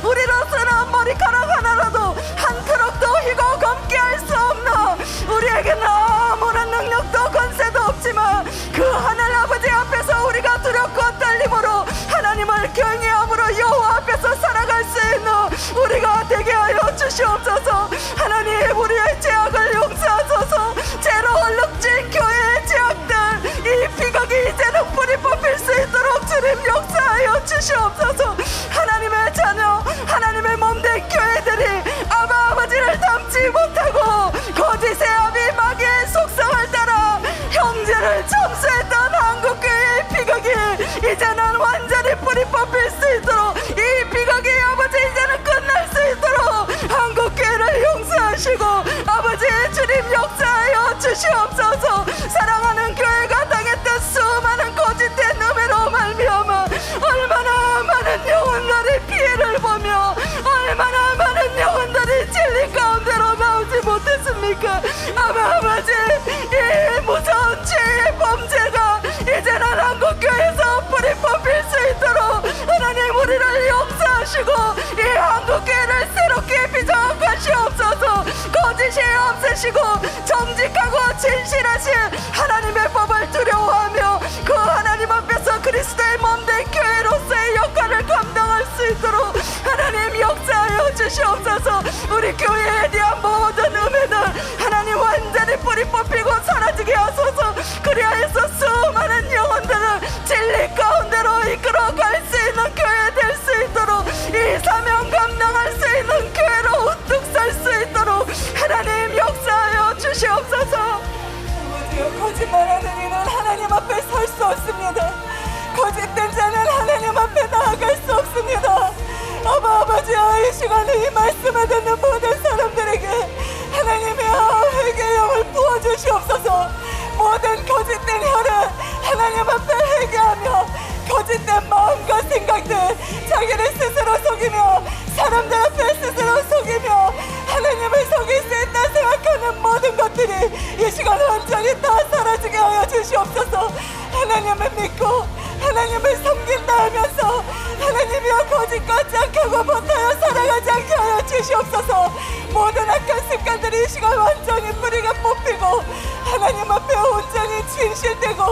우리로서는 머리카락 하나라도 한 트럭도 휘고 검게 할 수 없나 우리에게는 아무런 능력도 권세도 없지만 그 하늘 아버지 앞에서 우리가 두렵고 떨림으로 하나님을 경외함으로 여호와 앞에서 살아갈 수 있는 우리가 되게 하여 주시옵소서. 하나님, 우리의 죄악을 용서하소서. 죄로 얼룩진 교회의 죄악들, 이 비극이 이제는 뿌리 뽑힐 수 있도록 주님 역사하여 주시옵소서. 하나님의 자녀, 하나님의 몸된 교회들이 아버지를 닮지 못하고 거짓의 아비 마귀의 속성을 따라 형제를 참수했던 한국교회의 비극이 이제는 완전히 뿌리 뽑힐 수 있도록, 이 비극이 아버지 이제는 끝날 수 있도록 한국교회를 용서하시고 아버지의 주님 역사하여 주시옵소서. 사랑하는 교회가 당했던 수많은 거짓된 음해로 말미암아 얼마나 많은 영혼들이 피해를 보며 얼마나 많은 영혼들이 진리 가운데로 나오지 못했습니까? 아버지, 이 무서운 죄의 범죄가 이제는 한국교회에서 뿌리 뽑힐 수 있도록 하나님 우리를 용서하시고 이 한국교회를 새롭게 빚어가시옵소서. 거짓이 없으시고 정직하고 진실하신 하나님의 법을 두려워하며 그 하나님 앞에서 그리스도의 몸된 교회로서의 역할을 감당할 수 있도록 하나님 역사하여 주시옵소서. 우리 교회에 대한 모든 음해들 하나님 완전히 뿌리 뽑히고 사라지게 하소서. 그리하여서 수많은 영혼들을 진리 가운데로 이끌어갈 수 있는 교회 될 수 있도록, 이 사명 감당할 수 있는 교회로 우뚝 설 수 있도록 하나님 역사하여 주시옵소서. 거짓말하는 이는 하나님 앞에 설 수 없습니다. 거짓된 자는 하나님 앞에 나아갈 수 없습니다. 아버지여, 이 시간에 이 말씀을 듣는 모든 사람들에게 하나님이여 회개의 영을 부어주시옵소서. 모든 거짓된 혈은 하나님 앞에 회개하며 거짓된 마음과 생각들, 자기를 스스로 속이며 사람들 앞에 스스로 속이며 하나님을 속일 수 있다 생각하는 모든 것들이 이 시간 완전히 다 사라지게 하여 주시옵소서. 하나님을 믿고 하나님을 섬긴다 하면서 하나님이여 거짓과 짝하고 못하여 살아가지 않게 하여 주시옵소서. 모든 악한 습관들이 이 시간 완전히 뿌리가 뽑히고 하나님 앞에 온전히 진실되고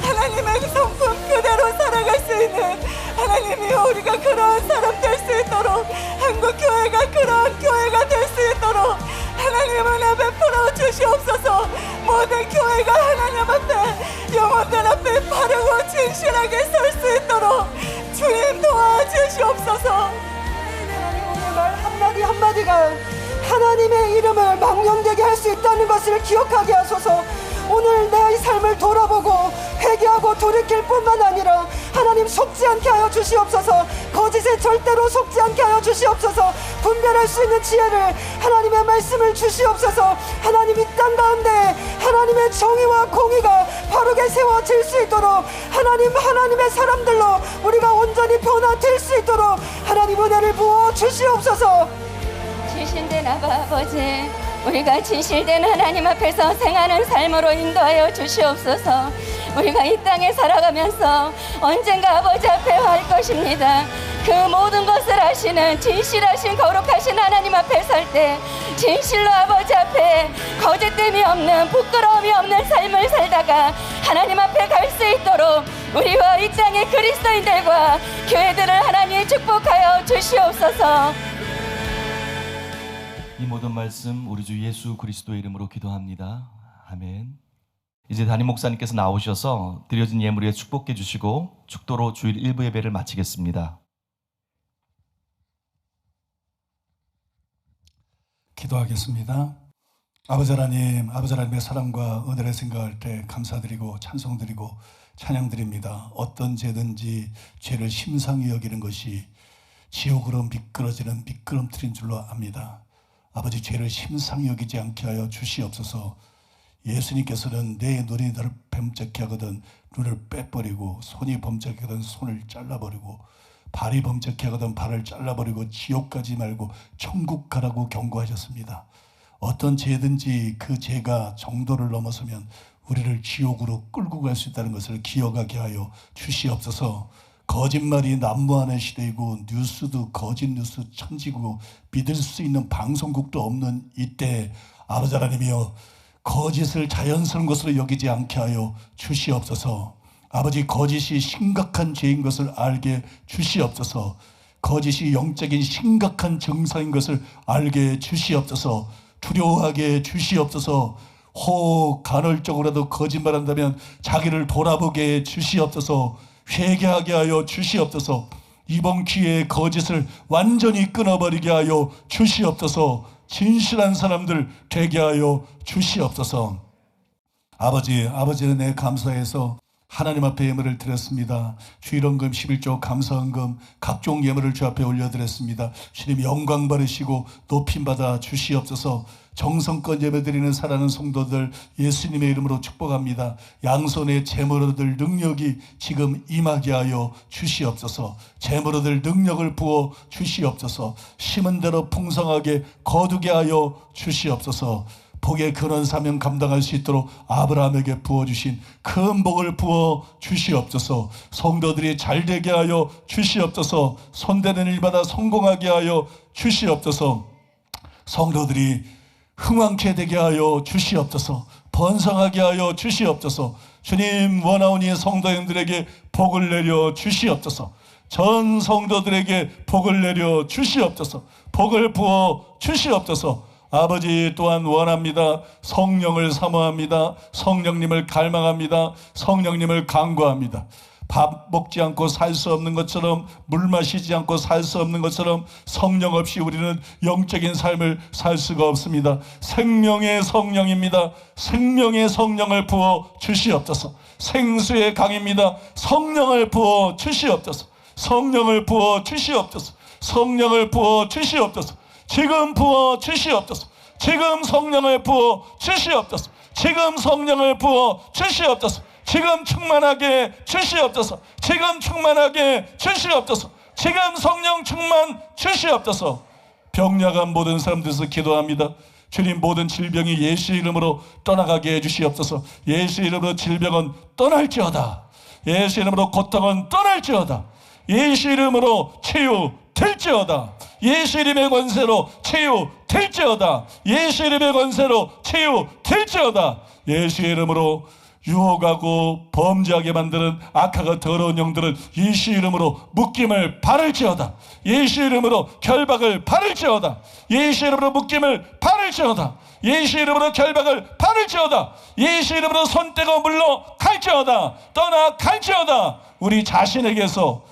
하나님의 성품 그대로 살아갈 수 있는 하나님이여 우리가 그러한 사람 될 수 있도록, 한국교회가 그러한 교회가 될 수 있도록 하나님 은혜 베풀어 주시옵소서. 모든 교회가 하나님 앞에 영혼들 앞에 바르고 진실하게 설 수 있도록 주님 도와주시옵소서. 하나님, 오늘 말 한마디 한마디가 하나님의 이름을 망령되게 할 수 있다는 것을 기억하게 하소서. 오늘 내 삶을 돌아보고 회개하고 돌이킬 뿐만 아니라 하나님 속지 않게 하여 주시옵소서. 거짓에 절대로 속지 않게 하여 주시옵소서. 분별할 수 있는 지혜를 하나님의 말씀을 주시옵소서. 하나님, 이 땅 가운데 하나님의 정의와 공의가 바르게 세워질 수 있도록 하나님의 사람들로 우리가 온전히 변화될 수 있도록 하나님 은혜를 부어 주시옵소서. 진실된 아버지, 우리가 진실된 하나님 앞에서 생하는 삶으로 인도하여 주시옵소서. 우리가 이 땅에 살아가면서 언젠가 아버지 앞에 할 것입니다. 그 모든 것을 아시는 진실하신 거룩하신 하나님 앞에 설 때 진실로 아버지 앞에 거짓됨이 없는, 부끄러움이 없는 삶을 살다가 하나님 앞에 갈 수 있도록 우리와 이 땅의 그리스도인들과 교회들을 하나님 축복하여 주시옵소서. 이 모든 말씀 우리 주 예수 그리스도의 이름으로 기도합니다. 아멘. 이제 담임 목사님께서 나오셔서 드려진 예물 위에 축복해 주시고 축도로 주일 1부 예배를 마치겠습니다. 기도하겠습니다. 아버지 하나님, 아버지 하나님의 사랑과 은혜를 생각할 때 감사드리고 찬송드리고 찬양드립니다. 어떤 죄든지 죄를 심상히 여기는 것이 지옥으로 미끄러지는 미끄럼틀인 줄로 압니다. 아버지, 죄를 심상히 여기지 않게 하여 주시옵소서. 예수님께서는 내 눈이 너를 범죄케 하거든 눈을 빼버리고, 손이 범죄케 하거든 손을 잘라버리고, 발이 범죄케 하거든 발을 잘라버리고 지옥 가지 말고 천국 가라고 경고하셨습니다. 어떤 죄든지 그 죄가 정도를 넘어서면 우리를 지옥으로 끌고 갈 수 있다는 것을 기억하게 하여 주시옵소서. 거짓말이 난무하는 시대이고 뉴스도 거짓 뉴스 천지고 믿을 수 있는 방송국도 없는 이때 아버지 하나님이여, 거짓을 자연스러운 것으로 여기지 않게 하여 주시옵소서. 아버지, 거짓이 심각한 죄인 것을 알게 주시옵소서. 거짓이 영적인 심각한 증상인 것을 알게 주시옵소서. 두려워하게 주시옵소서. 혹 간헐적으로라도 거짓말한다면 자기를 돌아보게 주시옵소서. 회개하게 하여 주시옵소서. 이번 기회에 거짓을 완전히 끊어버리게 하여 주시옵소서. 진실한 사람들 되게 하여 주시옵소서. 아버지 은혜 감사해서 하나님 앞에 예물을 드렸습니다. 주일원금 11조 감사헌금 각종 예물을 주 앞에 올려드렸습니다. 주님 영광 받으시고 높임받아 주시옵소서. 정성껏 예배드리는 사랑하는 성도들 예수님의 이름으로 축복합니다. 양손에 재물 얻을 능력이 지금 임하게 하여 주시옵소서. 재물 얻을 능력을 부어 주시옵소서. 심은 대로 풍성하게 거두게 하여 주시옵소서. 복의 근원 사명 감당할 수 있도록 아브라함에게 부어주신 큰 복을 부어 주시옵소서. 성도들이 잘되게 하여 주시옵소서. 손대는 일마다 성공하게 하여 주시옵소서. 성도들이 흥왕케 되게 하여 주시옵소서. 번성하게 하여 주시옵소서. 주님, 원하오니 성도님들에게 복을 내려 주시옵소서. 전 성도들에게 복을 내려 주시옵소서. 복을 부어 주시옵소서. 아버지 또한 원합니다. 성령을 사모합니다. 성령님을 갈망합니다. 성령님을 간구합니다. 밥 먹지 않고 살 수 없는 것처럼, 물 마시지 않고 살 수 없는 것처럼 성령 없이 우리는 영적인 삶을 살 수가 없습니다. 생명의 성령입니다. 생명의 성령을 부어 주시옵소서. 생수의 강입니다. 성령을 부어 주시옵소서. 성령을 부어 주시옵소서. 성령을 부어 주시옵소서. 지금 부어 주시옵소서. 지금 성령을 부어 주시옵소서. 지금 성령을 부어 주시옵소서. 지금 충만하게 주시옵소서. 지금 충만하게 주시옵소서. 지금 성령 충만 주시옵소서. 병약한 모든 사람들에서 기도합니다. 주님, 모든 질병이 예수 이름으로 떠나가게 해주시옵소서. 예수 이름으로 질병은 떠날지어다. 예수 이름으로 고통은 떠날지어다. 예수 이름으로 치유될지어다. 예수 이름의 권세로 치유될지어다. 예수 이름의 권세로 치유될지어다. 예수 이름으로 유혹하고 범죄하게 만드는 악하고 더러운 영들은 예수 이름으로 묶임을 바를지어다. 예수 이름으로 결박을 바를지어다. 예수 이름으로 묶임을 바를지어다. 예수 이름으로 결박을 바를지어다. 예수 이름으로 손떼고 물러갈지어다. 떠나갈지어다. 우리 자신에게서,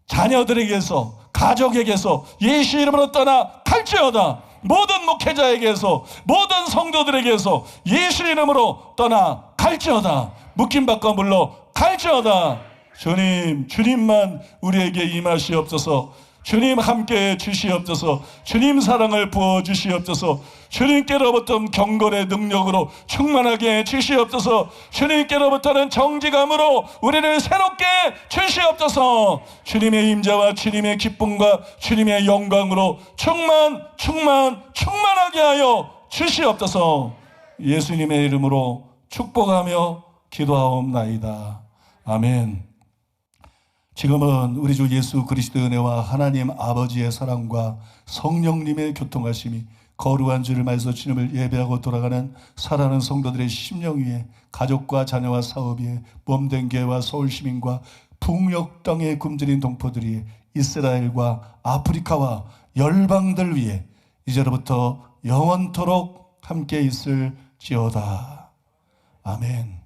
자녀들에게서, 가족에게서 예수 이름으로 떠나갈지어다. 모든 목회자에게서, 모든 성도들에게서 예수 이름으로 떠나갈지어다. 묶임받고 물러갈지어다. 주님, 주님만 우리에게 임하시옵소서. 주님 함께해 주시옵소서. 주님 사랑을 부어주시옵소서. 주님께로부터 경건의 능력으로 충만하게 해 주시옵소서. 주님께로부터는 정직함으로 우리를 새롭게 주시옵소서. 주님의 임재와 주님의 기쁨과 주님의 영광으로 충만하게 하여 주시옵소서. 예수님의 이름으로 축복하며 기도하옵나이다. 아멘. 지금은 우리 주 예수 그리스도의 은혜와 하나님 아버지의 사랑과 성령님의 교통하심이 거룩한 주를 말해서 주님을 예배하고 돌아가는 사랑하는 성도들의 심령 위에, 가족과 자녀와 사업 위에, 몸된 교회와 서울시민과 북녘 땅에 굶주린 동포들 위에, 이스라엘과 아프리카와 열방들 위에 이제로부터 영원토록 함께 있을지어다. 아멘.